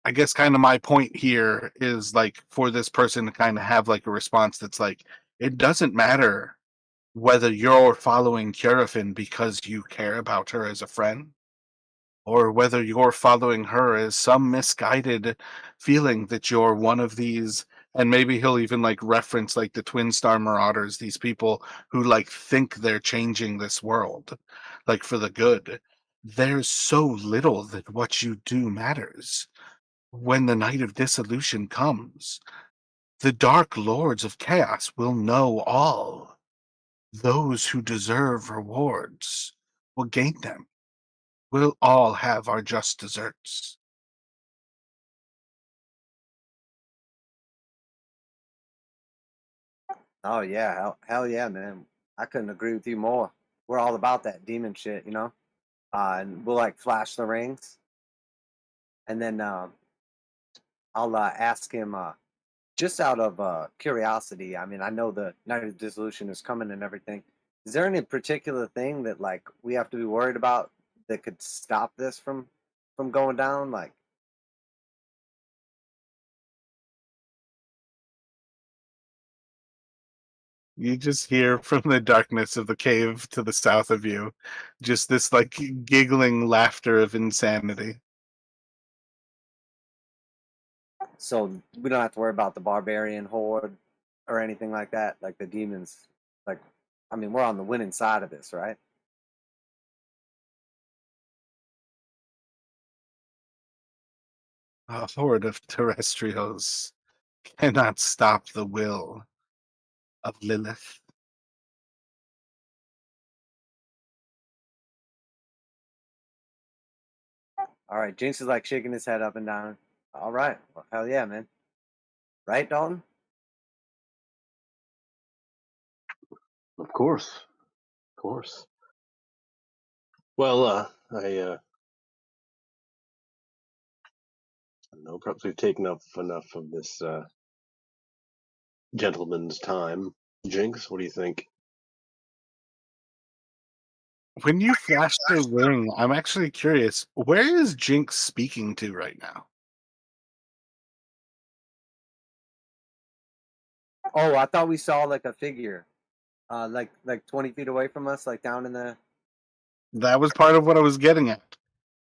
I guess kind of my point here is like for this person to kind of have like a response that's like, it doesn't matter whether you're following Curafin because you care about her as a friend, or whether you're following her as some misguided feeling that you're one of these. And maybe he'll even like reference like the Twin Star Marauders, these people who like think they're changing this world like for the good. There's so little that what you do matters. When the night of dissolution comes, the dark lords of chaos will know all. Those who deserve rewards will gain them. We'll all have our just deserts. Oh yeah, hell yeah, man. I couldn't agree with you more. We're all about that demon shit, you know. And we'll like flash the rings, and then I'll ask him just out of curiosity. I mean, I know the night of dissolution is coming and everything. Is there any particular thing that like we have to be worried about that could stop this from going down? Like, You just hear from the darkness of the cave to the south of you, just this like giggling laughter of insanity. so we don't have to worry about the barbarian horde or anything like that. Like the demons, like, I mean, we're on the winning side of this, right? A horde of terrestrials cannot stop the will of Lilith. All right, Jinx is like shaking his head up and down. All right, well, hell yeah, man. Right, Dalton? Of course. Of course. Well, I don't know. Perhaps we've taken up enough of this gentleman's time. Jinx, what do you think? When you flash the ring, I'm actually curious, where is Jinx speaking to right now? Oh, I thought we saw like a figure, like 20 feet away from us, like down in the. That was part of what I was getting at.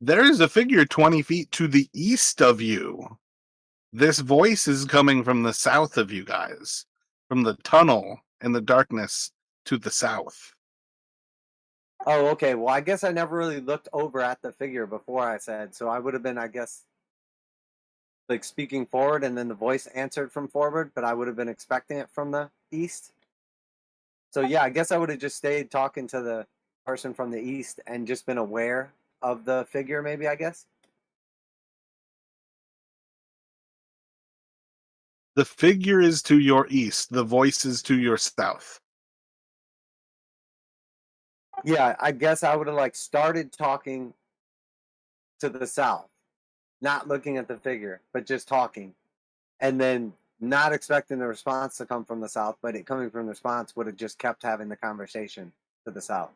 There is a figure 20 feet to the east of you. This voice is coming from the south of you guys, from the tunnel in the darkness to the south. Oh, okay. Well, I guess I never really looked over at the figure before I said, so I would have been, I guess, like speaking forward, and then the voice answered from forward, but I would have been expecting it from the east. So yeah, I guess I would have just stayed talking to the person from the east and just been aware of the figure, maybe, I guess. The figure is to your east, the voice is to your south. Yeah, I guess I would have like started talking to the south, not looking at the figure, but just talking, and then not expecting the response to come from the south, but it coming from the response would have just kept having the conversation to the south.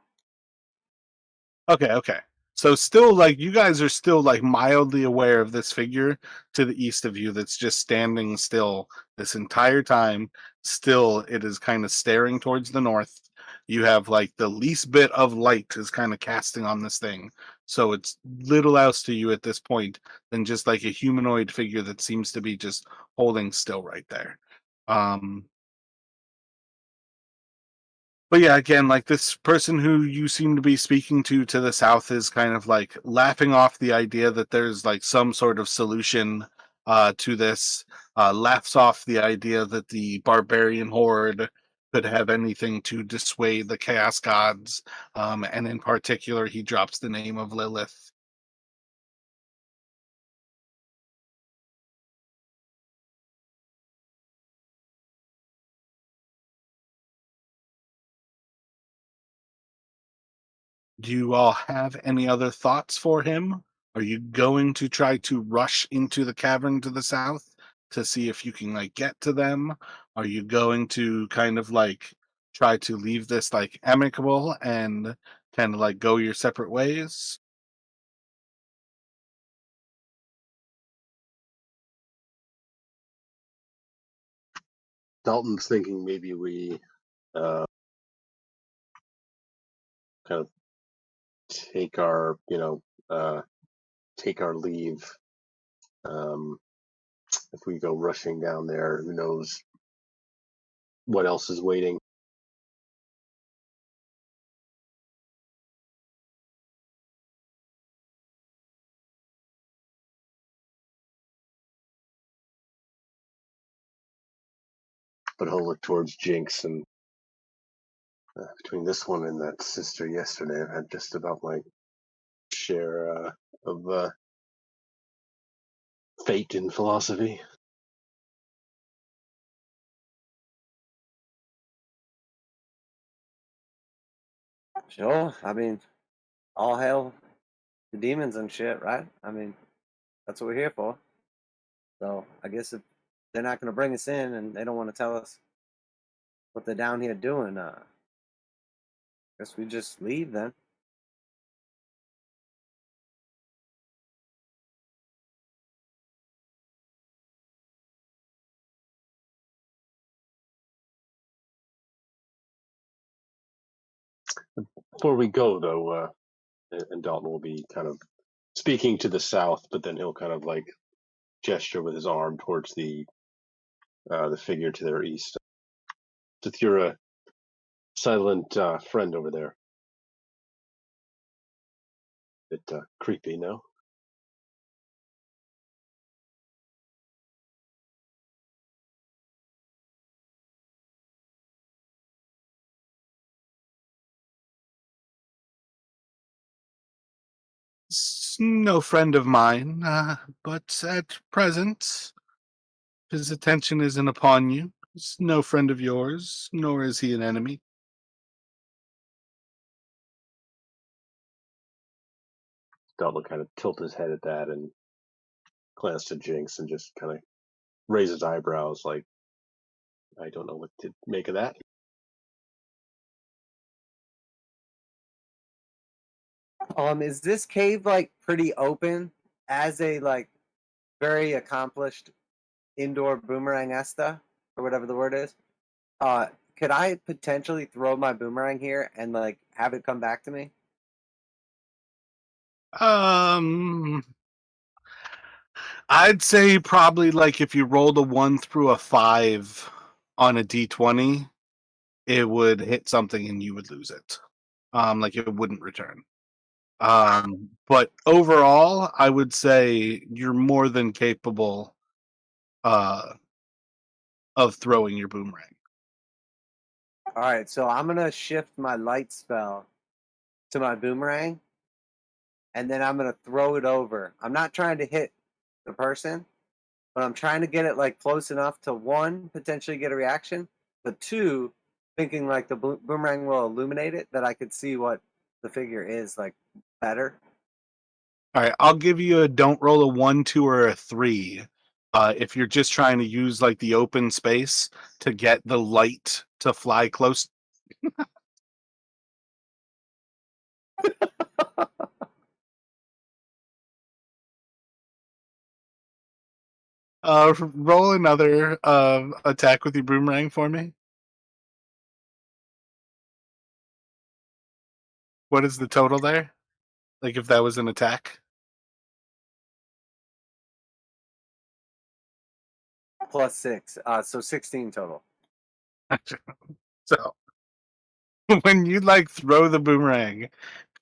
Okay. So still, like, you guys are still like mildly aware of this figure to the east of you that's just standing still this entire time. Still, it is kind of staring towards the north. You have like the least bit of light is kind of casting on this thing. So it's little else to you at this point than just like a humanoid figure that seems to be just holding still right there. Um, but yeah, again, like this person who you seem to be speaking to the south is kind of like laughing off the idea that there's like some sort of solution to this. Laughs off the idea that the barbarian horde could have anything to dissuade the chaos gods. And in particular, he drops the name of Lilith. Do you all have any other thoughts for him? Are you going to try to rush into the cavern to the south to see if you can like get to them? Are you going to kind of like try to leave this like amicable and kind of like go your separate ways? Dalton's thinking maybe we uh, kind of take our, take our leave. Um, if we go rushing down there, who knows what else is waiting? But he'll look towards Jinx, and between this one and that sister yesterday, I've had just about my share of fate and philosophy. Sure. I mean, all hail the demons and shit, right? I mean, that's what we're here for. So I guess if they're not going to bring us in and they don't want to tell us what they're down here doing, guess we just leave then. Before we go, though, and Dalton will be kind of speaking to the south, but then he'll kind of like gesture with his arm towards the figure to their east. With your silent friend over there. Bit creepy, no? No friend of mine, but at present, his attention isn't upon you. He's no friend of yours, nor is he an enemy. Dalton will kind of tilt his head at that and glance to Jinx and just kind of raise his eyebrows like, I don't know what to make of that. Is this cave like pretty open as a like very accomplished indoor boomerang esta or whatever the word is? Uh, could I potentially throw my boomerang here and like have it come back to me? Um, I'd say probably like if you rolled a 1 through a 5 on a d20, it would hit something and you would lose it. Like it wouldn't return. But overall, I would say you're more than capable uh of throwing your boomerang. All right, so I'm gonna shift my light spell to my boomerang, and then I'm gonna throw it over. I'm not trying to hit the person, but I'm trying to get it like close enough to one, potentially get a reaction, but two, thinking like the boomerang will illuminate it that I could see what the figure is like better. All right, I'll give you a don't roll a 1, 2, or a 3. If you're just trying to use like the open space to get the light to fly close. Roll another attack with your boomerang for me. What is the total there? Like if that was an attack? +6, so 16 total. So when you like throw the boomerang,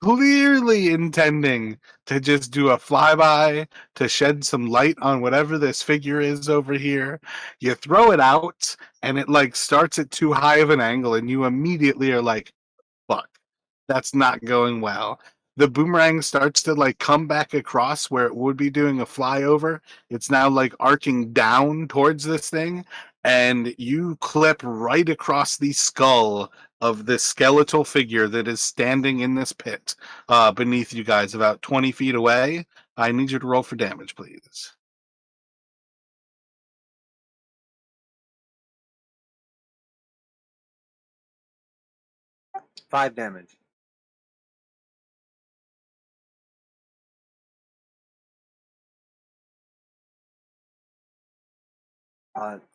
clearly intending to just do a flyby to shed some light on whatever this figure is over here, you throw it out and it like starts at too high of an angle, and you immediately are like, fuck, that's not going well. The boomerang starts to like come back across where it would be doing a flyover. It's now like arcing down towards this thing, and you clip right across the skull of this skeletal figure that is standing in this pit beneath you guys, about 20 feet away. I need you to roll for damage, please. 5 damage.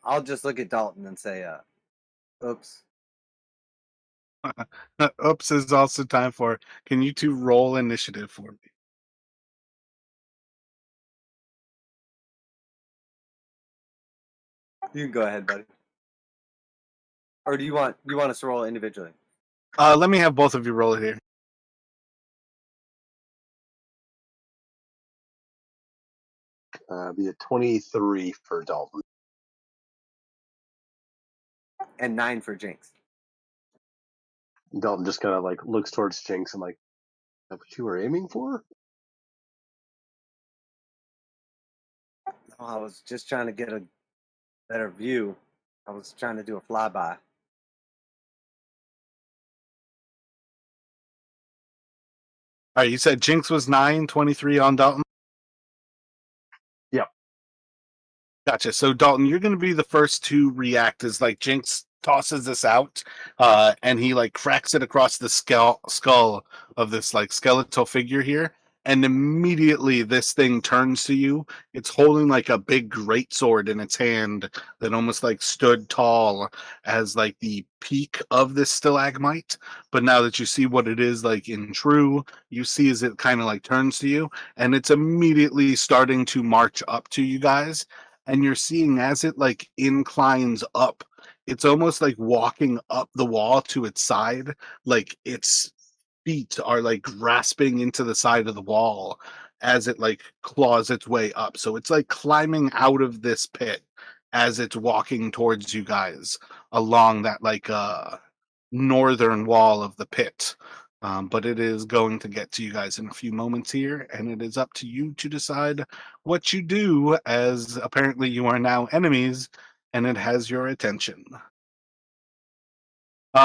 I'll just look at Dalton and say, oops. Oops is also time for. Can you two roll initiative for me? You can go ahead, buddy. Or do you want us to roll individually? Let me have both of you roll it here. Be a 23 for Dalton. And 9 for Jinx. Dalton just kind of like looks towards Jinx and like, that what you were aiming for? Oh, I was just trying to get a better view. I was trying to do a flyby. All right, you said Jinx was 9, 23 on Dalton? Yep. Gotcha. So Dalton, you're going to be the first to react as like Jinx tosses this out, and he like cracks it across the skull of this like skeletal figure here, and immediately this thing turns to you. It's holding like a big great sword in its hand that almost like stood tall as like the peak of this stalagmite. But now that you see what it is like in true, you see as it kind of like turns to you, and it's immediately starting to march up to you guys, and you're seeing as it like inclines up, it's almost like walking up the wall to its side, like its feet are like grasping into the side of the wall as it like claws its way up. So it's like climbing out of this pit as it's walking towards you guys along that like northern wall of the pit. But it is going to get to you guys in a few moments here, and it is up to you to decide what you do, as apparently you are now enemies and it has your attention.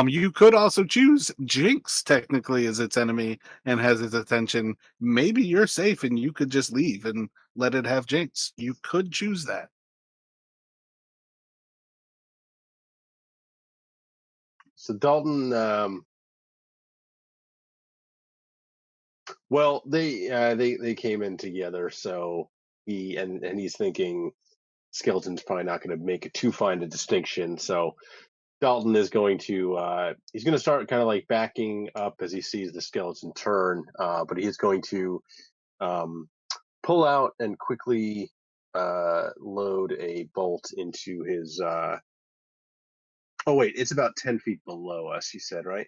You could also choose Jinx technically as its enemy and has its attention. Maybe you're safe and you could just leave and let it have Jinx. You could choose that. So Dalton, well, they came in together, so he's thinking Skeleton's probably not going to make it too fine a distinction. So Dalton is going to he's going to start kind of like backing up as he sees the skeleton turn, but he's going to um, pull out and quickly load a bolt into his. Oh wait, it's about 10 feet below us. You said right?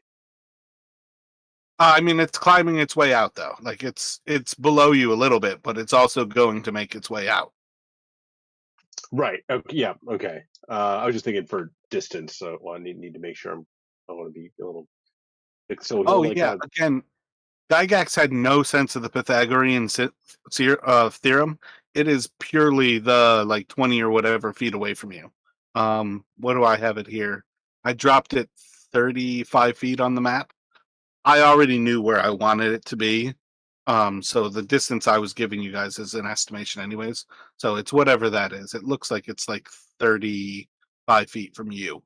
I mean, it's climbing its way out though. Like it's below you a little bit, but it's also going to make its way out. Right. Okay. Yeah. Okay. I was just thinking for distance, so I need to make sure I want to be a little. So Oh he'll like yeah, kind of. again, Gygax had no sense of the Pythagorean theorem. It is purely the like 20 or whatever feet away from you. What do I have it here? I dropped it 35 feet on the map. I already knew where I wanted it to be. So the distance I was giving you guys is an estimation anyways. So it's whatever that is. It looks like it's like 35 feet from you.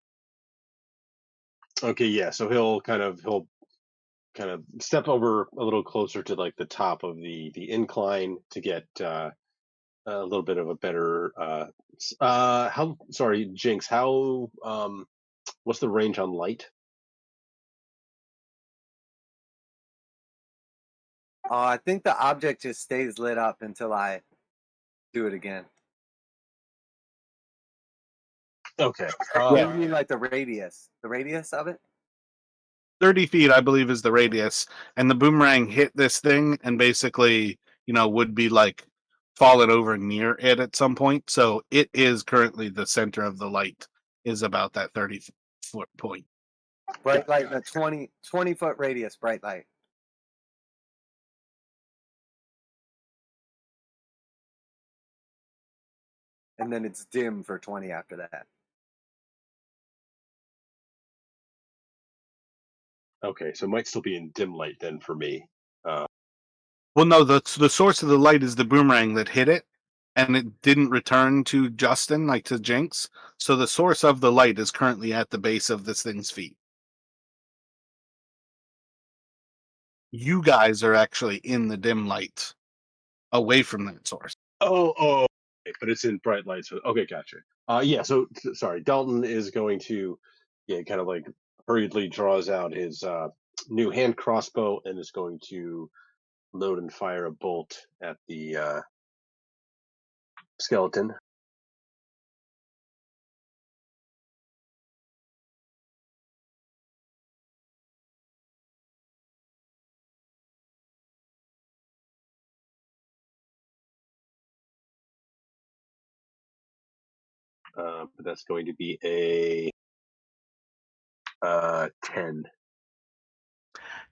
Okay. Yeah. So he'll kind of step over a little closer to like the top of the incline to get a little bit of a better. How? Sorry, Jinx. How? What's the range on light? I think the object just stays lit up until I do it again. Okay. You mean like the radius? The radius of it? 30 feet, I believe, is the radius, and the boomerang hit this thing and basically, would be like fallen over near it at some point. So it is currently the center of the light, is about that 30-foot point. Bright light, a 20-foot radius, bright light. And then it's dim for 20 after that. Okay, so it might still be in dim light then for me. Well, no, the source of the light is the boomerang that hit it, and it didn't return to Justin, like to Jinx. So the source of the light is currently at the base of this thing's feet. You guys are actually in the dim light, away from that source. Oh, okay, but it's in bright light. So okay, gotcha. Yeah. So sorry, Dalton is going to, yeah, kind of like hurriedly draws out his new hand crossbow and is going to load and fire a bolt at the skeleton. But that's going to be a 10.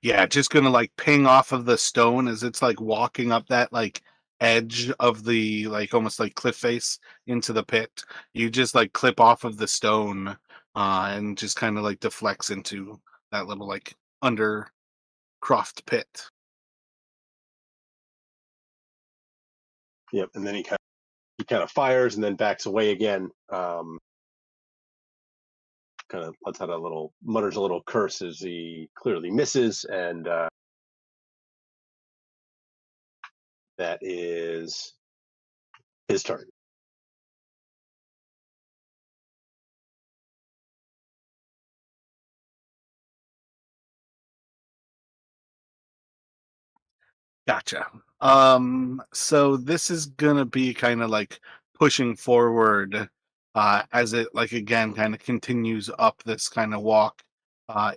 Yeah, just gonna like ping off of the stone as it's like walking up that like edge of the like almost like cliff face into the pit. You just like clip off of the stone and just kind of like deflects into that little like under croft pit. Yep. And then he kind of fires and then backs away again. Kind of lets out mutters a little curse as he clearly misses, and that is his turn. Gotcha. So this is gonna be kind of like pushing forward as it like again kind of continues up this kind of walk.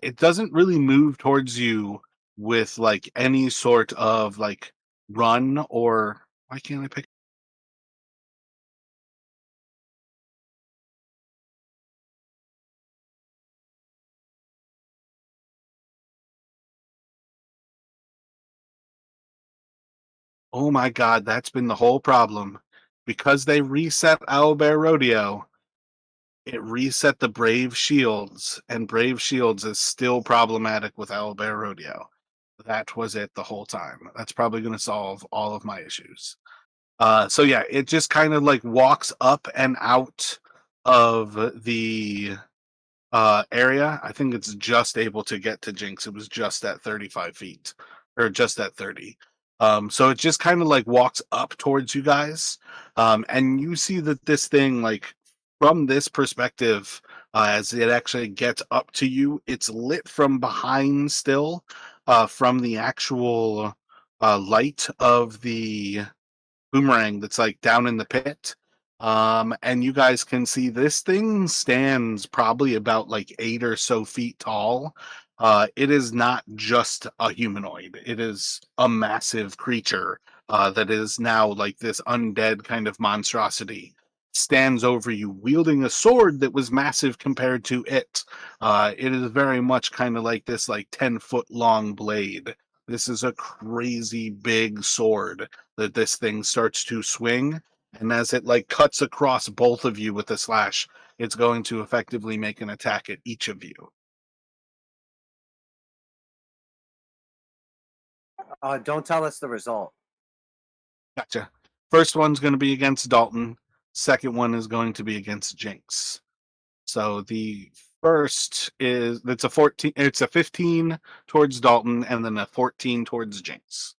It doesn't really move towards you with like any sort of like run or why can't I pick? Oh my God, that's been the whole problem. Because they reset Owlbear Rodeo, it reset the Brave Shields, and Brave Shields is still problematic with Owlbear Rodeo. That was it the whole time. That's probably going to solve all of my issues. So yeah, it just kind of like walks up and out of the area. I think it's just able to get to Jinx. It was just at 35 feet, or just at 30. So it just kind of like walks up towards you guys, and you see that this thing, like from this perspective, as it actually gets up to you, it's lit from behind still, from the actual light of the boomerang that's like down in the pit. And you guys can see this thing stands probably about like 8 or so feet tall. It is not just a humanoid, it is a massive creature that is now like this undead kind of monstrosity. Stands over you wielding a sword that was massive compared to it. It is very much kind of like this like 10-foot long blade. This is a crazy big sword that this thing starts to swing, and as it like cuts across both of you with a slash, it's going to effectively make an attack at each of you. Don't tell us the result. Gotcha. First one's going to be against Dalton. Second one is going to be against Jinx. So the first is it's a 14. It's a 15 towards Dalton, and then a 14 towards Jinx.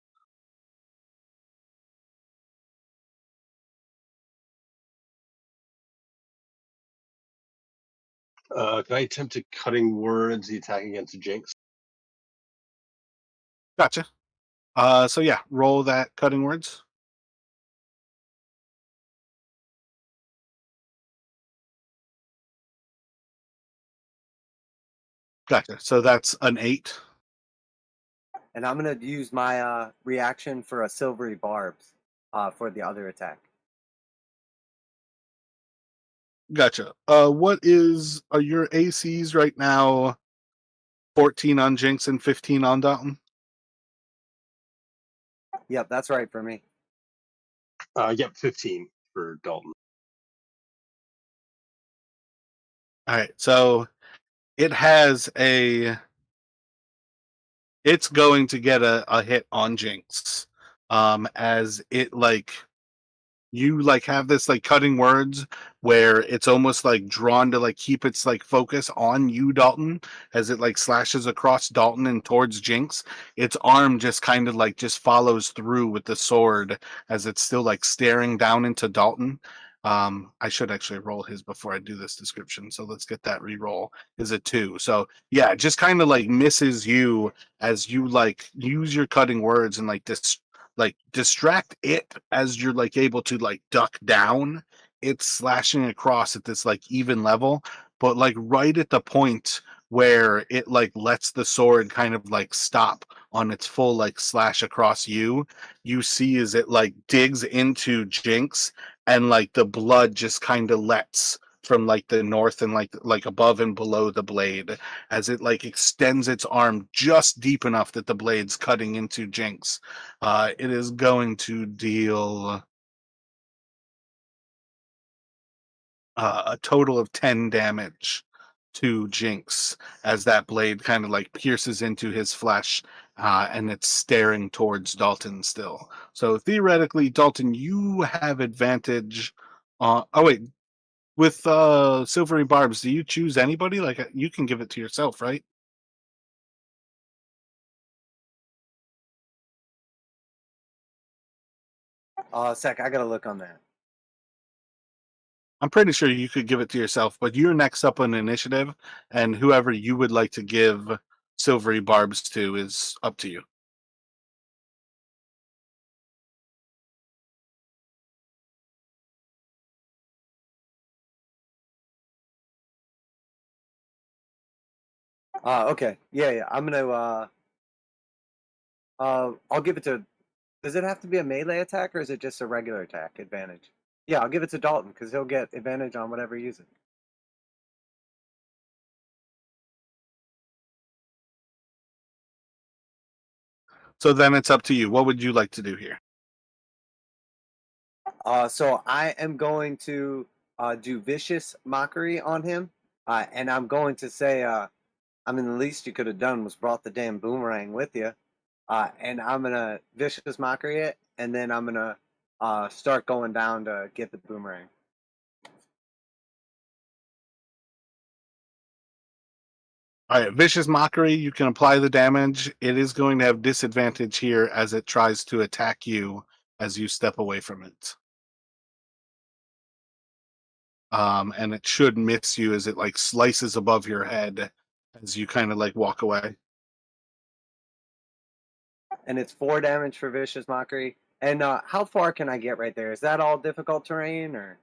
Can I attempt to cutting words the attack against Jinx? Gotcha. So yeah, roll that cutting words. Gotcha. So that's an 8. And I'm gonna use my reaction for a silvery barbs for the other attack. Gotcha. What is are your ACs right now? 14 on Jinx and 15 on Dalton. Yep, that's right for me. Yep, 15 for Dalton. All right. So it has a. It's going to get a hit on Jinx, as it like you like have this like cutting words where it's almost like drawn to like keep its like focus on you, Dalton, as it like slashes across Dalton and towards Jinx. Its arm just kind of like just follows through with the sword as it's still like staring down into Dalton. I should actually roll his before I do this description, so let's get that re-roll. Is a 2. So yeah, it just kind of like misses you as you like use your cutting words and like distract it as you're like able to like duck down. It's slashing across at this like even level, but like right at the point where it like lets the sword kind of like stop on its full like slash across you, you see as it like digs into Jinx, and like the blood just kind of lets from like the north and like above and below the blade as it like extends its arm just deep enough that the blade's cutting into Jinx. It is going to deal a total of 10 damage to Jinx as that blade kind of like pierces into his flesh, and it's staring towards Dalton still. So theoretically, Dalton, you have advantage. Oh wait, with Silvery Barbs, do you choose anybody? Like you can give it to yourself, right? Sec, I gotta look on that. I'm pretty sure you could give it to yourself, but you're next up on initiative, and whoever you would like to give Silvery Barbs to is up to you. Okay, yeah. I'm gonna I'll give it to. Does it have to be a melee attack or is it just a regular attack advantage? Yeah, I'll give it to Dalton because he'll get advantage on whatever he uses. So then it's up to you. What would you like to do here? So I am going to do vicious mockery on him, and I'm going to say, I mean, the least you could have done was brought the damn boomerang with you, and I'm gonna vicious mockery it, and then I'm gonna start going down to get the boomerang. All right, Vicious Mockery, you can apply the damage. It is going to have disadvantage here as it tries to attack you as you step away from it. And it should miss you as it like slices above your head as you kind of like walk away. And it's 4 damage for vicious mockery. And how far can I get right there? Is that all difficult terrain or?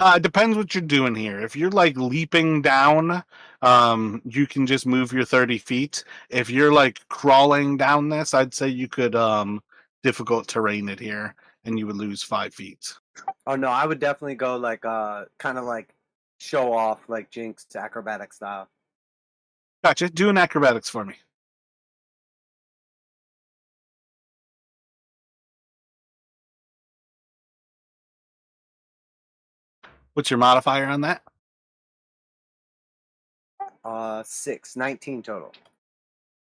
It depends what you're doing here. If you're like leaping down, you can just move your 30 feet. If you're like crawling down this, I'd say you could difficult terrain it here and you would lose 5 feet. Oh no, I would definitely go like kind of like show off like Jinx acrobatic style. Gotcha. Do an acrobatics for me. What's your modifier on that? 19 total.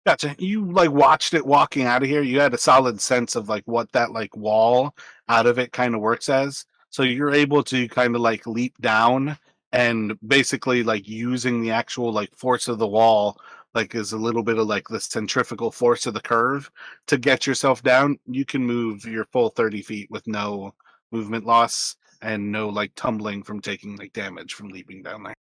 Gotcha. You like watched it walking out of here. You had a solid sense of like what that like wall out of it kind of works as. So you're able to kind of like leap down and basically like using the actual like force of the wall, like is a little bit of like the centrifugal force of the curve to get yourself down. You can move your full 30 feet with no movement loss and no like tumbling from taking like damage from leaping down there.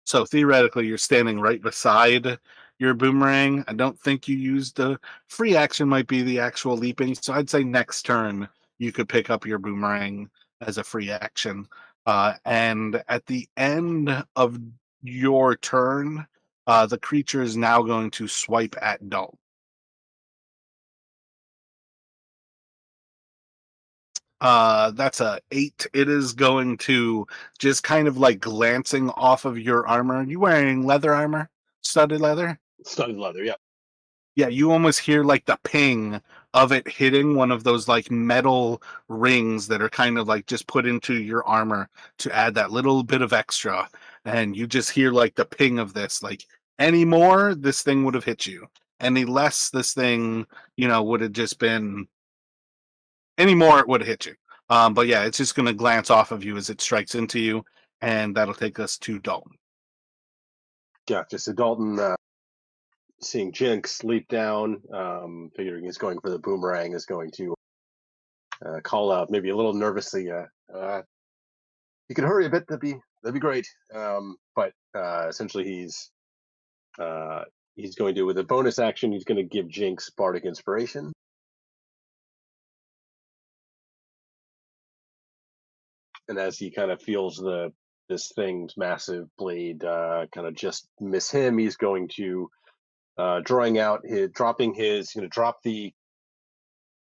So theoretically, you're standing right beside your boomerang. I don't think you used the free action, might be the actual leaping. So I'd say next turn you could pick up your boomerang as a free action. And at the end of your turn, the creature is now going to swipe at Dalton. That's a 8. It is going to just kind of like glancing off of your armor. You wearing leather armor? Studded leather? Studded leather, yeah. Yeah, you almost hear like the ping of it hitting one of those like metal rings that are kind of like just put into your armor to add that little bit of extra. And you just hear like the ping of this. Like any more, this thing would have hit you. Any less, this thing, would have just been any more, it would have hit you. But yeah, it's just going to glance off of you as it strikes into you, and that'll take us to Dalton. Gotcha. So Dalton, seeing Jinx leap down, figuring he's going for the boomerang, is going to call out maybe a little nervously, you could hurry a bit, that'd be great. But essentially he's going to, with a bonus action, he's going to give Jinx Bardic Inspiration. And as he kind of feels this thing's massive blade kind of just miss him, he's going to he's going to drop the,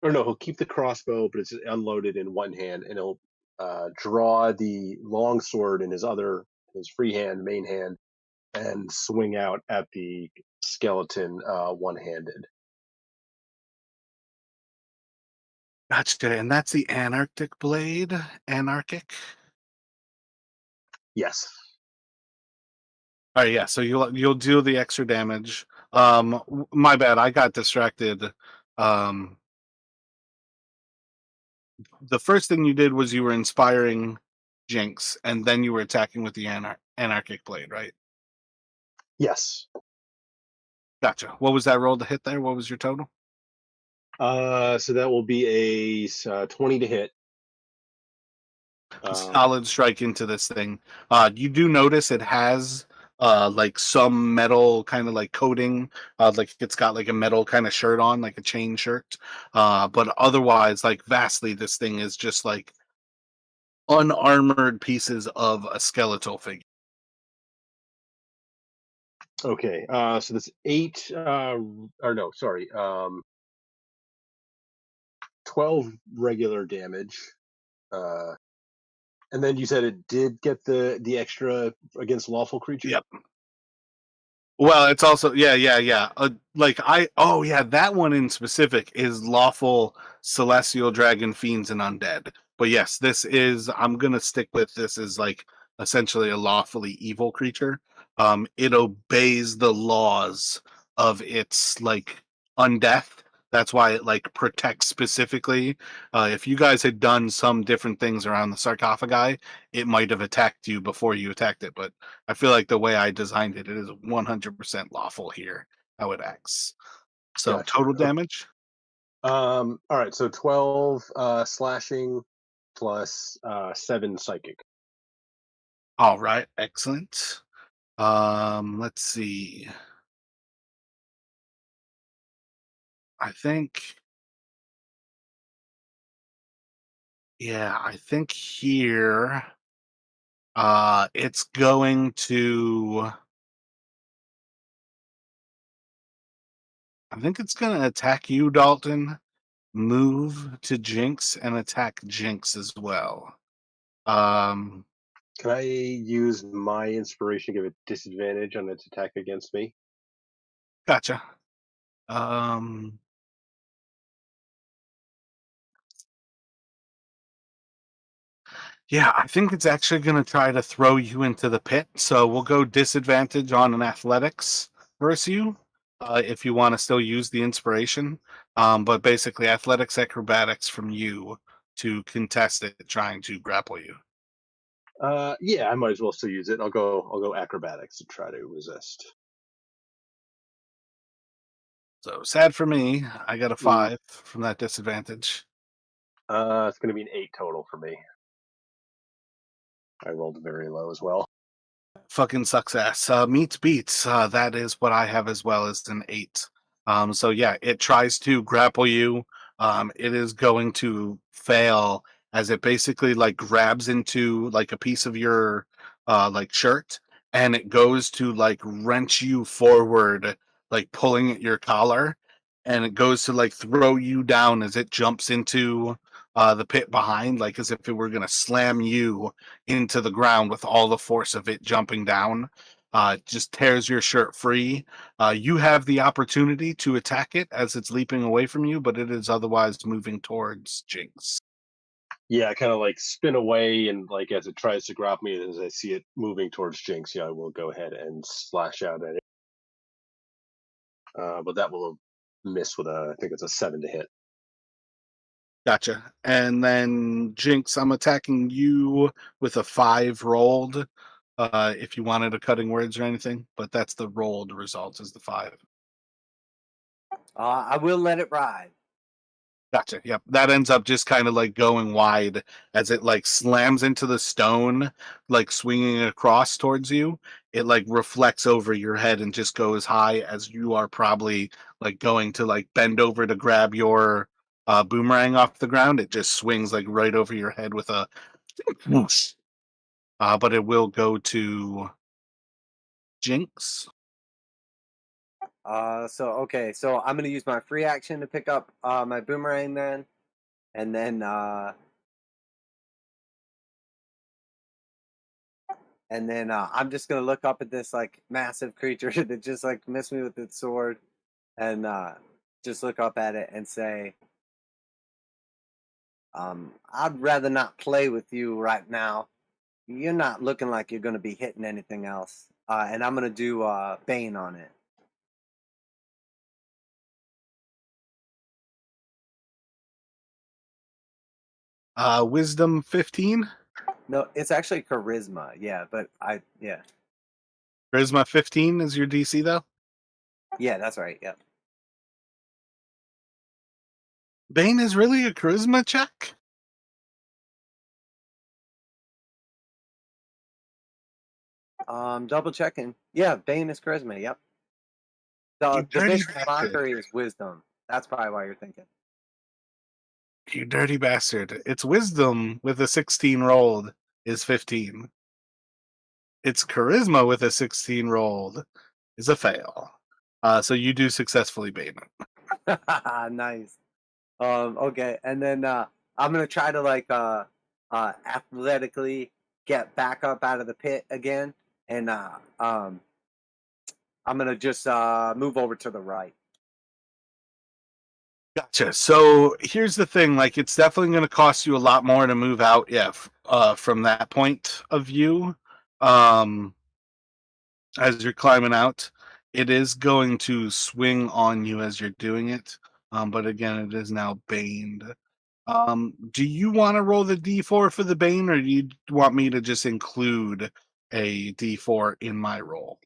or no, he'll keep the crossbow, but it's unloaded in one hand, and he'll draw the long sword in his free hand, main hand, and swing out at the skeleton one-handed. Gotcha. And that's the Anarctic blade. Anarchic. Yes. All right, yeah. So you'll do the extra damage. My bad. I got distracted. Um, the first thing you did was you were inspiring Jinx, and then you were attacking with the Anarchic blade, right? Yes. Gotcha. What was that roll to hit there? What was your total? So that will be a 20 to hit. Solid strike into this thing. You do notice it has like some metal kind of like coating, like it's got like a metal kind of shirt on, like a chain shirt. But otherwise, like vastly, this thing is just like unarmored pieces of a skeletal figure. Okay. So that's 8, or no, sorry, 12 regular damage. And then you said it did get the extra against lawful creature? Yep. Well, it's also yeah. Oh yeah, that one in specific is lawful celestial dragon fiends and undead. But yes, this is I'm gonna stick with this is like essentially a lawfully evil creature. It obeys the laws of its like undeath. That's why it like protects specifically. If you guys had done some different things around the sarcophagi, it might have attacked you before you attacked it. But I feel like the way I designed it, it is 100% lawful here how it acts. So Gotcha. total Okay. damage. All right, so 12 slashing plus 7 psychic. All right, excellent. Let's see. I think, yeah, I think here, it's going to. I think it's going to attack you, Dalton. Move to Jinx and attack Jinx as well. Um, Can I use my inspiration to give it disadvantage on its attack against me? gotcha. Um, Yeah, I think it's actually going to try to throw you into the pit. So we'll go disadvantage on an athletics versus you if you want to still use the inspiration. But basically, athletics acrobatics from you to contest it, trying to grapple you. Yeah, I might as well still use it. I'll go acrobatics to try to resist. So sad for me. I got a Mm. 5 from that disadvantage. It's going to be an 8 total for me. I rolled very low as well. Fucking sucks ass. Meets beats. That is what I have as well as an 8. So yeah, it tries to grapple you. It is going to fail as it basically like grabs into like a piece of your like shirt, and it goes to like wrench you forward, like pulling at your collar, and it goes to like throw you down as it jumps into the pit behind, like as if it were gonna slam you into the ground with all the force of it jumping down. Just tears your shirt free. You have the opportunity to attack it as it's leaping away from you, but it is otherwise moving towards Jinx. Yeah, I kind of like spin away, and like as it tries to grab me, as I see it moving towards Jinx, yeah, I will go ahead and slash out at it. But that will miss with I think it's a 7 to hit. Gotcha. And then Jinx, I'm attacking you with a 5 rolled. If you wanted a cutting words or anything, but that's the rolled result is the 5. I will let it ride. Gotcha. Yep. That ends up just kind of like going wide as it like slams into the stone, like swinging across towards you. It like reflects over your head and just goes high as you are probably like going to like bend over to grab your boomerang off the ground. It just swings like right over your head with a whoosh. But it will go to Jinx. So I'm gonna use my free action to pick up my boomerang then, and then I'm just gonna look up at this like massive creature that just like missed me with its sword, and just look up at it and say, I'd rather not play with you right now. You're not looking like you're gonna be hitting anything else. And I'm gonna do Bane on it. Wisdom 15. No, it's actually charisma. Yeah, but yeah. Charisma 15 is your DC though. Yeah, that's right. Yeah. Bane is really a charisma check. Double checking. Yeah, Bane is charisma. Yep. You The dirty vicious bastard. mockery is wisdom. That's probably why you're thinking. You dirty bastard. It's wisdom with a 16 rolled is 15. It's charisma with a 16 rolled is a fail. So you do successfully bait it. Nice. Okay, and then I'm gonna try to like athletically get back up out of the pit again, and I'm gonna just move over to the right. Gotcha. So here's the thing, like it's definitely going to cost you a lot more to move out, yeah, from that point of view. Um, as you're climbing out, it is going to swing on you as you're doing it. But again, it is now baned. Do you want to roll the D4 for the Bane, or do you want me to just include a D4 in my roll?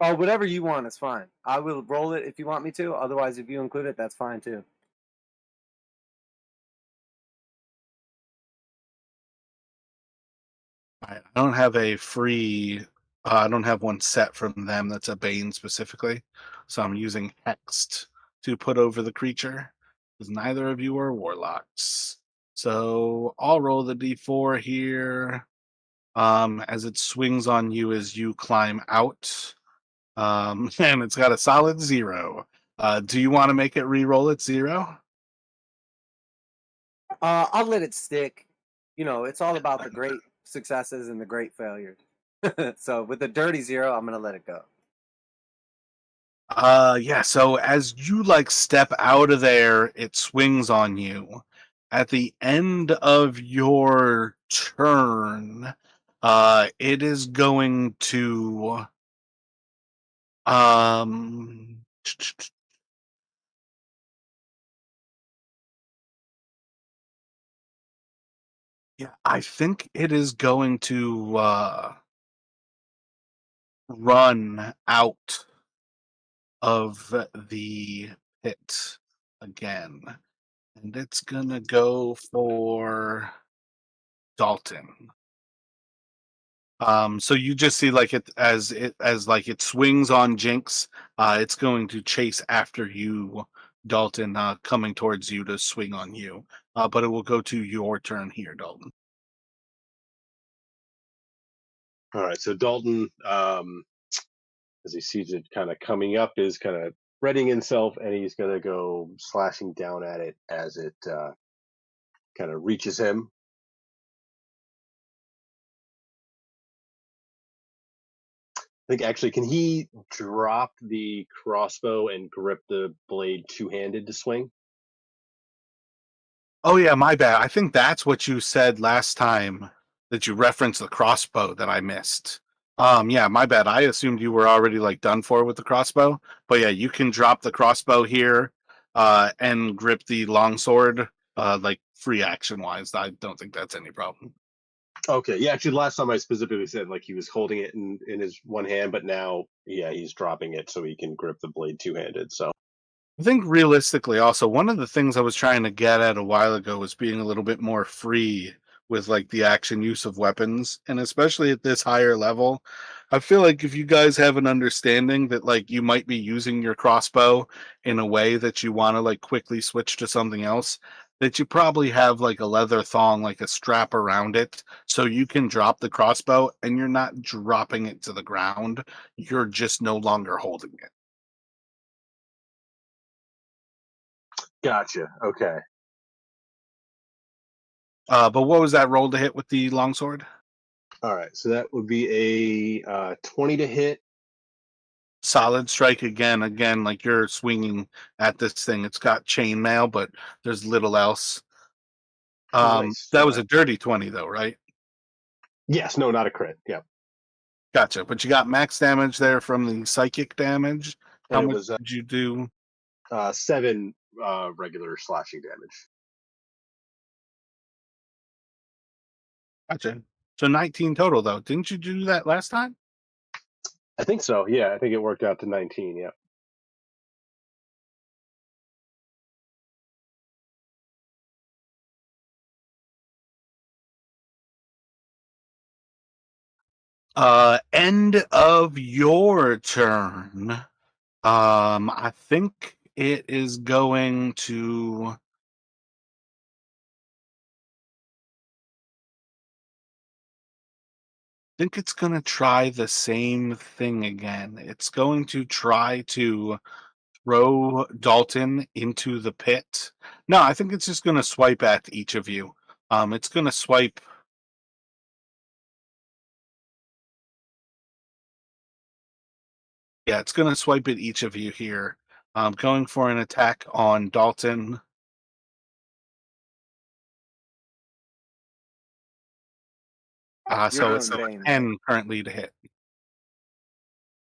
Oh, whatever you want is fine. I will roll it if you want me to. Otherwise, if you include it, that's fine too. I don't have a free. I don't have one set from them that's a Bane specifically, so I'm using Hexed to put over the creature because neither of you are warlocks. So I'll roll the D4 here. As it swings on you as you climb out. And it's got a solid 0. Do you want to make it re-roll at 0? I'll let it stick. You know, it's all about the great successes and the great failures. So with the dirty 0, I'm gonna let it go. Yeah, so as you like step out of there, it swings on you. At the end of your turn, it is going to um yeah, I think it is going to run out of the pit again. And it's gonna go for Dalton. So you just see like it as like it swings on Jinx. It's going to chase after you, Dalton, coming towards you to swing on you. But it will go to your turn here, Dalton. All right, so Dalton, as he sees it kind of coming up, is kind of readying himself, and he's going to go slashing down at it as it kind of reaches him. I think actually, can he drop the crossbow and grip the blade two-handed to swing? Oh yeah, my bad. I think that's what you said last time that you referenced the crossbow that I missed. Yeah, my bad. I assumed you were already like done for with the crossbow. But yeah, you can drop the crossbow here and grip the longsword like free action wise. I don't think that's any problem. Okay, yeah. Actually, last time I specifically said like he was holding it in his one hand, but now, yeah, he's dropping it so he can grip the blade two-handed. So I think realistically, also, one of the things I was trying to get at a while ago was being a little bit more free with like the action use of weapons. And especially at this higher level, I feel like if you guys have an understanding that like you might be using your crossbow in a way that you want to like quickly switch to something else, that you probably have like a leather thong, like a strap around it, so you can drop the crossbow and you're not dropping it to the ground. You're just no longer holding it. gotcha. Okay. But what was that roll to hit with the longsword? All right. So that would be a 20 to hit. Solid strike again. Again, like you're swinging at this thing. It's got chainmail, but there's little else. Nice. That was a dirty 20, though, right? Yes. No, not a crit. Yeah. Gotcha. But you got max damage there from the psychic damage. How And it much was did you do? 7 regular slashing damage. Gotcha. So 19 total, though. Didn't you do that last time? I think so. Yeah, I think it worked out to 19. Yeah. End of your turn. I think it is going to. Think it's going to try the same thing again. It's going to try to throw Dalton into the pit. No, I think it's just going to swipe at each of you. It's going to swipe. Yeah, it's going to swipe at each of you here. Going for an attack on Dalton. You're So doing it's a Bane, right? 10 currently to hit.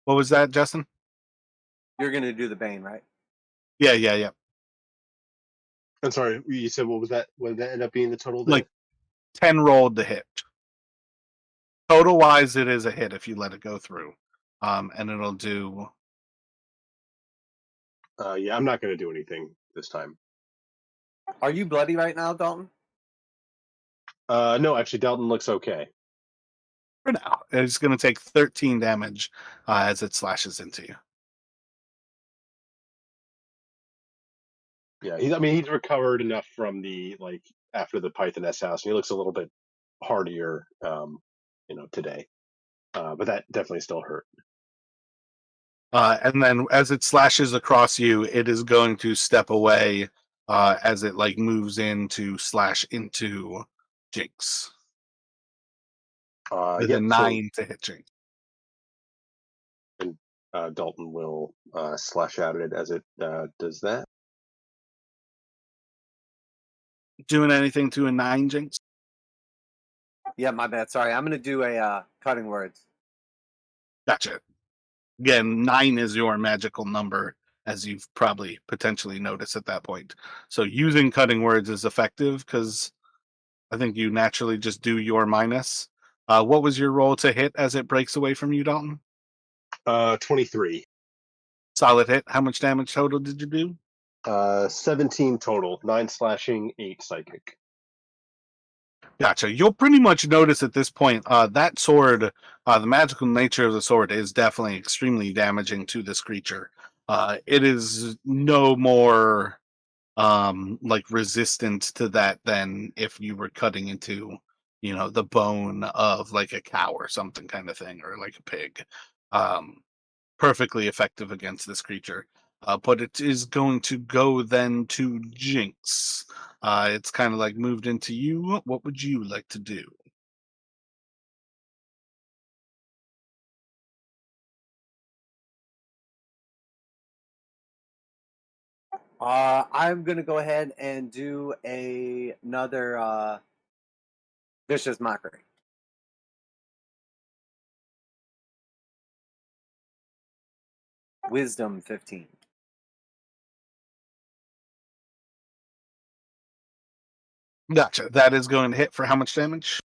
What was that, Justin? You're gonna do the Bane, right? Yeah, yeah, yeah. I'm sorry. You said what was that? What did that end up being the total? Like 10 rolled to hit. Total wise, it is a hit if you let it go through. And it'll do. Yeah, I'm not going to do anything this time. Are you bloody right now, Dalton? No, actually, Dalton looks okay. For now, it's going to take 13 damage as it slashes into you. Yeah, I mean, he's recovered enough from the after the Pythoness house, and he looks a little bit hardier, today. But that definitely still hurt. And then as it slashes across you, it is going to step away as it like moves in to slash into Jinx with a Yep. So 9 to hit Jinx. and Dalton will slash out at it as it does that. Doing anything to a 9, Jinx? Yeah, my bad. Sorry, I'm gonna do a cutting words. Gotcha. Again, 9 is your magical number, as you've probably potentially noticed at that point. So using cutting words is effective because I think you naturally just do your minus. What was your roll to hit as it breaks away from you, Dalton? 23. Solid hit. How much damage total did you do? 17 total, 9 slashing, 8 psychic. Gotcha. You'll pretty much notice at this point that sword, the magical nature of the sword is definitely extremely damaging to this creature. It is no more like resistant to that than if you were cutting into, the bone of like a cow or something kind of thing, or like a pig. Um, Perfectly effective against this creature. But it is going to go then to Jinx. It's kind of like moved into you. What would you like to do? I'm gonna go ahead and do another vicious mockery. Wisdom 15. Gotcha. That is going to hit for how much damage?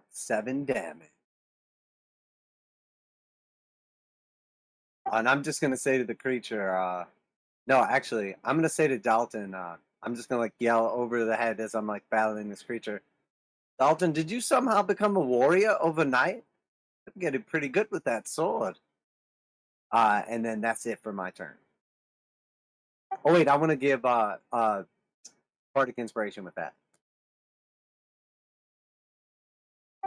7 damage. And I'm just gonna say to the creature, no, actually, I'm gonna say to Dalton, I'm just gonna like yell over the head as I'm like battling this creature. Dalton, did you somehow become a warrior overnight? I'm getting pretty good with that sword. And then that's it for my turn. Oh wait, I want to give bardic inspiration with that,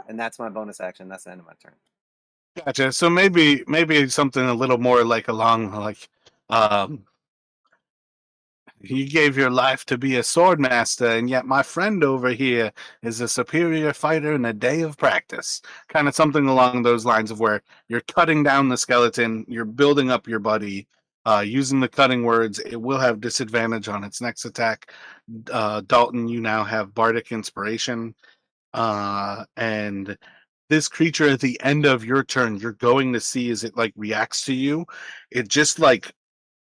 and that's my bonus action. That's the end of my turn. Gotcha. So maybe something a little more like along like um you gave your life to be a sword master, and yet my friend over here is a superior fighter in a day of practice. Kind of something along those lines of where you're cutting down the skeleton, you're building up your buddy, using the cutting words. It will have disadvantage on its next attack. Dalton, you now have bardic inspiration, and this creature at the end of your turn, you're going to see as it like reacts to you. It just like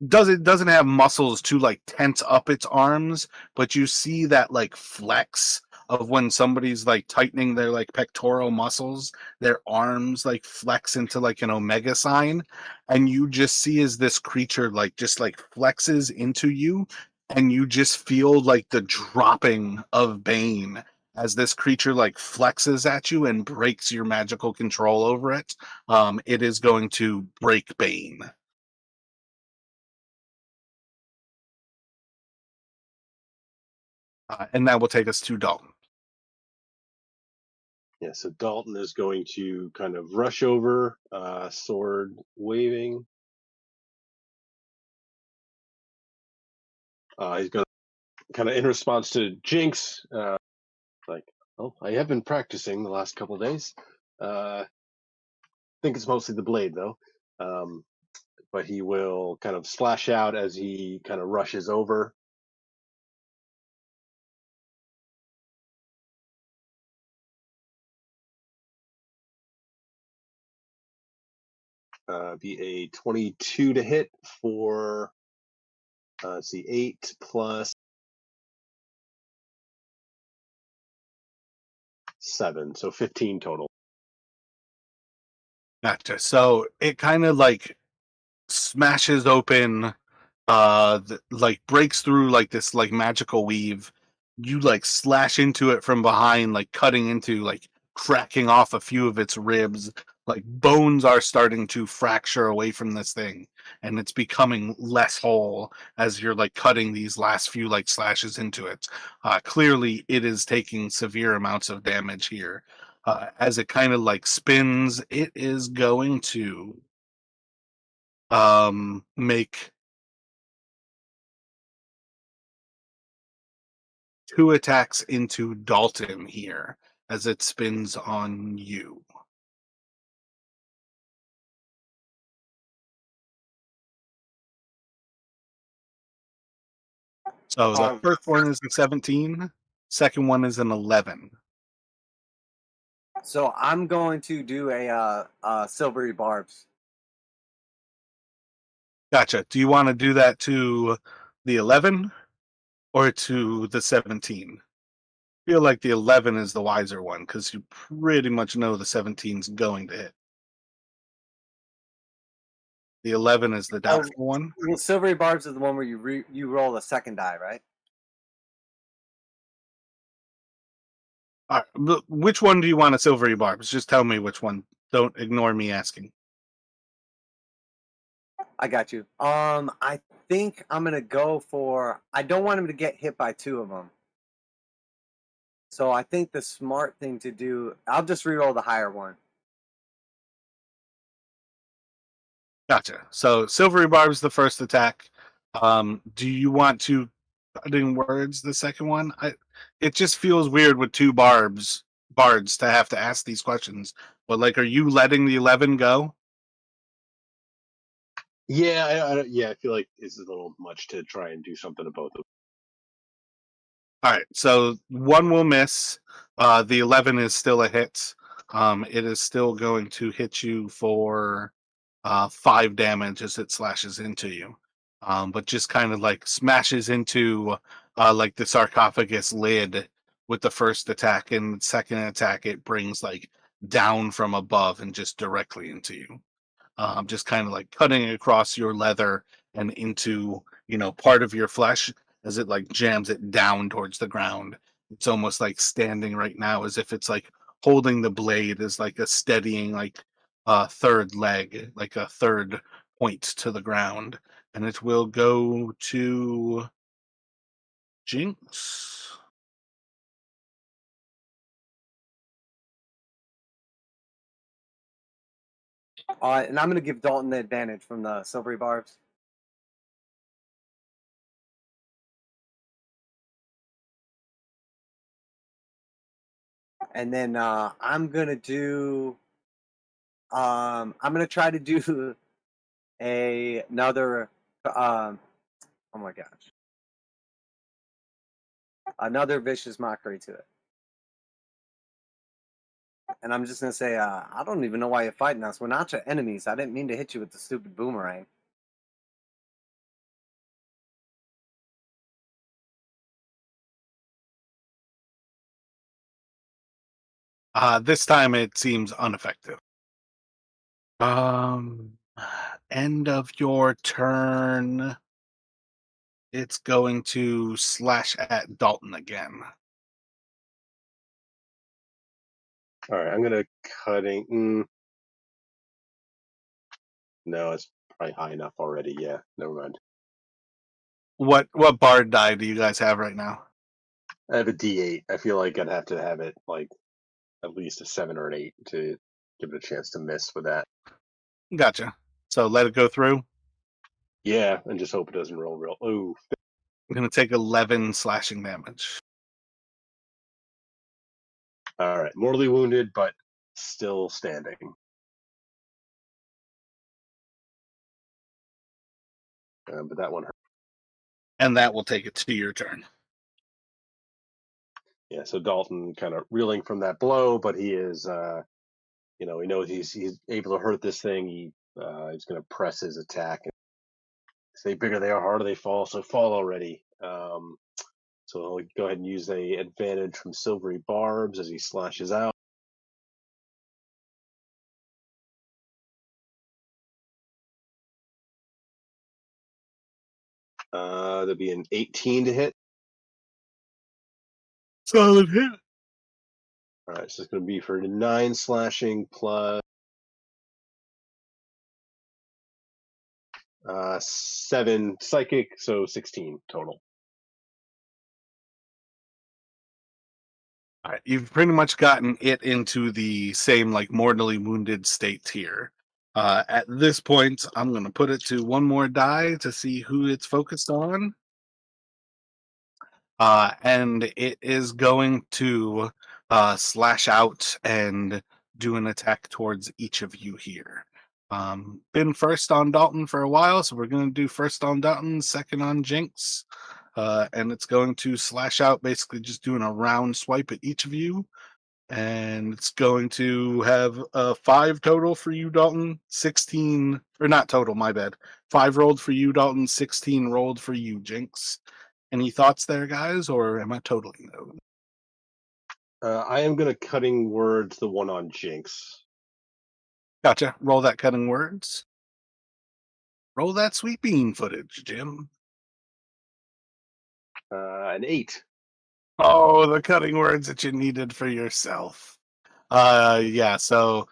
doesn't have muscles to like tense up its arms, but you see that like flex of when somebody's like tightening their like pectoral muscles, their arms like flex into like an omega sign, and you just see as this creature like just like flexes into you, and you just feel like the dropping of bane as this creature like flexes at you and breaks your magical control over it. It is going to break bane. And that will take us to Dalton. Yeah, so Dalton is going to kind of rush over, sword waving. He's going to kind of in response to Jinx, like, oh, I have been practicing the last couple of days. I think it's mostly the blade though. But he will kind of slash out as he kind of rushes over. Be a 22 to hit for, let's see, 8 plus 7, so 15 total. Gotcha. So it kind of like smashes open, like breaks through like this like magical weave. You like slash into it from behind, like cutting into, like cracking off a few of its ribs. Like bones are starting to fracture away from this thing, and it's becoming less whole as you're like cutting these last few like slashes into it. Clearly it is taking severe amounts of damage here. As it kind of like spins, it is going to make 2 attacks into Dalton here as it spins on you. So the first one is a 17, second one is an 11. So I'm going to do a silvery barbs. Gotcha. Do you want to do that to the 11 or to the 17? I feel like the 11 is the wiser one because you pretty much know the 17's going to hit. The 11 is the Oh, doubtful one. well, silvery barbs is the one where you roll a second die, right? All right, which one do you want a silvery barbs? Just tell me which one. Don't ignore me asking. I got you. I think I'm gonna go for. I don't want him to get hit by two of them. So I think the smart thing to do. I'll just reroll the higher one. Gotcha. So silvery barbs the first attack. Do you want to cutting words the second one? It just feels weird with two bards to have to ask these questions. But like, are you letting the 11 go? Yeah, I feel like it's a little much to try and do something about them. All right, so one will miss. The 11 is still a hit. It is still going to hit you for 5 damage as it slashes into you. But just kind of like smashes into like the sarcophagus lid with the first attack, and the second attack it brings like down from above and just directly into you. Just kind of like cutting across your leather and into part of your flesh as it like jams it down towards the ground. It's almost like standing right now as if it's like holding the blade as like a steadying like third leg, like a third point to the ground. And it will go to Jinx. And I'm gonna give Dalton the advantage from the silvery barbs. And then I'm gonna do. I'm gonna try to do another. Oh my gosh, another vicious mockery to it. And I'm just gonna say, I don't even know why you're fighting us. We're not your enemies. I didn't mean to hit you with the stupid boomerang. This time it seems ineffective. Um, End of your turn. It's going to slash at Dalton again. All right, I'm gonna cutting. No, it's probably high enough already. Yeah, never mind. What bard die do you guys have right now? I have a D8. I feel like I'd have to have it like at least a 7 or an 8 to give it a chance to miss with that. Gotcha. So let it go through. Yeah, and just hope it doesn't roll real. Ooh. I'm gonna take 11 slashing damage. All right, mortally wounded, but still standing. But that one hurt. And that will take it to your turn. Yeah, so Dalton kind of reeling from that blow, but he is, he knows he's able to hurt this thing. He's going to press his attack. The bigger they are, harder they fall. So fall already. So he'll go ahead and use a advantage from silvery barbs as he slashes out. There'll be an 18 to hit. Solid hit. All right, so it's going to be for 9 slashing plus 7 psychic, so 16 total. All right, you've pretty much gotten it into the same like mortally wounded state here. At this point, I'm going to put it to one more die to see who it's focused on. And it is going to slash out and do an attack towards each of you here. Been first on Dalton for a while, so we're going to do first on Dalton, second on Jinx. And it's going to slash out, basically just doing a round swipe at each of you. And it's going to have 5 total for you, Dalton. 16, or not total, my bad. 5 rolled for you, Dalton. 16 rolled for you, Jinx. Any thoughts there, guys, or am I totally no? I am going to cutting words the one on Jinx. Gotcha. Roll that cutting words. Roll that sweet bean footage, Jim. An 8. Oh, the cutting words that you needed for yourself. Yeah, so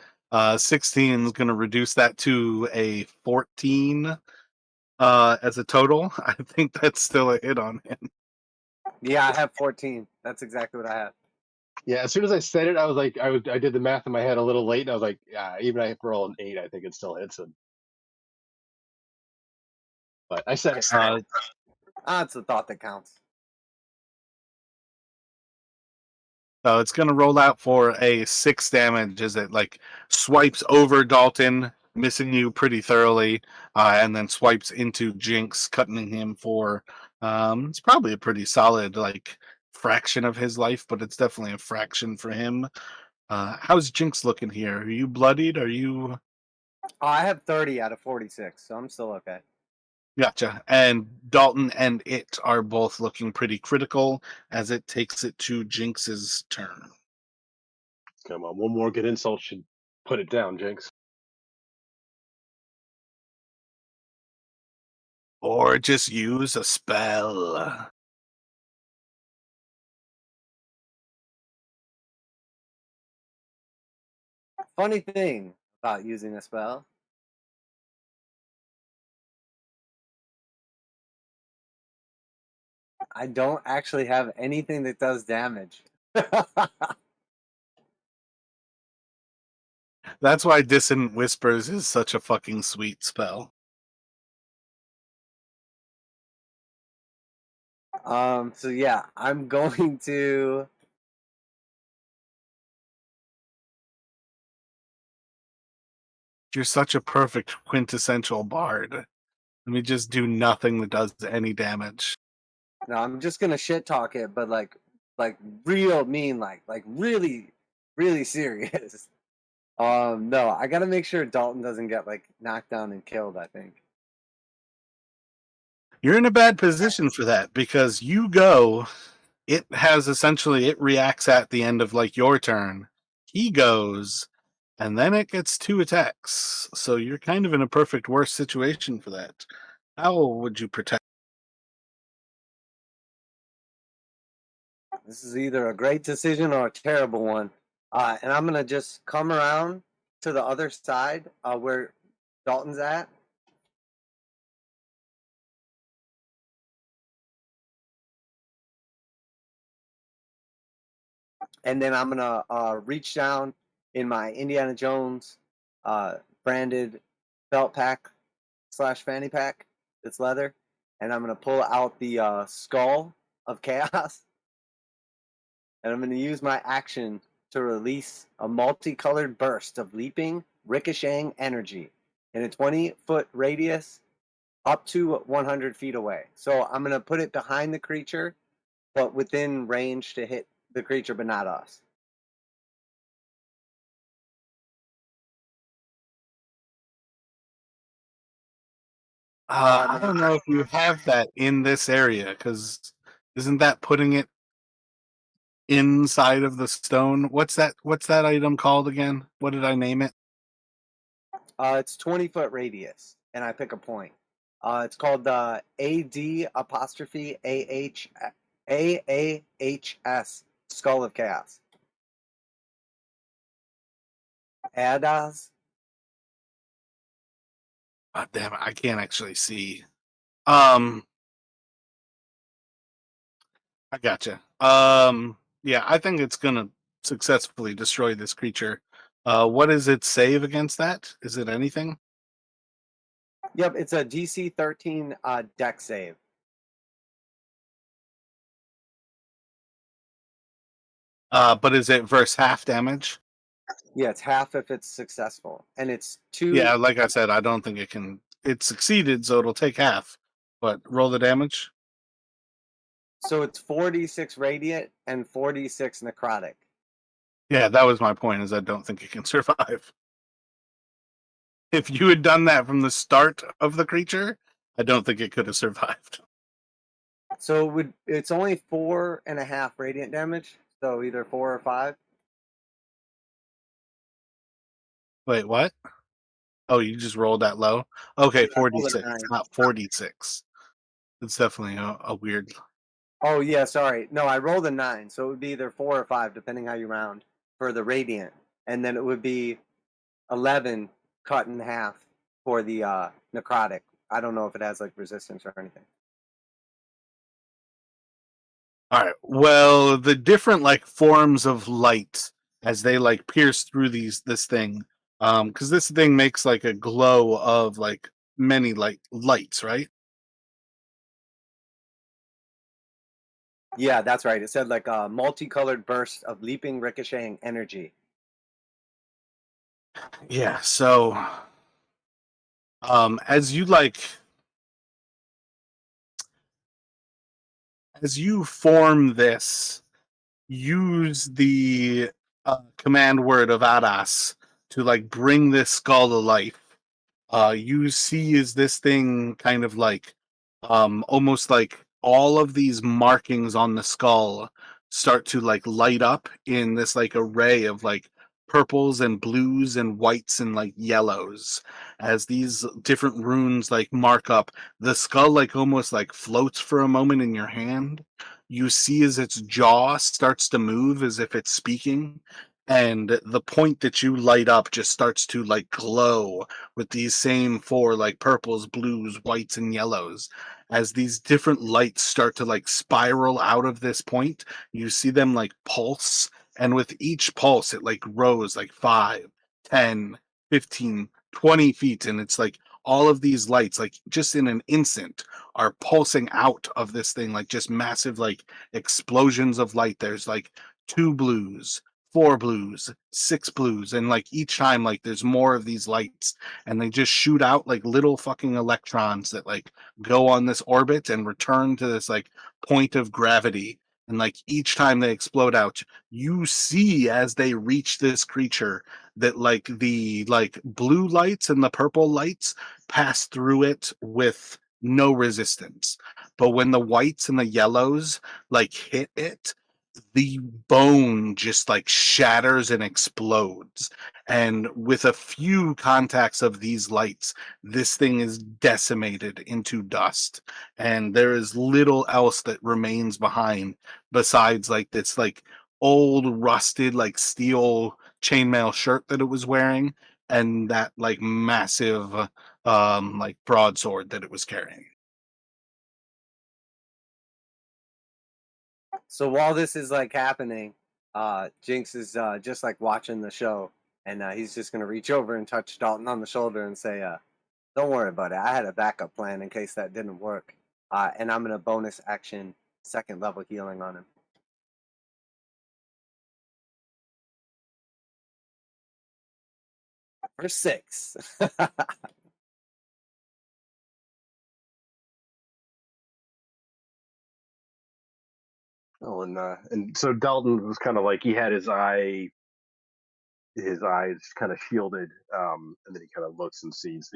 16 is going to reduce that to a 14 as a total. I think that's still a hit on him. Yeah, I have 14. That's exactly what I have. Yeah, as soon as I said it, I was like, I did the math in my head a little late, and I was like, yeah, even if I roll an 8, I think it still hits him. But I said it. It's the thought that counts. So it's going to roll out for a 6 damage as it like swipes over Dalton, missing you pretty thoroughly, and then swipes into Jinx, cutting him for it's probably a pretty solid like fraction of his life, but it's definitely a fraction for him. How's Jinx looking here? Are you bloodied? Are you Oh, I have 30 out of 46, so I'm still okay. Gotcha? And Dalton and it are both looking pretty critical as it takes it to Jinx's turn. Come on, one more good insult should put it down, Jinx. Or just use a spell. Funny thing about using a spell. I don't actually have anything that does damage. That's why Dissonant Whispers is such a fucking sweet spell. So yeah, I'm going to You're such a perfect quintessential bard. Let me just do nothing that does any damage. no, I'm just gonna shit talk it, but like real mean, like really, really serious. No, I gotta make sure Dalton doesn't get like knocked down and killed, I think. You're in a bad position for that because you go, it has essentially, it reacts at the end of like your turn. He goes, and then it gets 2 attacks. So you're kind of in a perfect worst situation for that. How would you protect? This is either a great decision or a terrible one. And I'm gonna just come around to the other side where Dalton's at. And then I'm gonna reach down in my Indiana Jones uh, branded belt pack slash fanny pack that's leather, and I'm gonna pull out the skull of chaos, and I'm gonna use my action to release a multicolored burst of leaping, ricocheting energy in a 20-foot radius up to 100 feet away. So I'm gonna put it behind the creature, but within range to hit the creature, but not us. I don't know if you have that in this area because isn't that putting it inside of the stone? What's that? What's that item called again? What did I name it? It's 20-foot radius, and I pick a point. It's called the AD apostrophe AAHS Skull of Chaos. ADAS. God damn it! I can't actually see. Um, I gotcha. Yeah, I think it's gonna successfully destroy this creature. What is its save against that? Is it anything? Yep, it's a DC 13 deck save. But is it versus half damage? Yeah, it's half if it's successful, and it's two. Yeah, like I said, I don't think it can. It succeeded, so it'll take half. But roll the damage. So it's 46 radiant and 46 necrotic. Yeah, that was my point. Is I don't think it can survive. If you had done that from the start of the creature, I don't think it could have survived. So it's only 4.5 radiant damage. So either 4 or 5. Wait, what? Oh, you just rolled that low? Okay, Yeah, I rolled a 46, 9. not 46. It's definitely a weird. Oh yeah, sorry. No, I rolled a 9, so it would be either 4 or 5, depending how you round, for the radiant, and then it would be 11 cut in half for the necrotic. I don't know if it has like resistance or anything. All right. Well, the different like forms of light as they like pierce through this thing, because this thing makes like a glow of like many lights, right? Yeah, that's right. It said like a multicolored burst of leaping, ricocheting energy. Yeah. So, as you as you form this, use the command word of Adas to like bring this skull to life. You see is this thing kind of like almost like all of these markings on the skull start to like light up in this like array of like purples and blues and whites and like yellows as these different runes like mark up. The skull like almost like floats for a moment in your hand. You see as its jaw starts to move as if it's speaking, and the point that you light up just starts to like glow with these same four like purples, blues, whites, and yellows. As these different lights start to like spiral out of this point, you see them like pulse, and with each pulse, it like grows like 5, 10, 15, 20 feet, and it's like all of these lights, like just in an instant, are pulsing out of this thing, like just massive like explosions of light. There's like 2 blues, 4 blues, 6 blues, and like each time, like there's more of these lights, and they just shoot out like little fucking electrons that like go on this orbit and return to this like point of gravity. And like each time they explode out, you see as they reach this creature that like the like blue lights and the purple lights pass through it with no resistance. But when the whites and the yellows like hit it, the bone just like shatters and explodes. And with a few contacts of these lights, this thing is decimated into dust. And there is little else that remains behind besides like this like old rusted like steel chainmail shirt that it was wearing, and that like massive like broadsword that it was carrying. So while this is like happening, Jinx is just like watching the show, and he's just gonna reach over and touch Dalton on the shoulder and say, "Don't worry about it. I had a backup plan in case that didn't work." And I'm gonna bonus action second level healing on him for 6. Oh, and so Dalton was kind of like he had his eyes kind of shielded, and then he kind of looks and sees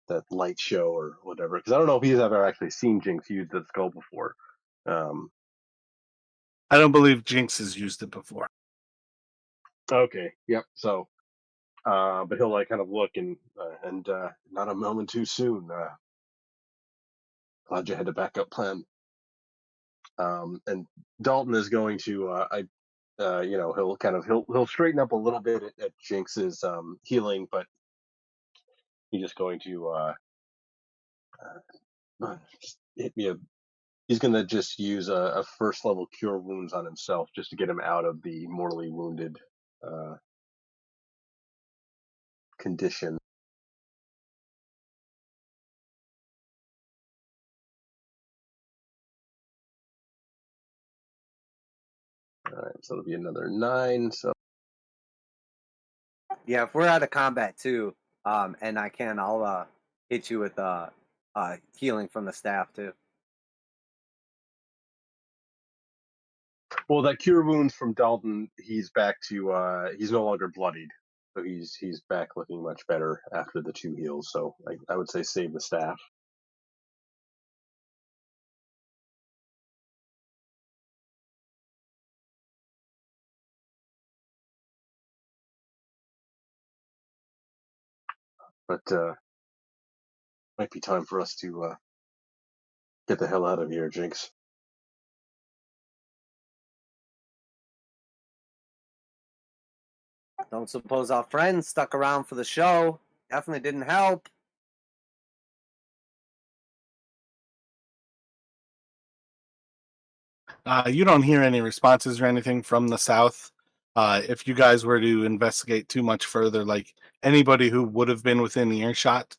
that light show or whatever. Because I don't know if he's ever actually seen Jinx use that skull before. Um, I don't believe Jinx has used it before. okay, yep. So, but he'll like kind of look and not a moment too soon. Glad you had a backup plan. And Dalton is going to he'll straighten up a little bit at Jinx's healing, but he's just going to just hit me a. He's going to just use a first level cure wounds on himself just to get him out of the mortally wounded condition. All right, so it'll be another 9. So Yeah, if we're out of combat too, and I can, I'll hit you with healing from the staff too. well, that cure wounds from Dalton, he's back to he's no longer bloodied, so he's back looking much better after the 2 heals. So I would say save the staff. but might be time for us to get the hell out of here, Jinx. Don't suppose our friends stuck around for the show. Definitely didn't help. You don't hear any responses or anything from the south. If you guys were to investigate too much further, like anybody who would have been within earshot,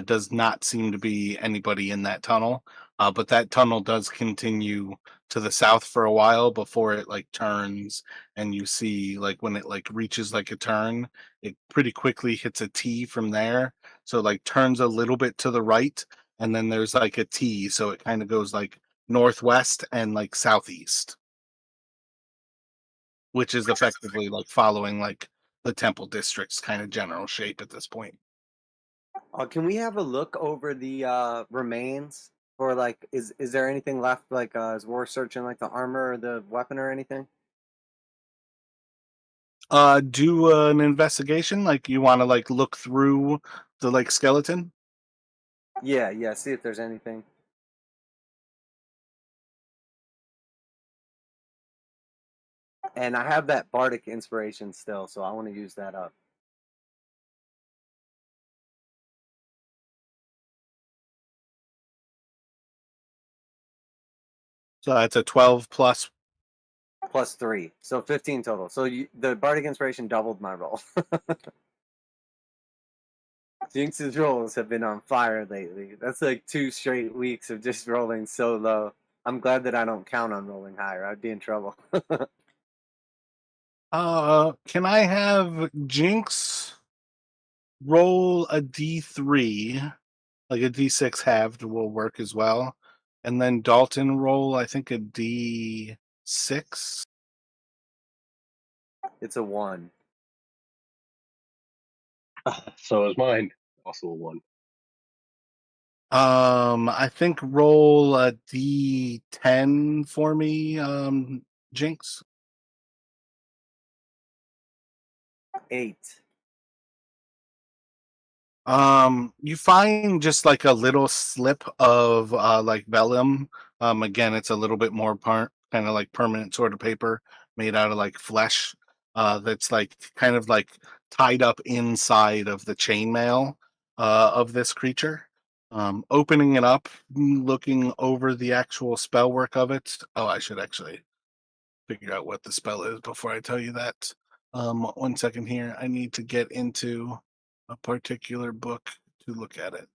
does not seem to be anybody in that tunnel. But that tunnel does continue to the south for a while before it like turns, and you see like when it like reaches like a turn, it pretty quickly hits a T from there. So it, like turns a little bit to the right, and then there's like a T, so it kind of goes like northwest and like southeast, which is effectively like following like the temple district's kind of general shape at this point. Can we have a look over the remains for like is there anything left like as we're searching like the armor or the weapon or anything? Do an investigation. Like you want to like look through the like skeleton. Yeah, yeah. See if there's anything. And I have that bardic inspiration still, so I want to use that up. So that's a 12 plus. Plus 3, so 15 total. So the bardic inspiration doubled my roll. Jinx's rolls have been on fire lately. That's like 2 straight weeks of just rolling so low. I'm glad that I don't count on rolling higher. I'd be in trouble. Can I have Jinx roll a D3? Like a D6 halved will work as well. And then Dalton roll, I think, a D6. It's a 1. So is mine. Also a 1. I think roll a D10 for me, Jinx. 8. You find just like a little slip of like vellum. Again, it's a little bit more kind of like permanent sort of paper made out of like flesh. That's like kind of like tied up inside of the chainmail of this creature. Opening it up, looking over the actual spell work of it. Oh, I should actually figure out what the spell is before I tell you that. 1 second here. I need to get into a particular book to look at it.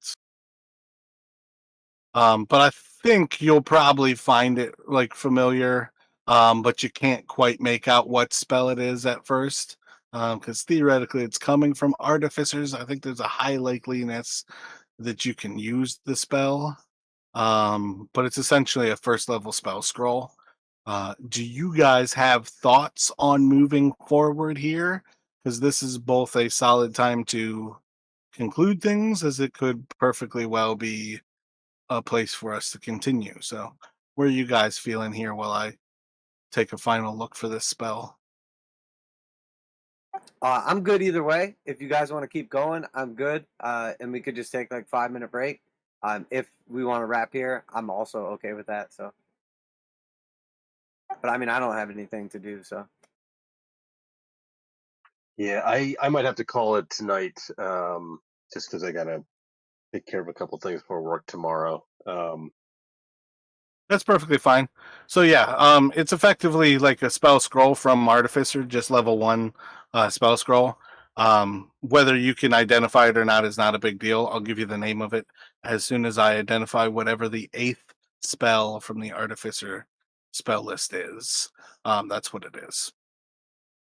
But I think you'll probably find it like familiar, but you can't quite make out what spell it is at first. Because theoretically it's coming from artificers. I think there's a high likeliness that you can use the spell. But it's essentially a first level spell scroll. Do you guys have thoughts on moving forward here? Because this is both a solid time to conclude things, as it could perfectly well be a place for us to continue. So, where are you guys feeling here while I take a final look for this spell? I'm good either way. If you guys want to keep going, I'm good. And we could just take like 5-minute break. If we want to wrap here, I'm also okay with that. So, but I mean, I don't have anything to do. So, Yeah, I might have to call it tonight, just because I gotta take care of a couple things for work tomorrow. That's perfectly fine. So yeah, it's effectively like a spell scroll from Artificer, just level 1 spell scroll. Whether you can identify it or not is not a big deal. I'll give you the name of it as soon as I identify whatever the 8th spell from the Artificer spell list is. That's what it is.